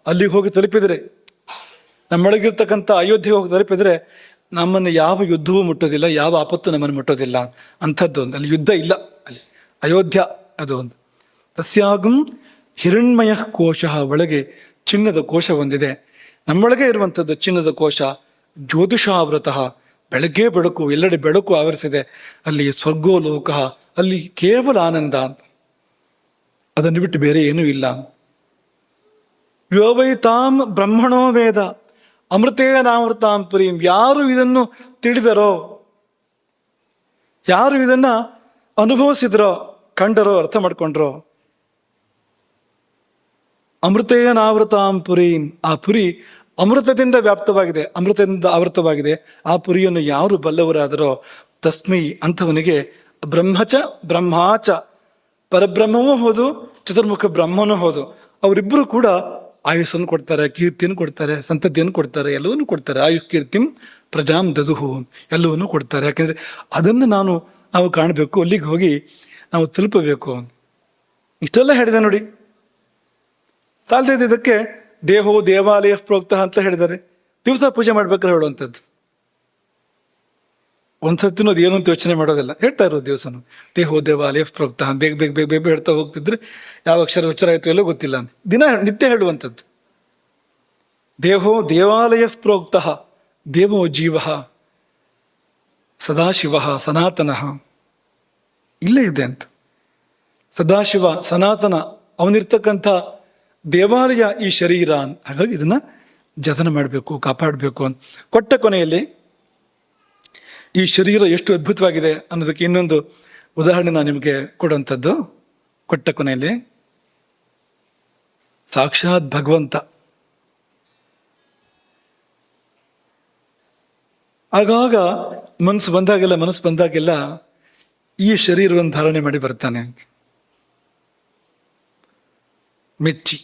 ಅಲ್ಲಿಗೆ ಹೋಗಿ ತಲುಪಿದರೆ, ನಮ್ಮೊಳಗಿರ್ತಕ್ಕಂಥ ಅಯೋಧ್ಯೆಗೆ ಹೋಗಿ ತಲುಪಿದರೆ ನಮ್ಮನ್ನು ಯಾವ ಯುದ್ಧವೂ ಮುಟ್ಟೋದಿಲ್ಲ, ಯಾವ ಆಪತ್ತು ನಮ್ಮನ್ನು ಮುಟ್ಟೋದಿಲ್ಲ. ಅಂಥದ್ದು ಒಂದು ಅಲ್ಲಿ ಯುದ್ಧ ಇಲ್ಲ. ಅಲ್ಲಿ ಅಯೋಧ್ಯ ಅದು ಒಂದು. ತಸ್ಯಾಗಂ ಹಿರಣ್ಮಯ ಕೋಶ, ಒಳಗೆ ಚಿನ್ನದ ಕೋಶ ಒಂದಿದೆ. ನಮ್ಮೊಳಗೆ ಇರುವಂಥದ್ದು ಚಿನ್ನದ ಕೋಶ. ಜ್ಯೋತಿಷಾವೃತಃ, ಬೆಳಗ್ಗೆ ಬೆಳಕು, ಎಲ್ಲೆಡೆ ಬೆಳಕು ಆವರಿಸಿದೆ. ಅಲ್ಲಿ ಸ್ವರ್ಗೋಲೋಕ, ಅಲ್ಲಿ ಕೇವಲ ಆನಂದ ಅಂತ. ಅದನ್ನು ಬಿಟ್ಟು ಬೇರೆ ಏನೂ ಇಲ್ಲ. ಯೋವೈತಾಂ ಬ್ರಹ್ಮಣೋ ವೇದ ಅಮೃತೇನಾಮೃತಾಂ ಪುರೀಂ. ಯಾರು ಇದನ್ನು ತಿಳಿದರೋ, ಯಾರು ಇದನ್ನ ಅನುಭವಿಸಿದ್ರೋ, ಕಂಡರೋ, ಅರ್ಥ ಮಾಡ್ಕೊಂಡ್ರೋ, ಅಮೃತೇನಾವೃತಾಂ ಪುರೀಂ, ಆ ಪುರಿ ಅಮೃತದಿಂದ ವ್ಯಾಪ್ತವಾಗಿದೆ, ಅಮೃತದಿಂದ ಆವೃತವಾಗಿದೆ. ಆ ಪುರಿಯನ್ನು ಯಾರು ಬಲ್ಲವರಾದರೋ ತಸ್ಮೈ, ಅಂಥವನಿಗೆ ಬ್ರಹ್ಮಚ ಬ್ರಹ್ಮಾಚ, ಪರಬ್ರಹ್ಮವೂ ಹೌದು, ಚತುರ್ಮುಖ ಬ್ರಹ್ಮನೂ ಹೌದು. ಅವರಿಬ್ಬರು ಕೂಡ ಆಯುಸ್ಸನ್ನು ಕೊಡ್ತಾರೆ, ಕೀರ್ತಿಯನ್ನು ಕೊಡ್ತಾರೆ, ಸಂತತಿಯನ್ನು ಕೊಡ್ತಾರೆ, ಎಲ್ಲವನ್ನೂ ಕೊಡ್ತಾರೆ. ಆಯುಷ್ ಕೀರ್ತಿಂ ಪ್ರಜಾಂ ದದುಹು, ಎಲ್ಲವನ್ನೂ ಕೊಡ್ತಾರೆ. ಯಾಕೆಂದ್ರೆ ಅದನ್ನು ನಾವು ಕಾಣಬೇಕು, ಅಲ್ಲಿಗೆ ಹೋಗಿ ನಾವು ತಲುಪಬೇಕು. ಇಷ್ಟೆಲ್ಲ ಹೇಳಿದೆ ನೋಡಿ. ಸಾಲದೇ ಇದಕ್ಕೆ ದೇಹೋ ದೇವಾಲಯ ಪ್ರೋಕ್ತ ಅಂತ ಹೇಳಿದ್ದಾರೆ. ದಿವಸ ಪೂಜೆ ಮಾಡ್ಬೇಕಾದ್ರೆ ಹೇಳುವಂಥದ್ದು. ಒಂದ್ಸತಿನೂ ಅದು ಏನು ಅಂತ ಯೋಚನೆ ಮಾಡೋದಿಲ್ಲ, ಹೇಳ್ತಾ ಇರೋದು ದಿವಸನು. ದೇಹೋ ದೇವಾಲಯ ಪ್ರೋಕ್ತ, ಬೇಗ ಬೇಗ ಬೇಗ ಬೇಗ ಹೇಳ್ತಾ ಹೋಗ್ತಿದ್ರೆ ಯಾವ ಅಕ್ಷರ ಉಚ್ಚರ ಆಯ್ತು ಎಲ್ಲೋ ಗೊತ್ತಿಲ್ಲ ಅಂತ ನಿತ್ಯ ಹೇಳುವಂಥದ್ದು. ದೇಹೋ ದೇವಾಲಯ ಪ್ರೋಕ್ತ ದೇವೋ ಜೀವ ಸದಾಶಿವ ಸನಾತನ, ಇಲ್ಲೇ ಇದೆ ಅಂತ. ಸದಾಶಿವ ಸನಾತನ, ಅವನಿರ್ತಕ್ಕಂಥ ದೇವಾಲಯ ಈ ಶರೀರ. ಹಾಗಾಗಿ ಇದನ್ನ ಜತನ ಮಾಡಬೇಕು, ಕಾಪಾಡಬೇಕು ಅಂತ. ಕೊಟ್ಟ ಕೊನೆಯಲ್ಲಿ ಈ ಶರೀರ ಎಷ್ಟು ಅದ್ಭುತವಾಗಿದೆ ಅನ್ನೋದಕ್ಕೆ ಇನ್ನೊಂದು ಉದಾಹರಣೆ ನಾನು ನಿಮಗೆ ಕೊಡುವಂಥದ್ದು. ಕೊಟ್ಟ ಕೊನೆಯಲ್ಲಿ ಸಾಕ್ಷಾತ್ ಭಗವಂತ ಆಗಾಗ ಮನಸ್ಸು ಬಂದಾಗೆಲ್ಲ ಈ ಶರೀರವನ್ನು ಧಾರಣೆ ಮಾಡಿ ಬರ್ತಾನೆ ಅಂತ ಮೆಚ್ಚಿ,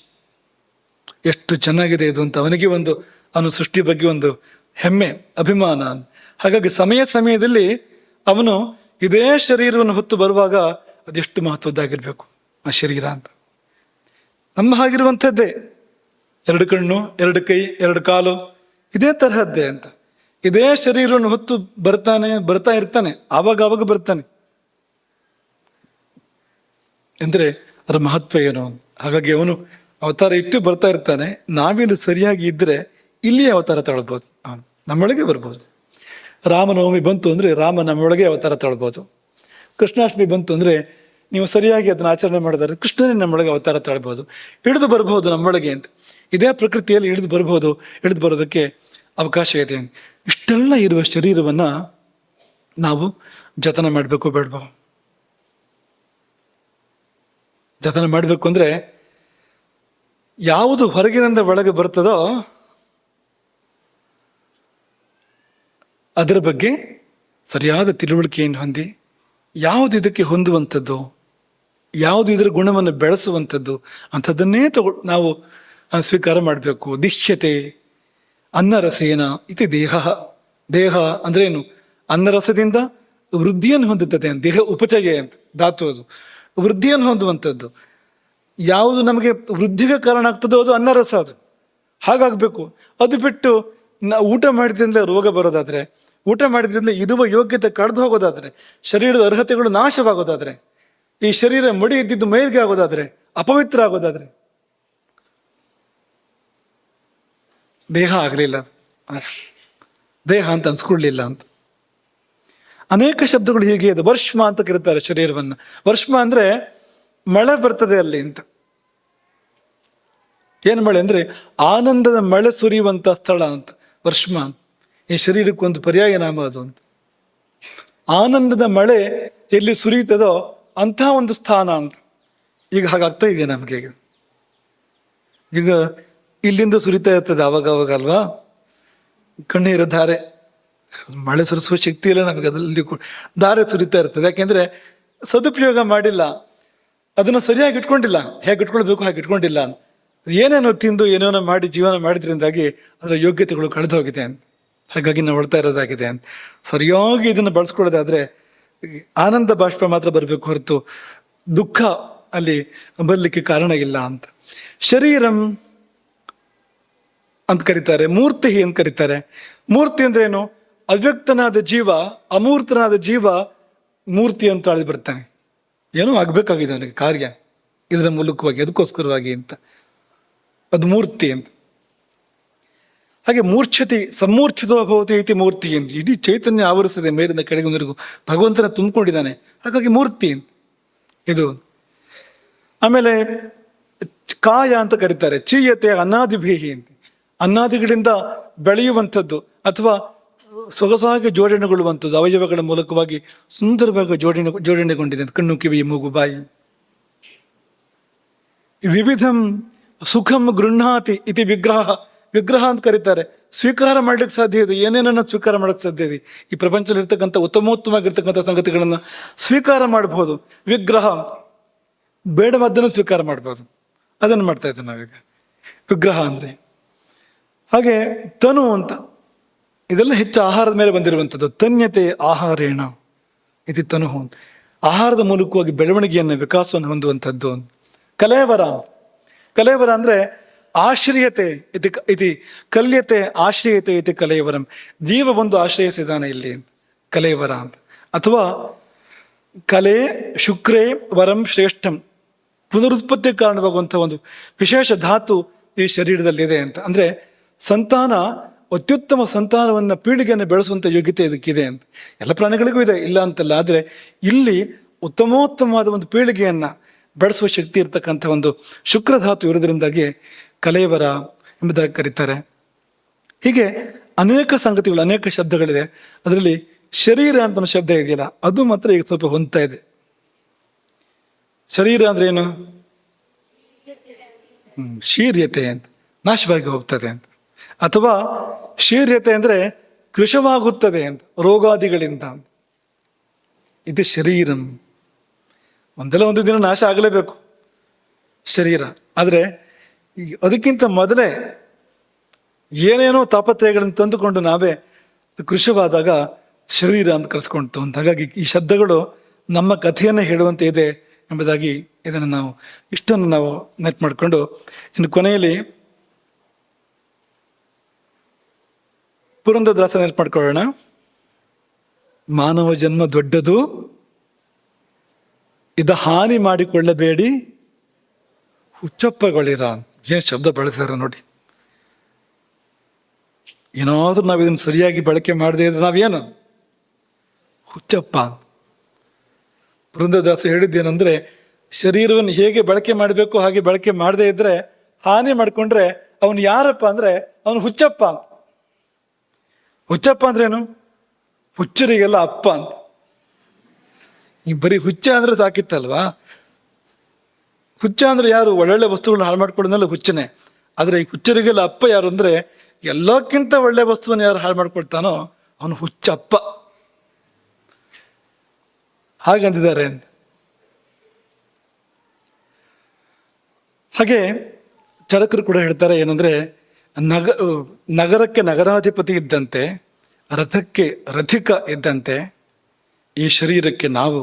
ಎಷ್ಟು ಚೆನ್ನಾಗಿದೆ ಇದು ಅಂತ ಅವನಿಗೆ ಅವನ ಸೃಷ್ಟಿ ಬಗ್ಗೆ ಒಂದು ಹೆಮ್ಮೆ, ಅಭಿಮಾನ. ಹಾಗಾಗಿ ಸಮಯದಲ್ಲಿ ಅವನು ಇದೇ ಶರೀರವನ್ನು ಹೊತ್ತು ಬರುವಾಗ ಅದೆಷ್ಟು ಮಹತ್ವದ್ದಾಗಿರ್ಬೇಕು ಆ ಶರೀರ ಅಂತ. ನಮ್ಮ ಹಾಗಿರುವಂಥದ್ದೇ, 2 ಕಣ್ಣು, 2 ಕೈ, 2 ಕಾಲು, ಇದೇ ತರಹದ್ದೇ ಅಂತ. ಇದೇ ಶರೀರವನ್ನು ಹೊತ್ತು ಬರ್ತಾ ಇರ್ತಾನೆ, ಆವಾಗ ಬರ್ತಾನೆ ಅಂದ್ರೆ ಅದರ ಮಹತ್ವ ಏನು. ಹಾಗಾಗಿ ಅವನು ಅವತಾರ ಇತ್ತು ಬರ್ತಾ ಇರ್ತಾನೆ. ನಾವಿಲ್ಲಿ ಸರಿಯಾಗಿ ಇದ್ರೆ ಇಲ್ಲಿಯೇ ಅವತಾರ ತಗೊಳ್ಬೋದು, ನಮ್ಮೊಳಗೆ ಬರ್ಬೋದು. ರಾಮನವಮಿ ಬಂತು ಅಂದ್ರೆ ರಾಮ ನಮ್ಮೊಳಗೆ ಅವತಾರ ತಗೊಳ್ಬೋದು. ಕೃಷ್ಣಾಷ್ಟಮಿ ಬಂತು ಅಂದ್ರೆ ನೀವು ಸರಿಯಾಗಿ ಅದನ್ನ ಆಚರಣೆ ಮಾಡಿದರೆ ಕೃಷ್ಣನೇ ನಮ್ಮೊಳಗೆ ಅವತಾರ ತಗೊಳ್ಬೋದು, ಇಳಿದು ಬರ್ಬೋದು ನಮ್ಮೊಳಗೆ ಅಂತ. ಇದೇ ಪ್ರಕೃತಿಯಲ್ಲಿ ಇಳಿದು ಬರೋದಕ್ಕೆ ಅವಕಾಶ ಇದೆ. ಇಷ್ಟೆಲ್ಲ ಇರುವ ಶರೀರವನ್ನ ನಾವು ಜತನ ಮಾಡಬೇಕು ಬೇಡವಾ? ಜತನ ಮಾಡಬೇಕು ಅಂದ್ರೆ ಯಾವುದು ಹೊರಗಿನಿಂದ ಒಳಗೆ ಬರ್ತದೋ ಅದರ ಬಗ್ಗೆ ಸರಿಯಾದ ತಿಳುವಳಿಕೆಯನ್ನು ಹೊಂದಿ, ಯಾವುದು ಇದಕ್ಕೆ ಹೊಂದುವಂಥದ್ದು, ಯಾವುದು ಇದರ ಗುಣವನ್ನು ಬೆಳೆಸುವಂಥದ್ದು ಅಂಥದ್ದನ್ನೇ ನಾವು ಸ್ವೀಕಾರ ಮಾಡಬೇಕು. ದಿಶ್ಯತೆ ಅನ್ನರಸೇನ ಇತಿ ದೇಹ ಅಂದ್ರೆ ಏನು? ಅನ್ನರಸದಿಂದ ವೃದ್ಧಿಯನ್ನು ಹೊಂದುತ್ತದೆ. ದೇಹ ಉಪಚಯ ಅಂತ ಧಾತು, ಅದು ವೃದ್ಧಿಯನ್ನು ಹೊಂದುವಂಥದ್ದು. ಯಾವುದು ನಮಗೆ ವೃದ್ಧಿಗೆ ಕಾರಣ ಆಗ್ತದೋ ಅದು ಅನ್ನರಸ, ಅದು ಹಾಗಾಗಬೇಕು. ಅದು ಬಿಟ್ಟು ಊಟ ಮಾಡಿದ್ರಿಂದ ರೋಗ ಬರೋದಾದ್ರೆ, ಊಟ ಮಾಡಿದ್ರಿಂದ ಇರುವ ಯೋಗ್ಯತೆ ಕಳೆದು ಹೋಗೋದಾದ್ರೆ, ಶರೀರದ ಅರ್ಹತೆಗಳು ನಾಶವಾಗೋದಾದ್ರೆ, ಈ ಶರೀರ ಮಡಿ ಇದ್ದಿದ್ದು ಮೈಲಿಗೆ ಆಗೋದಾದ್ರೆ, ಅಪವಿತ್ರ ಆಗೋದಾದ್ರೆ, ದೇಹ ಆಗಲಿಲ್ಲ, ಅದು ದೇಹ ಅಂತ ಅನ್ಸ್ಕೊಳ್ಲಿಲ್ಲ ಅಂತ. ಅನೇಕ ಶಬ್ದಗಳು ಹೀಗೆ ಇದೆ. ವರ್ಷಮ ಅಂತ ಕರೀತಾರೆ ಶರೀರವನ್ನ. ವರ್ಷಮ ಅಂದ್ರೆ ಮಳೆ ಬರ್ತದೆ ಅಲ್ಲಿ ಅಂತ. ಏನ್ ಮಳೆ ಅಂದ್ರೆ ಆನಂದದ ಮಳೆ ಸುರಿಯುವಂತ ಸ್ಥಳ ಅಂತ ವರ್ಷಮ ಅಂತ. ಈ ಶರೀರಕ್ಕೊಂದು ಪರ್ಯಾಯ ನಾಮ ಅದು ಅಂತ. ಆನಂದದ ಮಳೆ ಎಲ್ಲಿ ಸುರಿಯುತ್ತದೋ ಅಂಥ ಒಂದು ಸ್ಥಾನ ಅಂತ. ಈಗ ಹಾಗಾಗ್ತಾ ಇದೆ ನಮ್ಗೆ. ಈಗ ಇಲ್ಲಿಂದ ಸುರಿತಾ ಇರ್ತದೆ ಅವಾಗ ಅಲ್ವಾ, ಕಣ್ಣೀರ ಧಾರೆ. ಮಳೆ ಸುರಿಸುವ ಶಕ್ತಿ ಇಲ್ಲ ನಮಗೆ, ಅದರಲ್ಲಿ ಧಾರೆ ಸುರಿತಾ ಇರ್ತದೆ. ಯಾಕೆಂದ್ರೆ ಸದುಪಯೋಗ ಮಾಡಿಲ್ಲ, ಅದನ್ನ ಸರಿಯಾಗಿ ಇಟ್ಕೊಂಡಿಲ್ಲ, ಹೇಗೆ ಇಟ್ಕೊಳ್ಬೇಕು ಹಾಗೆ ಇಟ್ಕೊಂಡಿಲ್ಲ. ಏನೇನೋ ತಿಂದು ಏನೇನೋ ಮಾಡಿ ಜೀವನ ಮಾಡಿದ್ರಿಂದಾಗಿ ಅದರ ಯೋಗ್ಯತೆಗಳು ಕಳೆದು ಹೋಗಿದೆ ಅಂತ. ಹಾಗಾಗಿ ನಾವು ಹೊಳ್ತಾ ಇರೋದಾಗಿದೆ ಅಂತ. ಸರಿಯಾಗಿ ಇದನ್ನು ಬಳಸ್ಕೊಳ್ಳೋದಾದ್ರೆ ಆನಂದ ಬಾಷ್ಪ ಮಾತ್ರ ಬರಬೇಕು ಹೊರತು ದುಃಖ ಅಲ್ಲಿ ಬರಲಿಕ್ಕೆ ಕಾರಣ ಇಲ್ಲ ಅಂತ. ಶರೀರಂ ಅಂತ ಕರೀತಾರೆ, ಮೂರ್ತಿ ಅಂತ ಕರೀತಾರೆ. ಮೂರ್ತಿ ಅಂದ್ರೆ ಏನು? ಅವ್ಯಕ್ತನಾದ ಜೀವ, ಅಮೂರ್ತನಾದ ಜೀವ ಮೂರ್ತಿ ಅಂತ ಆಳಿ ಬರ್ತಾನೆ. ಏನೋ ಆಗ್ಬೇಕಾಗಿದೆ ಅವನಿಗೆ ಕಾರ್ಯ ಇದರ ಮೂಲಕವಾಗಿ, ಅದಕ್ಕೋಸ್ಕರವಾಗಿ ಅಂತ, ಅದು ಮೂರ್ತಿ ಅಂತ. ಹಾಗೆ ಮೂರ್ಛತಿ ಸಮೂರ್ಛಿತ ಭವತಿ ಐತಿ ಮೂರ್ತಿ ಅಂತ. ಇಡೀ ಚೈತನ್ಯ ಆವರಿಸಿದೆ ಮೇಲಿಂದ ಕೆಳಗಿನವರೆಗೂ, ಭಗವಂತನ ತುಂಬಿಕೊಂಡಿದ್ದಾನೆ. ಹಾಗಾಗಿ ಮೂರ್ತಿ ಅಂತ ಇದು. ಆಮೇಲೆ ಕಾಯ ಅಂತ ಕರೀತಾರೆ. ಚೀಯತೆ ಅನಾದಿಭೀಹಿ ಅಂತ. ಅನ್ನಾದಿಗಳಿಂದ ಬೆಳೆಯುವಂಥದ್ದು ಅಥವಾ ಸೊಗಸಾಗಿ ಜೋಡಣೆಗೊಳ್ಳುವಂಥದ್ದು, ಅವಯವಗಳ ಮೂಲಕವಾಗಿ ಸುಂದರವಾಗಿ ಜೋಡಣೆಗೊಂಡಿದೆ. ಕಣ್ಣು, ಕಿವಿ, ಮೂಗು, ಬಾಯಿ. ವಿವಿಧಂ ಸುಖಂ ಗೃಹಾತಿ ಇತಿ ವಿಗ್ರಹ ಅಂತ ಕರೀತಾರೆ. ಸ್ವೀಕಾರ ಮಾಡ್ಲಿಕ್ಕೆ ಸಾಧ್ಯ ಇದೆ, ಏನೇನನ್ನ ಸ್ವೀಕಾರ ಮಾಡಕ್ಕೆ ಸಾಧ್ಯ ಇದೆ. ಈ ಪ್ರಪಂಚದಲ್ಲಿ ಇರ್ತಕ್ಕಂಥ ಉತ್ತಮೋತ್ತಮವಾಗಿರ್ತಕ್ಕಂಥ ಸಂಗತಿಗಳನ್ನ ಸ್ವೀಕಾರ ಮಾಡಬಹುದು. ವಿಗ್ರಹ ಬೇಡವಾದ್ದನ್ನು ಸ್ವೀಕಾರ ಮಾಡ್ಬೋದು, ಅದನ್ನು ಮಾಡ್ತಾ ಇದ್ದೇವೆ ನಾವೀಗ ವಿಗ್ರಹ ಅಂದ್ರೆ. ಹಾಗೆ ತನು ಅಂತ, ಇದೆಲ್ಲ ಹೆಚ್ಚು ಆಹಾರದ ಮೇಲೆ ಬಂದಿರುವಂಥದ್ದು. ತನ್ಯತೆ ಆಹಾರೇಣ ಇದು ತನು. ಆಹಾರದ ಮೂಲಕವಾಗಿ ಬೆಳವಣಿಗೆಯನ್ನು, ವಿಕಾಸವನ್ನು ಹೊಂದುವಂಥದ್ದು. ಕಲೇವರ ಅಂದ್ರೆ ಆಶ್ರಯತೆ ಇತಿ ಕಲ್ಯತೆ ಆಶ್ರಯತೆ ಇತಿ ಕಲೇವರಂ. ಜೀವ ಒಂದು ಆಶ್ರಯಿಸಿದಾನೆ ಇಲ್ಲಿ ಕಲೇವರ ಅಂತ. ಅಥವಾ ಕಲೆ ಶುಕ್ರೇ ವರಂ ಶ್ರೇಷ್ಠಂ, ಪುನರುತ್ಪತ್ತಿ ಕಾರಣವಾಗುವಂಥ ಒಂದು ವಿಶೇಷ ಧಾತು ಈ ಶರೀರದಲ್ಲಿದೆ ಅಂತ. ಅಂದ್ರೆ ಸಂತಾನ, ಅತ್ಯುತ್ತಮ ಸಂತಾನವನ್ನ, ಪೀಳಿಗೆಯನ್ನು ಬೆಳೆಸುವಂತ ಯೋಗ್ಯತೆ ಇದಕ್ಕಿದೆ ಅಂತ. ಎಲ್ಲ ಪ್ರಾಣಿಗಳಿಗೂ ಇದೆ, ಇಲ್ಲ ಅಂತಲ್ಲ. ಆದ್ರೆ ಇಲ್ಲಿ ಉತ್ತಮೋತ್ತಮವಾದ ಒಂದು ಪೀಳಿಗೆಯನ್ನ ಬೆಳೆಸುವ ಶಕ್ತಿ ಇರ್ತಕ್ಕಂಥ ಒಂದು ಶುಕ್ರಧಾತು ಇರೋದ್ರಿಂದಾಗಿ ಕಲೇವರ ಎಂಬುದಾಗಿ ಕರೀತಾರೆ. ಹೀಗೆ ಅನೇಕ ಸಂಗತಿಗಳು, ಅನೇಕ ಶಬ್ದಗಳಿದೆ. ಅದರಲ್ಲಿ ಶರೀರ ಅಂತ ಒಂದು ಶಬ್ದ ಇದೆಯಲ್ಲ, ಅದು ಮಾತ್ರ ಈಗ ಸ್ವಲ್ಪ ಹೊಂದ್ತಾ ಇದೆ. ಶರೀರ ಅಂದ್ರೆ ಏನು? ಶೀರ್ಯತೆ ಅಂತ, ನಾಶವಾಗಿ ಹೋಗ್ತದೆ ಅಂತ. ಅಥವಾ ಶೀರ್ಯತೆ ಅಂದ್ರೆ ಕೃಶವಾಗುತ್ತದೆ ಅಂತ, ರೋಗಾದಿಗಳಿಂದ. ಇದು ಶರೀರಂ. ಒಂದಲ್ಲ ಒಂದು ದಿನ ನಾಶ ಆಗಲೇಬೇಕು ಶರೀರ. ಆದರೆ ಅದಕ್ಕಿಂತ ಮೊದಲೇ ಏನೇನೋ ತಾಪತ್ರಯಗಳನ್ನು ತಂದುಕೊಂಡು ನಾವೇ ಕೃಶವಾದಾಗ ಶರೀರ ಅಂತ ಕರೆಸ್ಕೊಳ್ತು ಅಂತ. ಹಾಗಾಗಿ ಈ ಶಬ್ದಗಳು ನಮ್ಮ ಕಥೆಯನ್ನು ಹೇಳುವಂತೆ ಇದೆ ಎಂಬುದಾಗಿ ಇದನ್ನು ನಾವು ಇಷ್ಟನ್ನು ನಾವು ನೆಟ್ ಮಾಡಿಕೊಂಡು, ಇನ್ನು ಕೊನೆಯಲ್ಲಿ ಪುರಂದರದಾಸ ನೆಟ್ ಮಾಡ್ಕೊಳ್ಳೋಣ. ಮಾನವ ಜನ್ಮ ದೊಡ್ಡದು, ಇದ ಹಾನಿ ಮಾಡಿಕೊಳ್ಳಬೇಡಿ, ಹುಚ್ಚಪ್ಪಗಳಿರ. ಏನು ಶಬ್ದ ಬಳಸ್ಯಾರ ನೋಡಿ. ಏನಾದ್ರೂ ನಾವು ಇದನ್ನು ಸರಿಯಾಗಿ ಬಳಕೆ ಮಾಡದೇ ಇದ್ರೆ ನಾವೇನು ಹುಚ್ಚಪ್ಪ. ಪುರಂದರದಾಸ ಹೇಳಿದ್ದೇನೆಂದ್ರೆ, ಶರೀರವನ್ನು ಹೇಗೆ ಬಳಕೆ ಮಾಡಬೇಕು ಹಾಗೆ ಬಳಕೆ ಮಾಡದೇ ಇದ್ರೆ, ಹಾನಿ ಮಾಡಿಕೊಂಡ್ರೆ ಅವನು ಯಾರಪ್ಪ ಅಂದ್ರೆ ಅವನು ಹುಚ್ಚಪ್ಪ ಅಂತ. ಹುಚ್ಚಪ್ಪ ಅಂದ್ರೇನು? ಹುಚ್ಚರಿಗೆಲ್ಲ ಅಪ್ಪ ಅಂತ. ಈ ಬರೀ ಹುಚ್ಚ ಅಂದ್ರೆ ಸಾಕಿತ್ತಲ್ವಾ? ಹುಚ್ಚ ಅಂದ್ರೆ ಯಾರು? ಒಳ್ಳೊಳ್ಳೆ ವಸ್ತುಗಳನ್ನ ಹಾಳು ಮಾಡ್ಕೊಳ್ಳೋದಲ್ಲ ಹುಚ್ಚನೆ. ಆದ್ರೆ ಈ ಹುಚ್ಚರಿಗೆಲ್ಲ ಅಪ್ಪ ಯಾರು ಅಂದ್ರೆ, ಎಲ್ಲಕ್ಕಿಂತ ಒಳ್ಳೆ ವಸ್ತುವನ್ನು ಯಾರು ಹಾಳು ಮಾಡ್ಕೊಳ್ತಾನೋ ಅವನು ಹುಚ್ಚಪ್ಪ. ಹಾಗಂದಿದ್ದಾರೆ. ಹಾಗೆ ಚರಕರು ಕೂಡ ಹೇಳ್ತಾರೆ ಏನಂದ್ರೆ, ನಗರಕ್ಕೆ ನಗರಾಧಿಪತಿ ಇದ್ದಂತೆ, ರಥಕ್ಕೆ ರಥಿಕ ಇದ್ದಂತೆ ಈ ಶರೀರಕ್ಕೆ ನಾವು,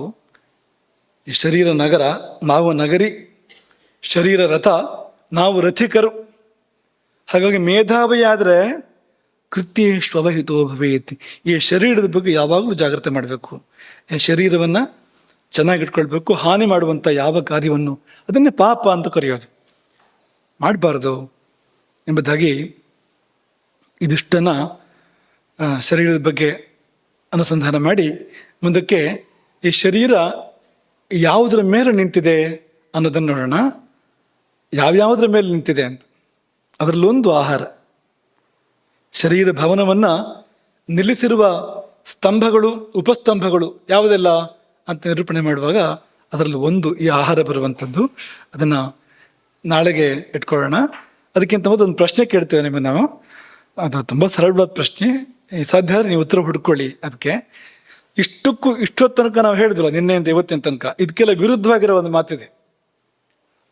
ಈ ಶರೀರ ನಗರ, ನಾವು ನಗರಿ, ಶರೀರ ರಥ, ನಾವು ರಥಿಕರು. ಹಾಗಾಗಿ ಮೇಧಾವಿಯಾದರೆ ಕೃತ್ಯೇಶ್ವಹಿತೋ ಭವೇತ್. ಈ ಶರೀರದ ಬಗ್ಗೆ ಯಾವಾಗಲೂ ಜಾಗ್ರತೆ ಮಾಡಬೇಕು. ಈ ಶರೀರವನ್ನು ಚೆನ್ನಾಗಿಟ್ಕೊಳ್ಬೇಕು. ಹಾನಿ ಮಾಡುವಂಥ ಯಾವ ಕಾರ್ಯವನ್ನು ಅದನ್ನೇ ಪಾಪ ಅಂತ ಕರೆಯೋದು, ಮಾಡಬಾರ್ದು ಎಂಬುದಾಗಿ ಇದಿಷ್ಟನ್ನು ಶರೀರದ ಬಗ್ಗೆ ಅನುಸಂಧಾನ ಮಾಡಿ ಮುಂದಕ್ಕೆ ಈ ಶರೀರ ಯಾವುದರ ಮೇಲೆ ನಿಂತಿದೆ ಅನ್ನೋದನ್ನು ನೋಡೋಣ. ಯಾವ್ಯಾವುದರ ಮೇಲೆ ನಿಂತಿದೆ ಅಂತ. ಅದರಲ್ಲೊಂದು ಆಹಾರ. ಶರೀರ ಭವನವನ್ನು ನಿಲ್ಲಿಸಿರುವ ಸ್ತಂಭಗಳು, ಉಪಸ್ತಂಭಗಳು ಯಾವುದೆಲ್ಲ ಅಂತ ನಿರೂಪಣೆ ಮಾಡುವಾಗ ಅದರಲ್ಲಿ ಒಂದು ಈ ಆಹಾರ ಬರುವಂಥದ್ದು. ಅದನ್ನು ನಾಳೆಗೆ ಇಟ್ಕೊಳ್ಳೋಣ. ಅದಕ್ಕಿಂತ ಮೊದಲು ಒಂದು ಪ್ರಶ್ನೆ ಕೇಳ್ತೇವೆ ನಿಮಗೆ ನಾವು. ಅದು ತುಂಬ ಸರಳವಾದ ಪ್ರಶ್ನೆ, ಸಾಧ್ಯ ಆದರೆ ನೀವು ಉತ್ತರ ಹುಡ್ಕೊಳ್ಳಿ. ಅದಕ್ಕೆ ಇಷ್ಟೊತ್ತು ತನಕ ನಾವು ಹೇಳಿದ್ವಲ್ಲ, ನಿನ್ನೆಯಿಂದ ಇವತ್ತಿನ ತನಕ, ಇದಕ್ಕೆಲ್ಲ ವಿರುದ್ಧವಾಗಿರೋ ಒಂದು ಮಾತಿದೆ.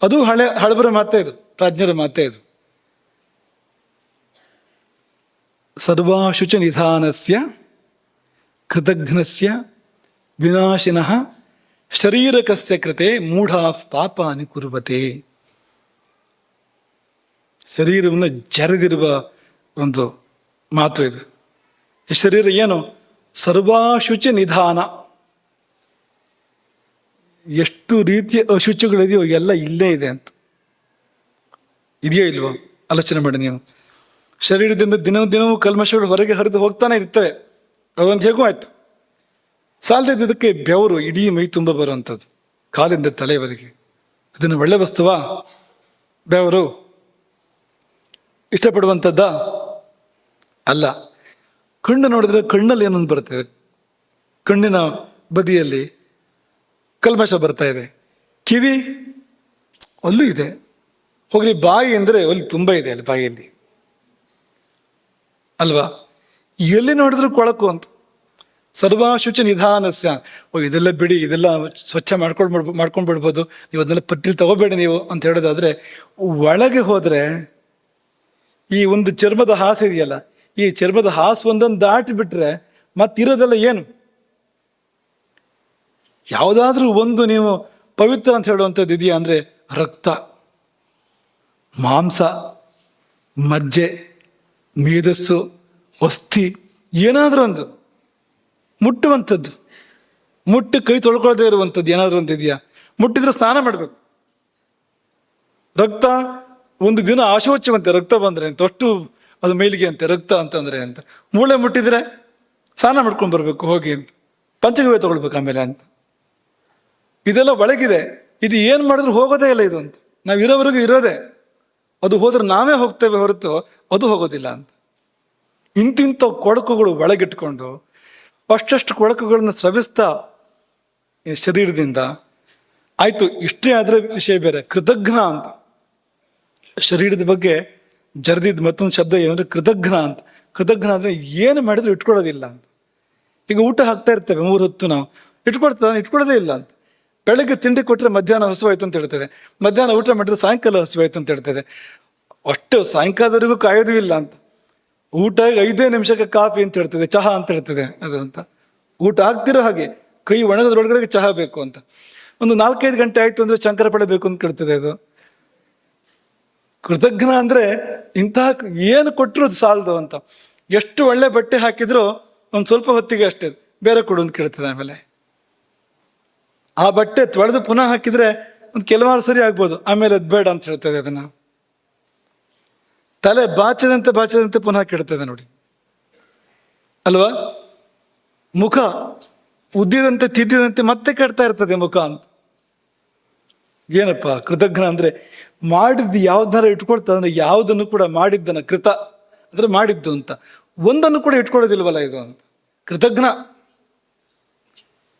ಅದು ಹಳಬರ ಮಾತೇ ಇದು, ಪ್ರಾಜ್ಞರ ಮಾತೇ ಇದು. ಸರ್ವಾಶುಚ ನಿಧಾನಸ್ಯ ಕೃತಘ್ನಸ್ಯ ವಿನಾಶಿನಃ ಶರೀರಕಸ್ಯ ಕೃತೆ ಮೂಢಾ ಪಾಪಾನಿ ಕುರ್ವತೆ. ಶರೀರವನ್ನು ಜರೆದಿರುವ ಒಂದು ಮಾತು ಇದು. ಈ ಶರೀರ ಏನು? ಸರ್ವಾಶುಚಿ ನಿಧಾನ. ಎಷ್ಟು ರೀತಿಯ ಅಶುಚಿಗಳಿದೆಯೋ ಎಲ್ಲ ಇಲ್ಲೇ ಇದೆ ಅಂತ. ಇದೆಯೋ ಇಲ್ವೋ ಆಲೋಚನೆ ಮಾಡಿ ನೀವು. ಶರೀರದಿಂದ ದಿನವೂ ಕಲ್ಮಶಗಳು ಹೊರಗೆ ಹರಿದು ಹೋಗ್ತಾನೆ ಇರ್ತವೆ. ಅದೊಂದು ಹೇಗೂ ಆಯ್ತು. ಸಾಲದಿದ್ದಕ್ಕೆ ಬೆವರು ಇಡೀ ಮೈ ತುಂಬ ಬರುವಂಥದ್ದು, ಕಾಲಿಂದ ತಲೆಯವರೆಗೆ. ಅದನ್ನು ಒಳ್ಳೆ ವಸ್ತುವಾ ಬೆವರು? ಇಷ್ಟಪಡುವಂಥದ್ದ ಅಲ್ಲ. ಕಣ್ಣು ನೋಡಿದ್ರೆ ಕಣ್ಣಲ್ಲಿ ಏನೊಂದು ಬರ್ತದೆ, ಕಣ್ಣಿನ ಬದಿಯಲ್ಲಿ ಕಲ್ಮಶ ಬರ್ತಾ ಇದೆ. ಕಿವಿ ಅಲ್ಲೂ ಇದೆ. ಹೋಗ್ಲಿ, ಬಾಯಿ ಅಂದರೆ ಅಲ್ಲಿ ತುಂಬ ಇದೆ, ಅಲ್ಲಿ ಬಾಯಿಯಲ್ಲಿ ಅಲ್ವಾ? ಎಲ್ಲಿ ನೋಡಿದ್ರು ಕೊಳಕು ಅಂತ. ಸರ್ವಾಶುಚ ನಿಧಾನಸ್ಯ. ಇದೆಲ್ಲ ಬಿಡಿ, ಇದೆಲ್ಲ ಸ್ವಚ್ಛ ಮಾಡ್ಕೊಂಡ್ಬಿಡ್ಬೋದು, ನೀವು ಅದನ್ನೆಲ್ಲ ಪಟ್ಟಿಲ್ ತಗೋಬೇಡಿ ನೀವು ಅಂತ ಹೇಳೋದಾದ್ರೆ, ಒಳಗೆ ಹೋದ್ರೆ ಈ ಒಂದು ಚರ್ಮದ ಹಾಸು ಇದೆಯಲ್ಲ, ಈ ಚರ್ಮದ ಹಾಸು ಒಂದೊಂದು ದಾಟಿ ಬಿಟ್ರೆ ಮತ್ತಿರೋದೆಲ್ಲ ಏನು? ಯಾವುದಾದ್ರೂ ಒಂದು ನೀವು ಪವಿತ್ರ ಅಂತ ಹೇಳುವಂಥದ್ದು ಇದೆಯಾ ಅಂದರೆ ರಕ್ತ, ಮಾಂಸ, ಮಜ್ಜೆ, ಮೇಧಸ್ಸು, ಅಸ್ಥಿ, ಏನಾದರೂ ಒಂದು ಮುಟ್ಟುವಂಥದ್ದು, ಮುಟ್ಟಿ ಕೈ ತೊಳ್ಕೊಳ್ದೇ ಇರುವಂಥದ್ದು ಏನಾದರೂ ಒಂದು ಇದೆಯಾ? ಮುಟ್ಟಿದ್ರೆ ಸ್ನಾನ ಮಾಡಬೇಕು. ರಕ್ತ ಒಂದು ದಿನ ಅಶೌಚವಂತೆ, ರಕ್ತ ಬಂದರೆ ಅಂತ, ಅಷ್ಟು ಅದು ಮೇಲಿಗೆ ಅಂತೆ ರಕ್ತ ಅಂತಂದರೆ ಅಂತ. ಮೂಳೆ ಮುಟ್ಟಿದ್ರೆ ಸ್ನಾನ ಮಾಡ್ಕೊಂಡು ಬರ್ಬೇಕು ಹೋಗಿ ಅಂತ, ಪಂಚಗವ್ಯ ತಗೊಳ್ಬೇಕು ಆಮೇಲೆ ಅಂತ. ಇದೆಲ್ಲ ಒಳಗಿದೆ. ಇದು ಏನು ಮಾಡಿದ್ರು ಹೋಗೋದೇ ಇಲ್ಲ ಇದು ಅಂತ. ನಾವು ಇರೋವರೆಗೂ ಇರೋದೇ, ಅದು ಹೋದ್ರೆ ನಾವೇ ಹೋಗ್ತೇವೆ ಹೊರತು ಅದು ಹೋಗೋದಿಲ್ಲ ಅಂತ. ಇಂತಿಂಥ ಕೊಳಕುಗಳು ಒಳಗಿಟ್ಕೊಂಡು ಅಷ್ಟಷ್ಟು ಕೊಳಕುಗಳನ್ನು ಸ್ರವಿಸ್ತಾ ಈ ಶರೀರದಿಂದ ಆಯ್ತು. ಇಷ್ಟೇ ಆದರೆ ವಿಷಯ ಬೇರೆ. ಕೃತಜ್ಞ ಅಂತ ಶರೀರದ ಬಗ್ಗೆ ಜರ್ದಿದ್ದು ಮತ್ತೊಂದು ಶಬ್ದ ಏನಂದ್ರೆ ಕೃತಜ್ಞ ಅಂತ. ಕೃತಜ್ಞ ಅಂದ್ರೆ ಏನು ಮಾಡಿದ್ರು ಇಟ್ಕೊಳ್ಳೋದಿಲ್ಲ ಅಂತ. ಈಗ ಊಟ ಹಾಕ್ತಾ ಇರ್ತೇವೆ 3 ಹೊತ್ತು, ನಾವು ಇಟ್ಕೊಳ್ಳೋದೇ ಇಲ್ಲ ಅಂತ. ಬೆಳಗ್ಗೆ ತಿಂಡಿ ಕೊಟ್ಟರೆ ಮಧ್ಯಾಹ್ನ ಹಸುವಾಯ್ತು ಅಂತ ಹೇಳ್ತದೆ, ಮಧ್ಯಾಹ್ನ ಊಟ ಮಾಡಿದ್ರೆ ಸಾಯಂಕಾಲ ಹಸುವಾಯ್ತು ಅಂತ ಹೇಳ್ತದೆ. ಅಷ್ಟು ಸಾಯಂಕಾಲದವರೆಗೂ ಕಾಯೋದು ಇಲ್ಲ ಅಂತ. ಊಟ 5 ನಿಮಿಷಕ್ಕೆ ಕಾಫಿ ಅಂತ ಹೇಳ್ತದೆ, ಚಹಾ ಅಂತ ಹೇಳ್ತದೆ ಅದು ಅಂತ. ಊಟ ಆಗ್ತಿರೋ ಹಾಗೆ ಕೈ ಒಣಗೋದ್ರೊಳಗಡೆ ಚಹಾ ಬೇಕು ಅಂತ. ಒಂದು 4-5 ಗಂಟೆ ಆಯ್ತು ಅಂದ್ರೆ ಶಂಕರಪಳೆ ಬೇಕು ಅಂತ ಕೇಳ್ತದೆ ಅದು. ಕೃತಜ್ಞ ಅಂದ್ರೆ ಇಂತಹ ಏನು ಕೊಟ್ಟರು ಸಾಲದು ಅಂತ. ಎಷ್ಟು ಒಳ್ಳೆ ಬಟ್ಟೆ ಹಾಕಿದ್ರು ಒಂದು ಸ್ವಲ್ಪ ಹೊತ್ತಿಗೆ ಅಷ್ಟೇ, ಬೇರೆ ಕೊಡು ಅಂತ ಕೇಳ್ತದೆ. ಆಮೇಲೆ ಆ ಬಟ್ಟೆ ತೊಳೆದು ಪುನಃ ಹಾಕಿದ್ರೆ ಒಂದು ಕೆಲವಾರು ಸರಿ ಆಗ್ಬೋದು, ಆಮೇಲೆ ಅದು ಬೇಡ ಅಂತ ಹೇಳ್ತದೆ. ಅದನ್ನ ತಲೆ ಬಾಚದಂತೆ ಪುನಃ ಕೆಡ್ತದೆ ನೋಡಿ ಅಲ್ವಾ. ಮುಖ ಉದ್ದಿದಂತೆ ತಿದ್ದಿದಂತೆ ಮತ್ತೆ ಕೆಡ್ತಾ ಇರ್ತದೆ ಮುಖ ಅಂತ. ಏನಪ್ಪ ಕೃತಜ್ಞ ಅಂದ್ರೆ ಮಾಡಿದ್ದು ಯಾವ್ದಾರ ಇಟ್ಕೊಳ್ತಾ ಅಂದ್ರೆ ಯಾವುದನ್ನು ಕೂಡ ಮಾಡಿದ್ದನ ಕೃತ ಅಂದ್ರೆ ಮಾಡಿದ್ದು ಅಂತ, ಒಂದನ್ನು ಕೂಡ ಇಟ್ಕೊಳ್ಳೋದಿಲ್ವಲ್ಲ ಇದು ಅಂತ ಕೃತಜ್ಞ.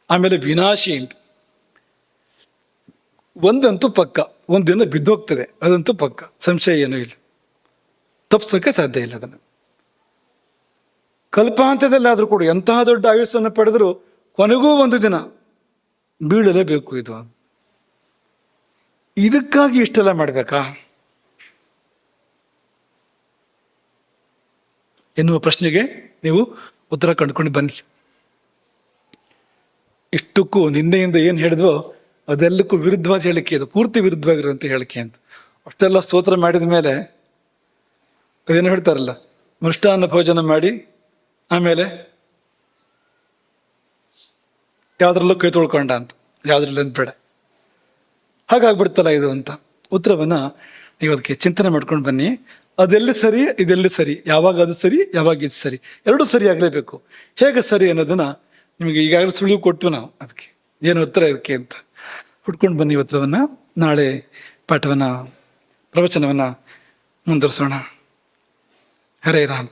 ಆಮೇಲೆ ವಿನಾಶಿ ಅಂತ, ಒಂದಂತೂ ಪಕ್ಕ, ಒಂದಿನ ಬಿದ್ದೋಗ್ತದೆ ಅದಂತೂ ಪಕ್ಕ, ಸಂಶಯ ಏನೂ ಇಲ್ಲ, ತಪ್ಪಿಸೋಕೆ ಸಾಧ್ಯ ಇಲ್ಲ ಅದನ್ನು. ಕಲ್ಪಾಂತದಲ್ಲಾದ್ರೂ ಕೂಡ ಎಂತಹ ದೊಡ್ಡ ಆಯುಸ್ಸನ್ನು ಪಡೆದರೂ ಕೊನೆಗೂ ಒಂದು ದಿನ ಬೀಳಲೇಬೇಕು ಇದು. ಇದಕ್ಕಾಗಿ ಇಷ್ಟೆಲ್ಲ ಮಾಡಬೇಕಾ ಎನ್ನುವ ಪ್ರಶ್ನೆಗೆ ನೀವು ಉತ್ತರ ಕಂಡುಕೊಂಡು ಬನ್ನಿ. ಇಷ್ಟಕ್ಕೂ ನಿನ್ನೆಯಿಂದ ಏನು ಹೇಳಿದ್ವೋ ಅದೆಲ್ಲಕ್ಕೂ ವಿರುದ್ಧವಾದ ಹೇಳಿಕೆ ಇದು, ಪೂರ್ತಿ ವಿರುದ್ಧವಾಗಿರುವಂಥ ಹೇಳಿಕೆ ಅಂತ. ಅಷ್ಟೆಲ್ಲ ಸ್ತೋತ್ರ ಮಾಡಿದ ಮೇಲೆ ಅದೇನು ಹೇಳ್ತಾರಲ್ಲ, ಮೃಷ್ಟಾನ್ನ ಭೋಜನ ಮಾಡಿ ಆಮೇಲೆ ಯಾವ್ದ್ರಲ್ಲೂ ಕೈ ತೊಳ್ಕೊಂಡ ಅಂತ, ಯಾವ್ದ್ರಲ್ಲ ಬೇಡ, ಹಾಗಾಗ್ಬಿಡ್ತಲ್ಲ ಇದು ಅಂತ ಉತ್ತರವನ್ನ ನೀವು ಅದಕ್ಕೆ ಚಿಂತನೆ ಮಾಡ್ಕೊಂಡು ಬನ್ನಿ. ಅದೆಲ್ಲಿ ಸರಿ ಇದೆಲ್ಲಿ ಸರಿ, ಯಾವಾಗ ಅದು ಸರಿ ಯಾವಾಗ ಇದು ಸರಿ, ಎರಡೂ ಸರಿ ಆಗಲೇಬೇಕು. ಹೇಗೆ ಸರಿ ಅನ್ನೋದನ್ನ ನಿಮಗೆ ಈಗಾಗಲೇ ಸುಳಿವು ಕೊಟ್ಟು ನಾವು ಅದಕ್ಕೆ ಏನು ಉತ್ತರ ಇದಕ್ಕೆ ಅಂತ ಹುಡ್ಕೊಂಡು ಬನ್ನಿ ಉತ್ತರವನ್ನ. ನಾಳೆ ಪಾಠವನ್ನ ಪ್ರವಚನವನ್ನ ಮುಂದುವರಿಸೋಣ. ಹರೇ ರಾಮ್.